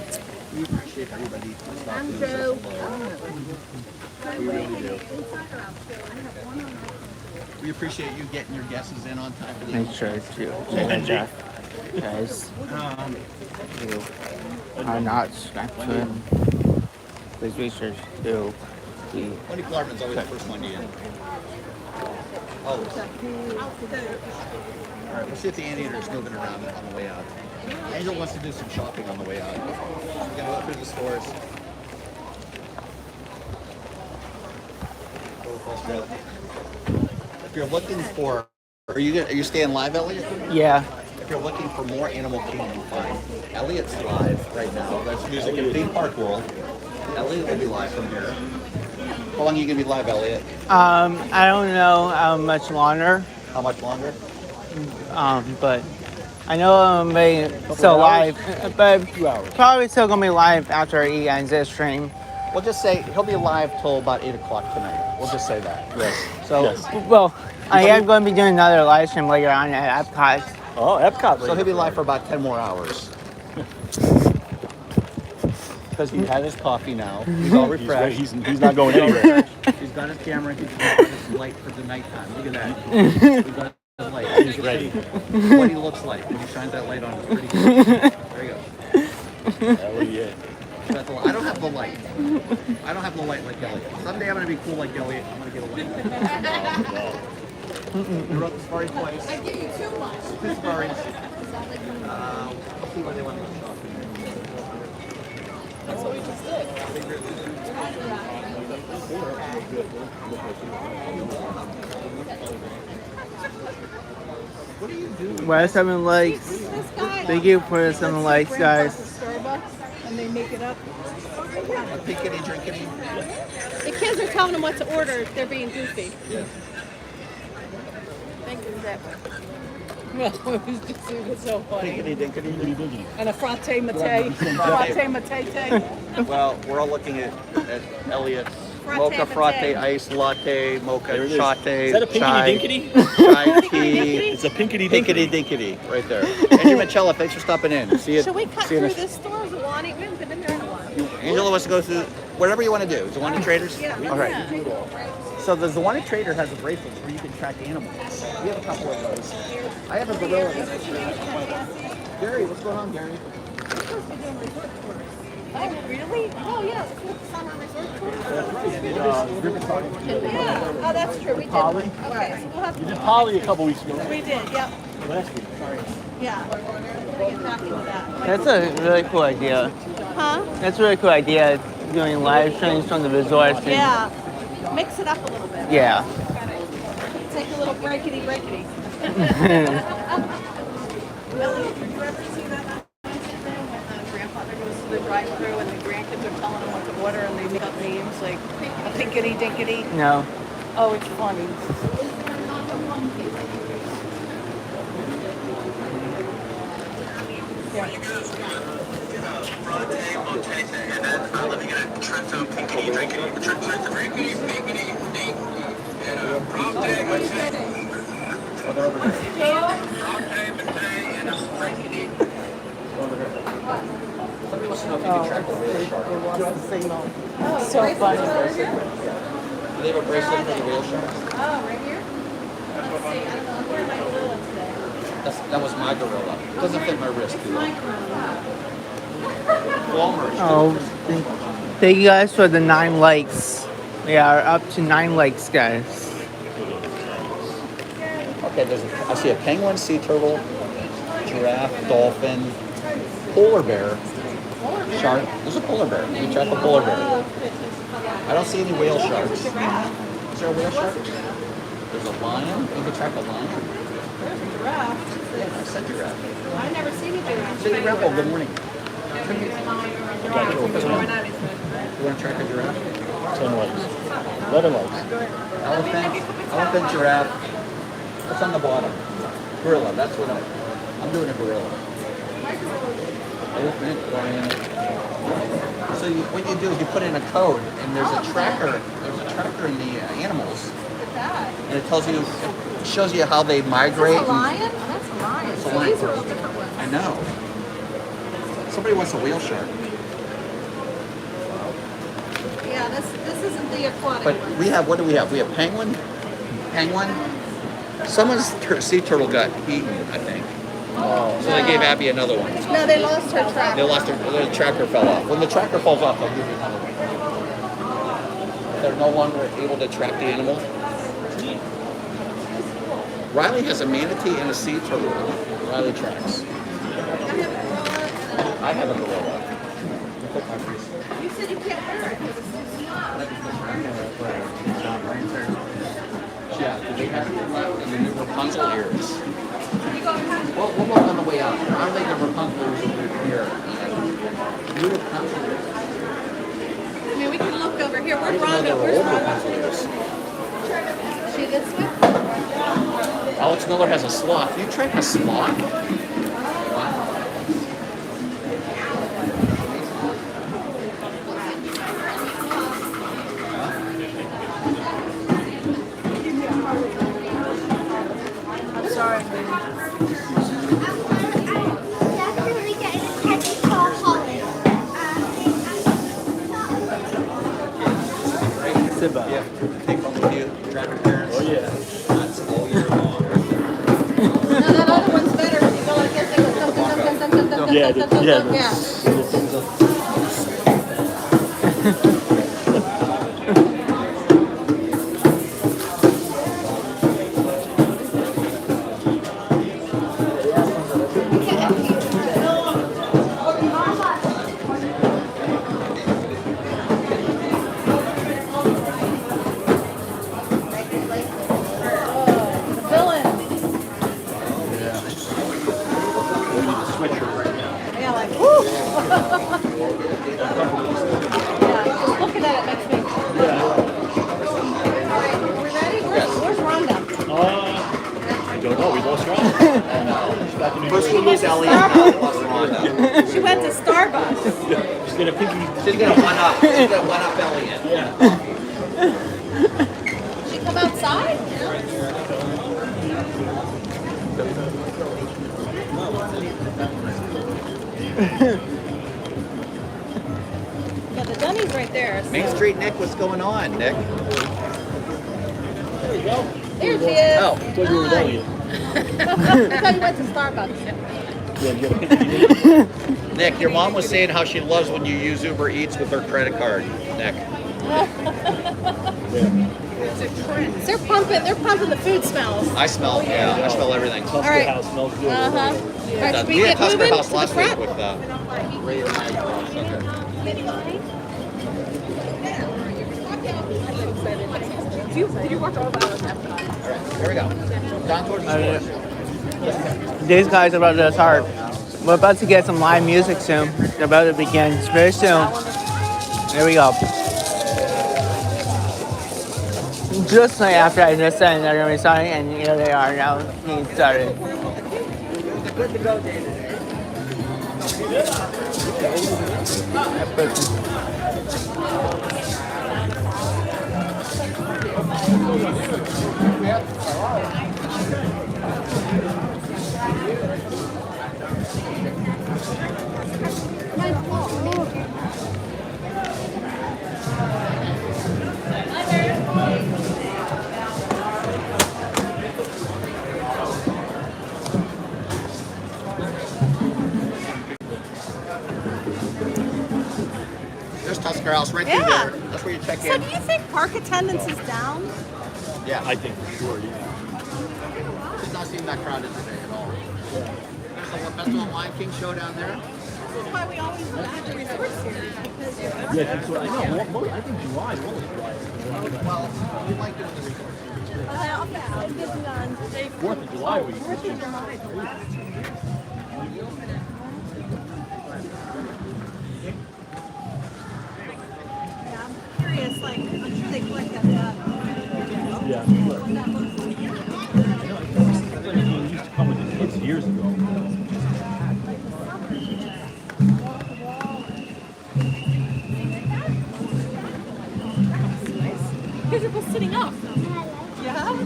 We appreciate everybody stopping and saying hello. We really do. We appreciate you getting your guesses in on time for the Make sure to guys, you are not subscribed, please be sure to be. Wendy Clarkman's always the first one to in. Always. All right, we'll see if the anteater's moving around on the way out. Angel wants to do some shopping on the way out. We're gonna go through the stores. If you're looking for, are you staying live, Elliot? Yeah. If you're looking for more Animal Kingdom fun, Elliot's live right now. That's music in Theme Park World. Elliot will be live from here. How long are you gonna be live, Elliot? I don't know how much longer. How much longer? But I know I'm gonna be still live, but probably still gonna be live after he ends this stream. We'll just say he'll be live till about 8 o'clock tonight. We'll just say that. Yes. So, Yes. Well, I am going to be doing another live stream later on at Epcot. Oh, Epcot. So he'll be live for about 10 more hours. Because he had his coffee now. He's all refreshed. He's not going anywhere. He's got his camera. He's got his light for the nighttime. Look at that. He's got his light. He's ready. What he looks like when he shines that light on. It's pretty good. There you go. That would be it. I don't have the light. I don't have the light like Elliot. Someday I'm going to be cool like Elliot. I'm going to get a light. We wrote the safari twice. I give you too much. Two safaris. Let's see where they want to go shopping. That's what we just did. What do you do? Why 7 likes? Thank you for the 7 likes, guys. Starbucks, and they make it up. A pinkety drinkety. The kids are telling them what to order. They're being goofy. Thank you, Zach. Well, it was so funny. Pinkety dinkety. And a fratte mate. Fratte mate. Well, we're all looking at Elliot's Fratte mocha fratte mate. ice latte, mocha There it is. chatte, Is that a chai, pinkety chai tea. It's a pinkety Pinkety dinkety right there. Andrew Michella, thanks for stopping in. See you. Should we cut see you through in a- this store? Zulani? We haven't been in there in a while. Angela wants to go through whatever you want to do. Zawani Traders? Yeah. All right. So the Zawani Trader has a bracelet where you can track animals. We have a couple of those. I have a gorilla. Gary, what's going on, Gary? Oh, really? Oh, yeah. Summer resort tour. Yeah. Oh, that's true. We did. Polly? Okay. So we'll have You did Polly a couple weeks ago. We did, yep. Last week. Sorry. Yeah. We're going to get happy with that. That's a really cool idea. Huh? That's a really cool idea, doing live streams from the resorts. and- Yeah. Mix it up a little bit. Yeah. Take a little breakity. Did you ever see that thing when the grandfather goes to the drive-thru and the grandkids are telling him what to order and they make up names like a pinkety dinkety? No. Oh, it's funny. So funny. Do they have a bracelet for the whale sharks? Oh, right here? Let's see. I don't know. Where am I gorilla today? That was my gorilla. It doesn't fit my wrist too well. Walmart. Oh, thank you guys for the 9 likes. We are up to 9 likes, guys. Okay, I see a penguin, sea turtle, giraffe, dolphin, polar bear, shark. There's a polar bear. You track a polar bear. I don't see any whale sharks. Is there a whale shark? There's a lion. You can track a lion. There's a giraffe. said giraffe. I've never seen a giraffe. Say giraffe. Oh, good morning. You want to track a giraffe? 10 legs. 11 legs. Elephant, giraffe. What's on the bottom? Gorilla. That's what I'm doing. A gorilla. Elephant, lion. So what you do is you put in a code, and there's a tracker. There's a tracker in the animals, and it tells you, it shows you how they migrate. That's a lion? That's a lion. It's a So lion. these are all different ones. I know. Somebody wants a whale shark, Yeah, this isn't the aquatic but one. we have. What do we have? We have penguin. Someone's sea turtle got eaten, I think. Oh. So they gave Abby another one. No, they lost her track. They lost the tracker fell off. When the tracker falls off, they'll give you another one. They're no longer able to track the animal. Riley has a manatee and a sea turtle. Riley tracks. I have a gorilla. You said you can't wear it. Yeah, they have it left and the new Rapunzel ears. Well, we'll look on the way out. I think the Rapunzel ears will be here. New Rapunzel ears. I mean, we can look over here. I Where's didn't know Rhonda? there were Where's old Rhonda? Rapunzel ears. She this way? Alex Miller has a sloth. You track a sloth? Wow. I'm sorry. Siba. Yeah. Take home with you. Drive your parents. Oh, yeah. That's all year long. No, that other one's better. You go like this, they go dum, dum, dum, dum, dum, dum, Yeah, dum, dum, yeah. dum, yeah. The villain. Yeah, like, woo! Yeah, just looking at it makes me. Are we ready? Where's Rhonda? I don't know. We lost Ron. First we lose Ellie, now we lost Rhonda. She went to Starbucks. Just get a pinky. She's gonna one-up. She's gonna one-up Elliot. Yeah. She come outside? Yeah, the dummies right there. Main Street Nick, what's going on, Nick? There you go. There she is. Oh. I thought you were with Elliot. I thought you went to Starbucks. Yeah, you get a pinky. Nick, your mom was saying how she loves when you use Uber Eats with her credit card. Nick. They're pumping the food smells. I smell, yeah, I smell everything. All right. House smells good. Uh-huh. All right, should we We had get Tusker moving House to the last week front? with Ray and I. Did you watch all of ours? All right, here we go. Down towards the stores. These guys are about to start. We're about to get some live music soon. They're about to begin very soon. There we go. Just like after I just said they're gonna be starting, and here they are now. He started. Good to go, David. There's Tusker House right through Yeah. there. That's where you check So in. do you think park attendance is down? Yeah. I think for sure, yeah. Does not seem that crowded today at all. That's the Lion King show down there. This is why we always have the resorts here. Yeah, I think so. I know. I think July is always quiet. Well, we like doing the resort. 4th of July week. Curious, like, I'm sure they collect that. Yeah. It used to come with the kids years ago. Kids are both sitting up. Yeah?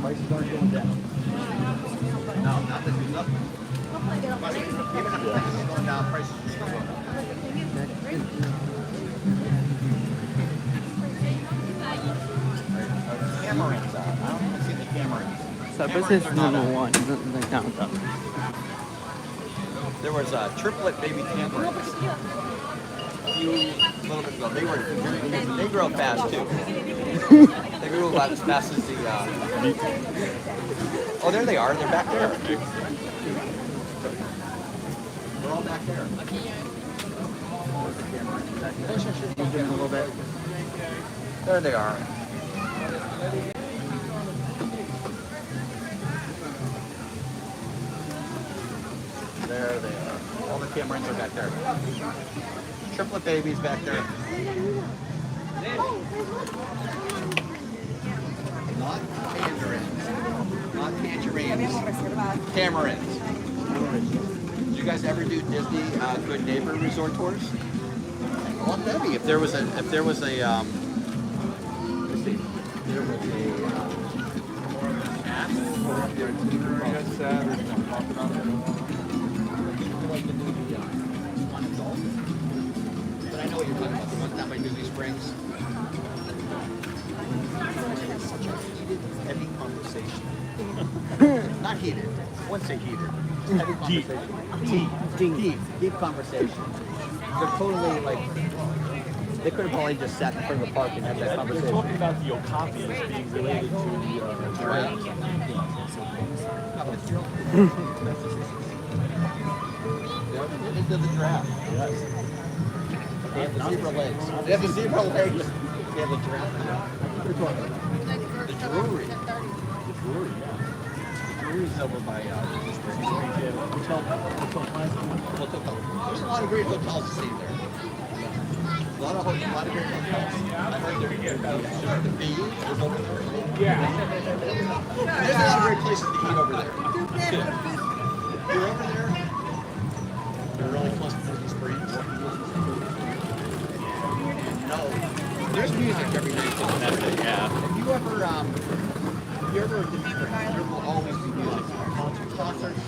Prices aren't going down. No, not that there's nothing. Even if prices are going down, prices are still going up. Camarins out. I don't even see the camarins. So this is number one. The countdown. There was a triplet baby camarins. A little bit ago. They grow fast too. They grew about as fast as the. Oh, there they are. They're back there. They're all back there. Zoom in a little bit. There they are. There they are. All the camarins are back there. Triplet babies back there. Not tangerines. Not tangerines. Camarins. Did you guys ever do Disney Good Neighbor Resort tours? Well, maybe if there was a let's see, there was but I know what you're talking about. The one down by Disney Springs. Such a heated, heavy conversation. Not heated. I wouldn't say heated. Heavy conversation. Deep conversation. They're totally like. They could have probably just sat in front of the park and had that conversation. They're talking about the okapis being related to the giraffes. Into the giraffe. Yes. They have the zebra legs. They have the zebra legs. They have the giraffe. The Drury. The brewery, yeah. The Drury's over by Hotel Plaza. There's a lot of great hotels to see there. A lot of great hotels. I heard the Bee is over there. Yeah. There's a lot of great places to eat over there. You're over there. You're really close to Disney Springs. No. There's music every night. Yeah. If you ever at Disney Springs, there will always be music. Concerts.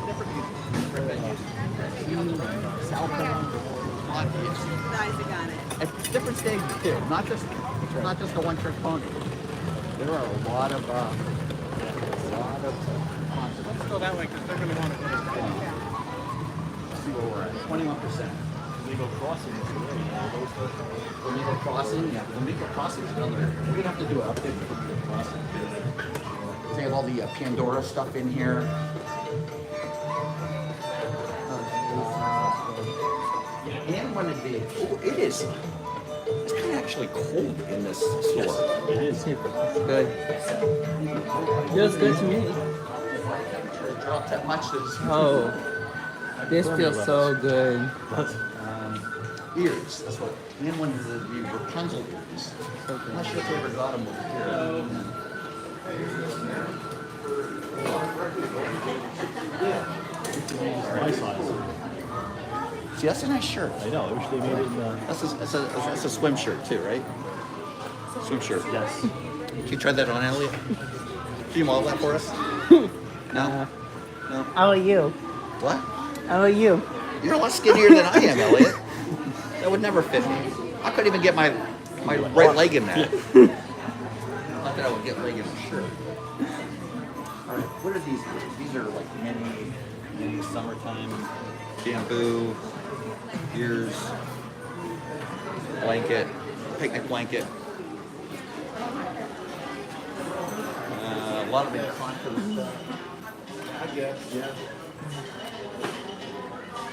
Different music. Different venues. Guys got it. At different stages too, not just the one-trick pony. There are a lot of concerts. Let's go that way because they're going to want to go. See where we're at. 21%. Legal Crossing is today. Legal Crossing, yeah. The Legal Crossing is another. We're going to have to do an update for Legal Crossing. They have all the Pandora stuff in here. And when it did, it's kind of actually cold in this store. It is. Good. Feels good to me. It dropped that much. Oh, this feels so good. Ears, that's what. And when the Rapunzel ears. I'm not sure if they ever got them over here. My size. See, that's a nice shirt. I know. I wish they made it in That's a swim shirt too, right? Swim shirt. Yes. Can you try that on, Elliot? Can you model that for us? No? No? How are you? What? How are you? You're a lot skinnier than I am, Elliot. That would never fit me. I couldn't even get my right leg in that. Not that I would get leg in a shirt. All right, what are these? These are like mini summertime bamboo ears, blanket, picnic blanket. A lot of incontinent stuff. I guess, yeah.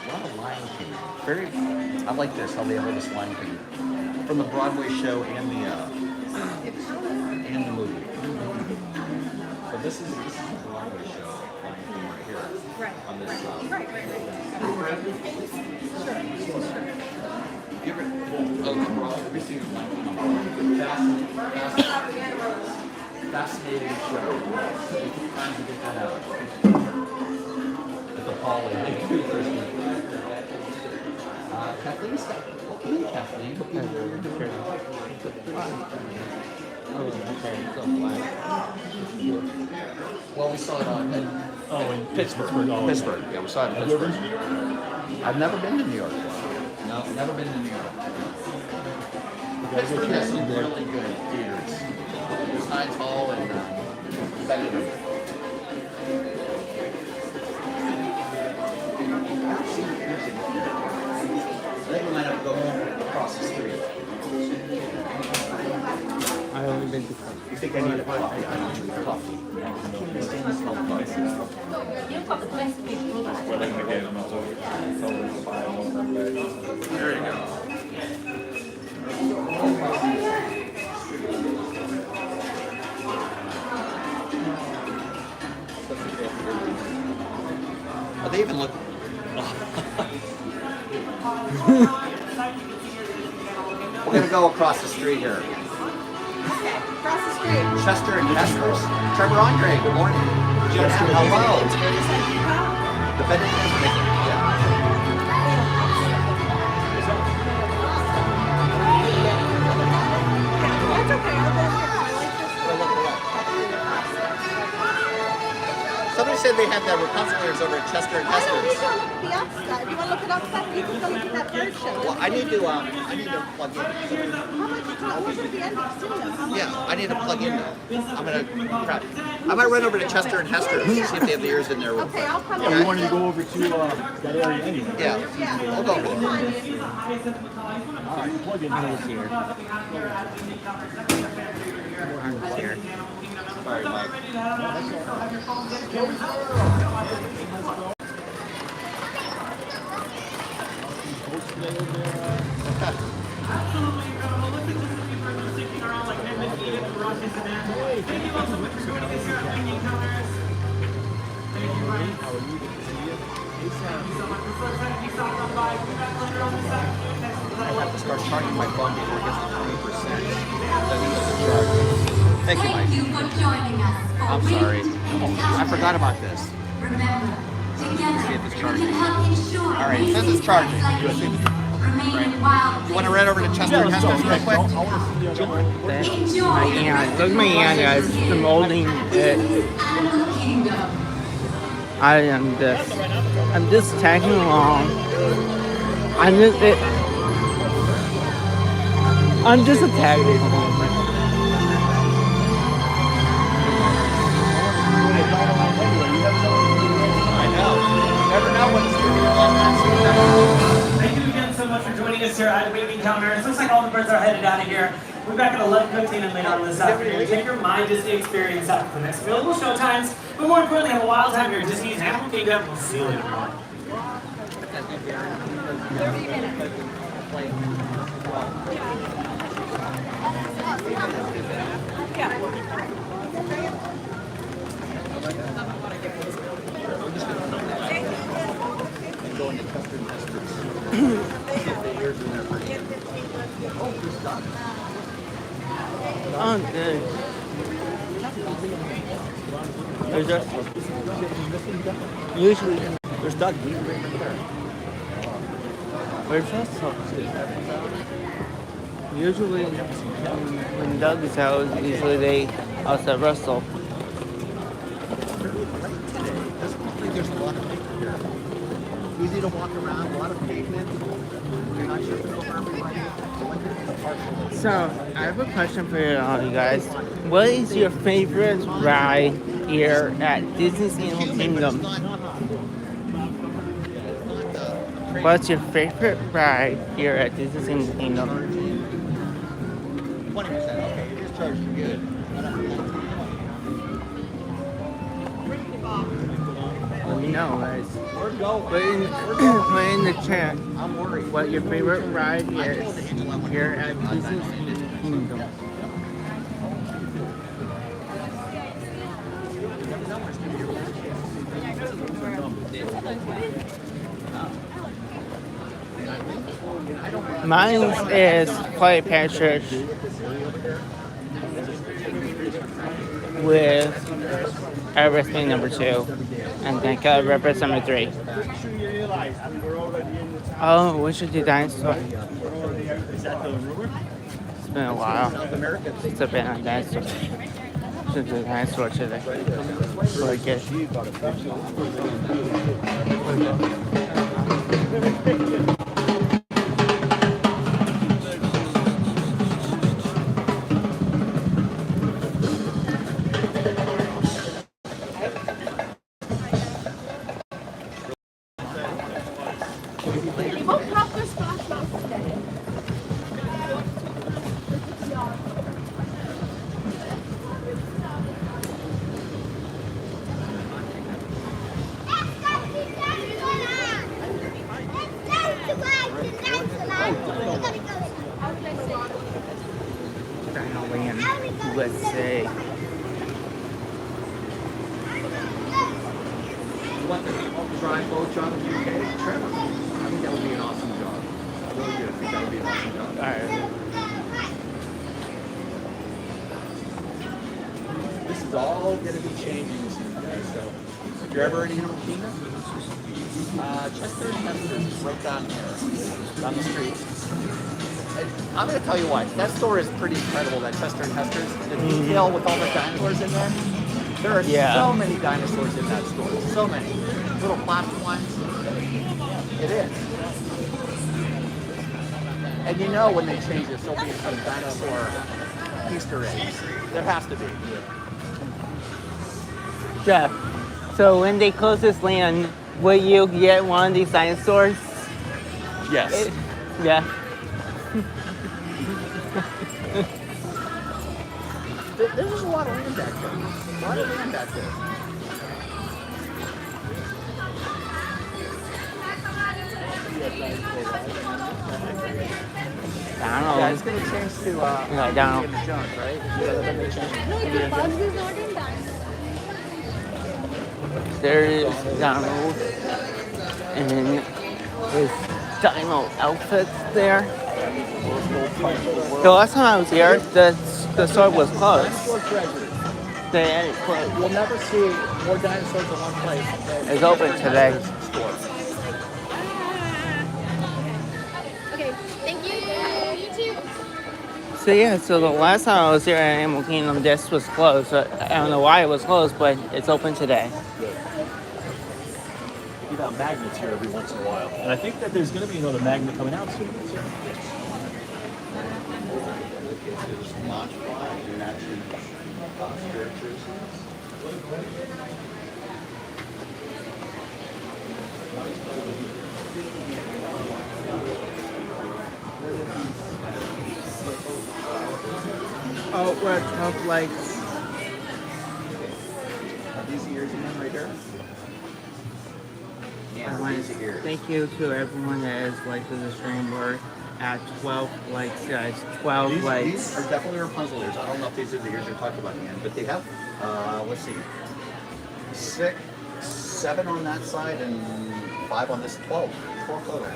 A lot of Lion King. I like this, how they have all this Lion King. From the Broadway show and the and the movie. So this is the Broadway show flying through right here. Right. On this side. Right. Give it, every single one. Fascinating show. Trying to get that out. At the holiday. Kathleen's got, okay, Kathleen, but you know what you're doing. Oh, okay. So Well, we saw it on in Pittsburgh. Oh, Pittsburgh. Yeah, we saw it in Have you ever Pittsburgh. been to New York? I've never been to New York. No, never been to New York. Pittsburgh has some really good theaters. There's Heinz Hall and Benedict. I think we might have to go across the street. I've only been to coffee. You think I need a coffee? I don't need coffee. There you go. Oh, they even look. We're gonna go across the street here. Across the street. Chester and Hester's. Trevor Andre, good morning. Hello. The Benedict is making, That's okay. I'll go Somebody said they had the Rapunzelers over at Chester and I don't need Hester's. to look at the outside. If you want to look at outside, you can go look at that bird show. Well, I need to plug in. How much? What's at the end of the How much? Yeah, I need to plug in though. I'm gonna crap. I might run over to Chester and Hester's, see if they have the ears in there. Okay, I'll come Yeah, we wanted to go over to that area anyway. Yeah, we'll go over there. All right, plug in here. I'm here. Sorry, Mike. I have to start charging my phone before it gets to 20%. Thank you, Mike. Thank you for joining us. I'm sorry. I forgot about this. Remember, together See if it's we charging. can help ensure All right, it says it's charging. like You see? these remain wild. You want to run over to Chester and Hester's real quick? Enjoy My your aunt. Look at my aunt, guys. I'm holding it. Animal Kingdom. I am this. I'm just tagging along. I'm just a tag along. I know. Never know when it's going to be. Thank you again so much for joining us here at Waving Counters. Looks like all the birds are headed out of here. We're back at 11:15 and later on this afternoon. Take your My Disney experience out for the next available show times. But more importantly, have a wild time here at Disney's Animal Kingdom. We'll see you later. 30 minutes. And go into Chester and Hester's. See if the ears in there for you. Oh, there's Doc. Oh, good. There's just usually There's Doug. He's right there. where's that stuff? Usually when Doug is out, usually they also Russell. There's a lot of people here. Easy to walk around, a lot of pavement. You're not sure if it's over everybody. So I have a question for you guys. What is your favorite ride here at Disney's Animal Kingdom? What's your favorite ride here at Disney's Animal Kingdom? 20%. Okay, you're just charging good. Let me know, guys. We're going. Put in the chat I'm worried. what your favorite ride is here at Disney's Animal Kingdom. Mine is Play Patrick with Everest being number 2, and then Everest number 3. Oh, we should do dinosaur. It's been a while. It's been on dinosaur. Should do dinosaur today. Really good. USA. You want the dry boat job in the UK? Trevor. I think that would be an awesome job. I really do. I think that would be an awesome job. Alright. This is all going to be changing soon, guys. So, if you're ever in Animal Kingdom, Chester and Hester is right down here, down the street. And I'm going to tell you why. That store is pretty incredible, that Chester and Hester's. The detail with all the dinosaurs in there. There are so many dinosaurs in that store. So many. Little plastic ones. It is. And you know when they change this, there'll be some dinosaur Easter eggs. There has to be. Jeff, so when they close this land, will you get one of these dinosaurs? Yes. Yeah. There's a lot of land back there. A lot of land back there. I don't know. Yeah, it's going to change to Indiana Jones, right? Then they change There's Donald and his dino outfits there. The last time I was here, the store was closed. They had it closed. You'll never see more dinosaurs in one place. It's open today. Okay, thank you. You too. So yeah, so the last time I was here at Animal Kingdom, this was closed. I don't know why it was closed, but it's open today. They give out magnets here every once in a while. And I think that there's going to be another magnet coming out soon. Oh, we're at 12 lights. These ears in them right there. I want to thank you to everyone that has liked the stream. We're at 12 likes, guys. 12 likes. These are definitely Rapunzel ears. I don't know if these are the ears you're talking about, Ian, but they have, let's see, 6, 7 on that side and 5 on this, 12 total.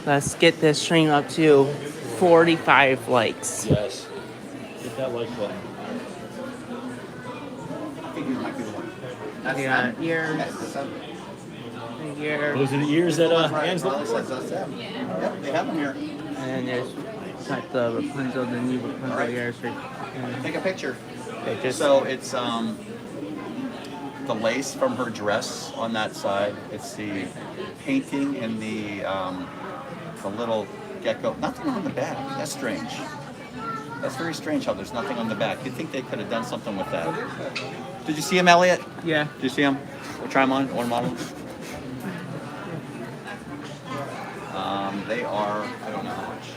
Let's get this stream up to 45 likes. Yes. Hit that like button. I think these might be the one. That's Yeah, ears. That's the 7. Here. Those are the ears that Anne's looking for. That's them. Yep, they have them here. And then there's like the Rapunzel, the new Rapunzel ears. Take a picture. Pictures. So it's the lace from her dress on that side. It's the painting and the little gecko. Nothing on the back. That's strange. That's very strange how there's nothing on the back. You'd think they could have done something with that. Did you see him, Elliot? Yeah. Did you see him? We'll try him on. One model. They are, I don't know how much.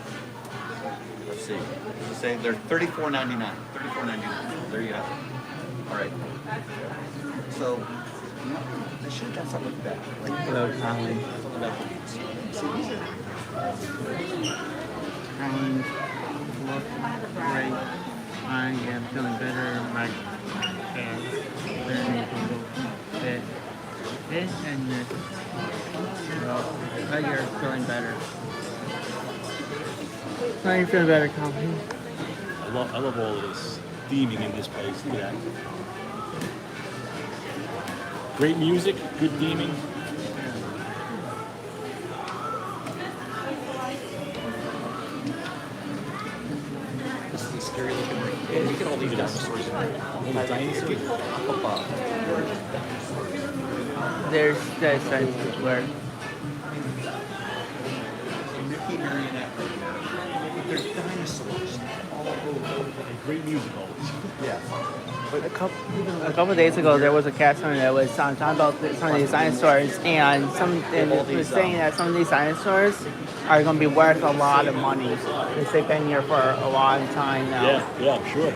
Let's see. Let's say they're $34.99. $34.99. There you have it. All right. So, you know, they should have done something with that. Like, Hello, Colin. see, these are. Colin, look great. I am feeling better. My this and this. So, now you're feeling better. Now you're feeling better, Colin. I love all of this theming in this place. Look at that. Great music, good theming. This is a scary looking ring. Yeah, look at all these dinosaurs in there. All the dinosaurs. There's the sense where Mickey marionette right here. There's dinosaurs all over. Great music always. Yeah. a couple days ago, there was a cast member that was talking about some of these dinosaurs, and was saying that some of these dinosaurs are going to be worth a lot of money because they've been here for a long time now. Yeah, I'm sure.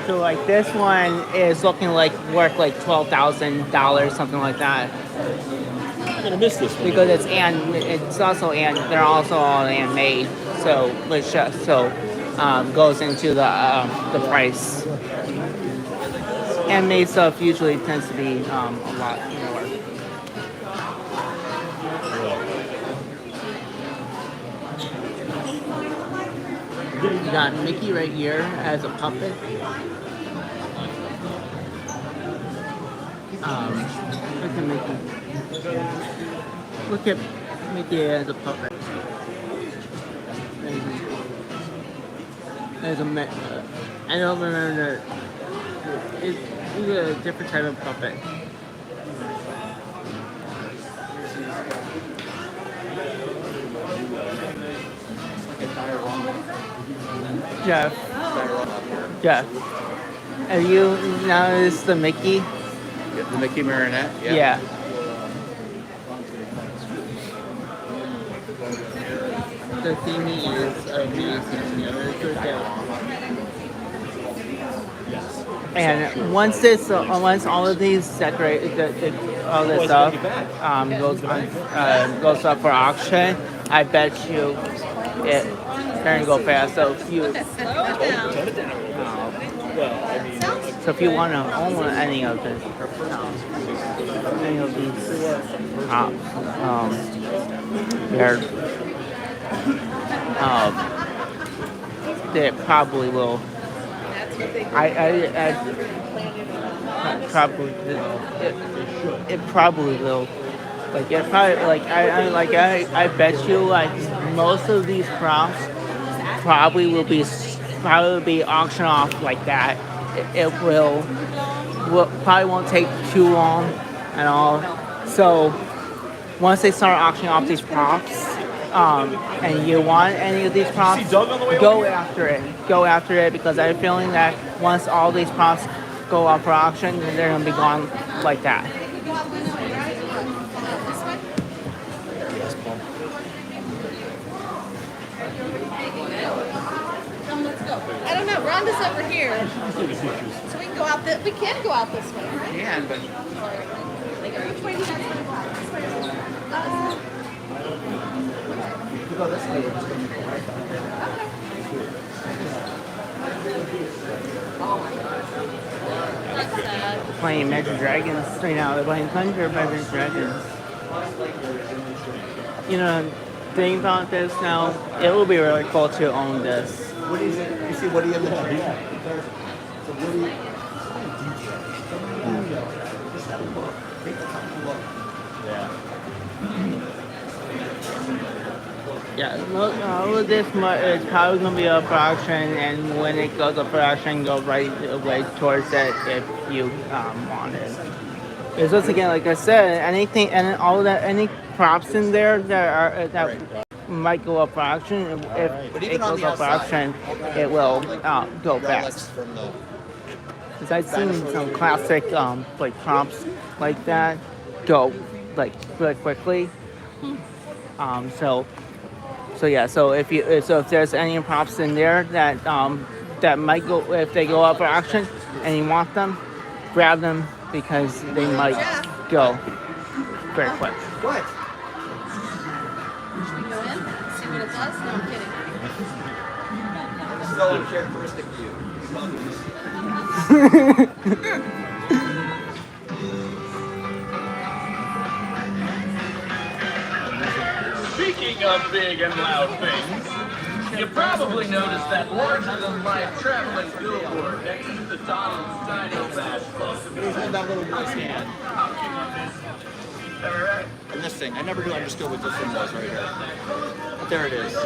So like this one is looking like worth like $12,000, something like that. I'm gonna miss this one because it's also they're also all handmade, so which goes into the price. Handmade stuff usually tends to be a lot more. You got Mickey right here as a puppet. Look at Mickey. Look at Mickey as a puppet. There's I don't remember. It's a different type of puppet. Jeff. Have you noticed the Mickey? The Mickey marionette? Yeah. The theming is amazing. And once all of these all this stuff goes up for auction, I bet you it's gonna go fast. So if you want to own any of these they probably will. It probably will. I bet you like most of these props probably will be auctioned off like that. It will probably won't take too long at all. So once they start auctioning off these props, and you want any of these props, go after it. Go after it because I have a feeling that once all these props go up for auction, they're gonna be gone like that. I don't know. Rhonda's over here, so we can go out. We can go out this way, right? Yeah, but Which way do you guys want to go? if you go this way, we're just going to go right back. Playing Magic Dragons right now. They're playing Thunder Magic Dragons. You know, think about this now. It will be really cool to own this. What is it? You see Woody in the tree? So Woody. Just have a look. Take a look. Yeah, all of this is probably going to be up for auction, and when it goes up for auction, go right away towards it if you want it. Because once again, like I said, anything and all that, any props in there that might go up for auction. If it goes up for auction, it will go fast. Because I've seen some classic like props like that go like really quickly. So if there's any props in there that that might go, if they go up for auction and you want them, grab them because they might go very quick. What? Should we go in? See what it does? No, I'm kidding. This is all uncharacteristic of you. of big and loud things, you probably noticed that larger-than-life traveling billboard next to the Donald's Dino Bash Club. Hold that little boy's hand. And this thing, I never knew understood what this thing was right here. But there it is.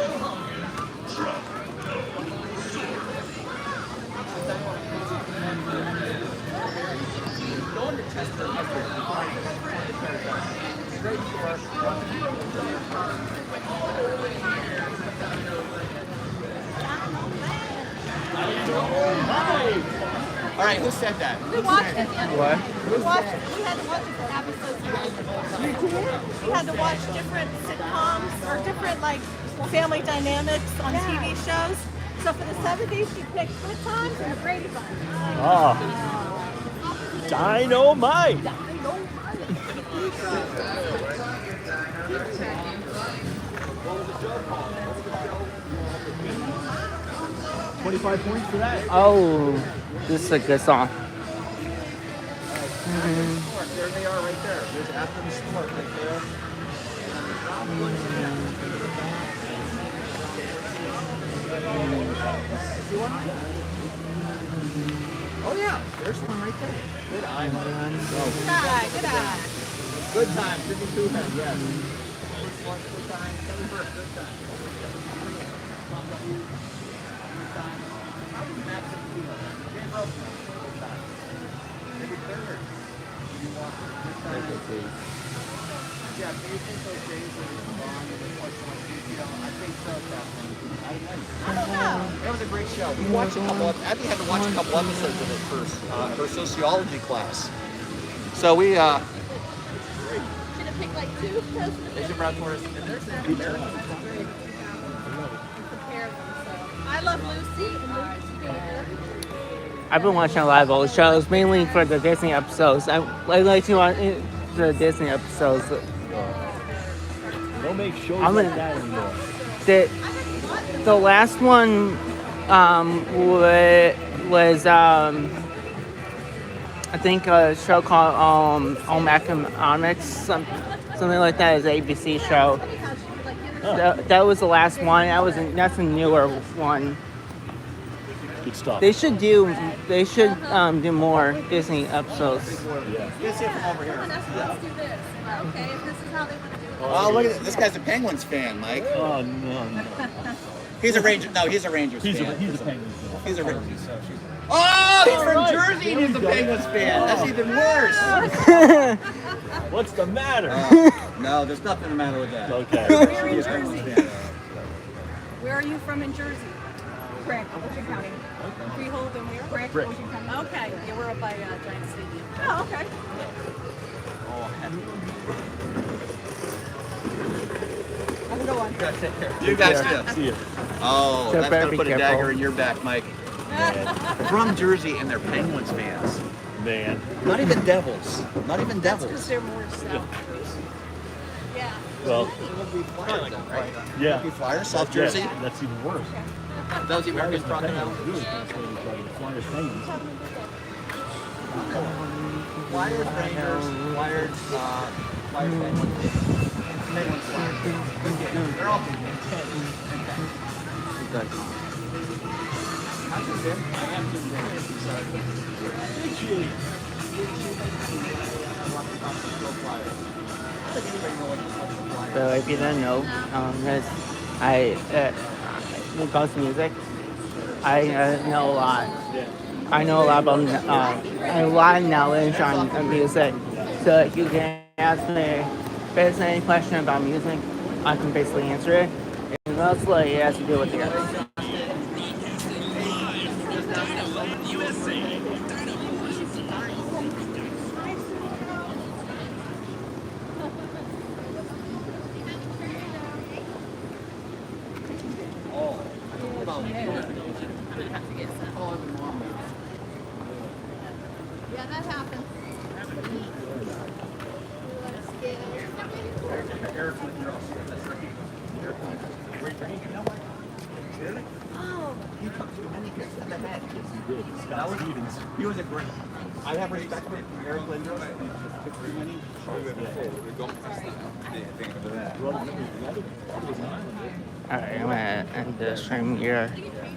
All right, who said that? We watched it. What? We watched. We had to watch it for episodes. We had to watch different sitcoms or different like family dynamics on TV shows. So for the 70s, she picked Good Times and the Brady Bunch. Oh. Dynamite. 25 points for that. Oh, this is a good song. There they are right there. There's Athens Sport right there. Oh yeah, there's one right there. Good eye. Good eye, good eye. Good time, 52 men, yes. Good time, 71st, good time. Yeah, do you think those days were long and unfortunately, I think so, Kathleen. I don't know. It was a great show. We watched a couple of, Abby had to watch a couple episodes of it first, her sociology class. So we, Should have picked like two presidents. Asian Brown Tourist, and there's the American. Compare them. So I love Lucy and Lucy Baker. I've been watching a lot of old shows, mainly for the Disney episodes. I like to watch the Disney episodes. Don't make shows I'm like gonna- that anymore. The last one was I think a show called Home Economics, something like that. Is an ABC show. That was the last one. That's a newer one. Good stuff. They should do more Disney episodes. You can see it from over here. Let's do this. Okay, if this is how they want to do it. Oh, look at this. This guy's a Penguins fan, Mike. Oh, no. He's a Ranger. No, he's a Rangers He's a fan. Penguins fan. He's a Rangers. Oh, he's from Jersey and he's a Penguins fan. That's even worse. What's the matter? No, there's nothing the matter with that. Okay. He's a Penguins fan. Where are you from in Jersey? Brick, Ocean County. Freehold and where? Brick, Ocean County. Okay, yeah, we're up by Giant Stadium. Oh, okay. Have a good one. You guys Yeah. too. See ya. Oh, So that's better gonna be put a careful. dagger in your back, Mike. From Jersey and they're Penguins fans. Man. Not even Devils. Not even Because Devils. they're more south. Yeah. Well, yeah. Rugby Flyers, South Yeah, Jersey. that's even worse. Those Americans talking about. Flyers Penguins. Flyers, Rangers, Flyers, Flyers, Penguins. Penguins, Flyers. They're all So if you don't know, because when it comes to music, I know a lot. I know a lot about a lot of knowledge on music. So if you can ask me basically any question about music, I can basically answer it. And mostly it has to do with the others. Yeah, that happens. Oh, you took too many hits to the head. did. Scott Stevens. He was a great. I have respect for Eric Lindros. Took too many. Alright, I'm gonna end the stream here,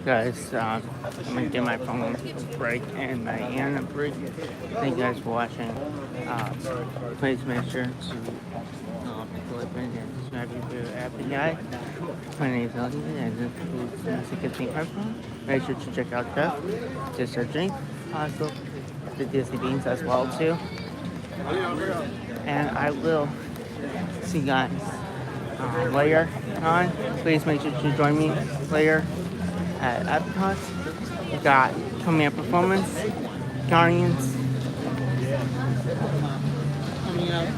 guys. I'm gonna give my phone a break and my ear a break. Thank you guys for watching. Please make sure to click and subscribe if you're a happy guy. My name is Elliot, and this includes Music and Theme Park. Make sure to check out Jeff, Just a Drink, also the Disney Beans as well too. And I will see you guys later on. Please make sure to join me later at Epcot. We got coming up performance, Guardians coming up.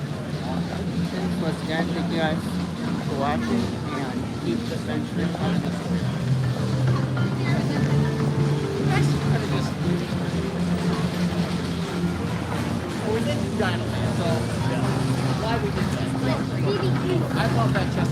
Once again, thank you guys for watching and keep the adventure coming. We did Dynamite, so why we did that? I love that chest.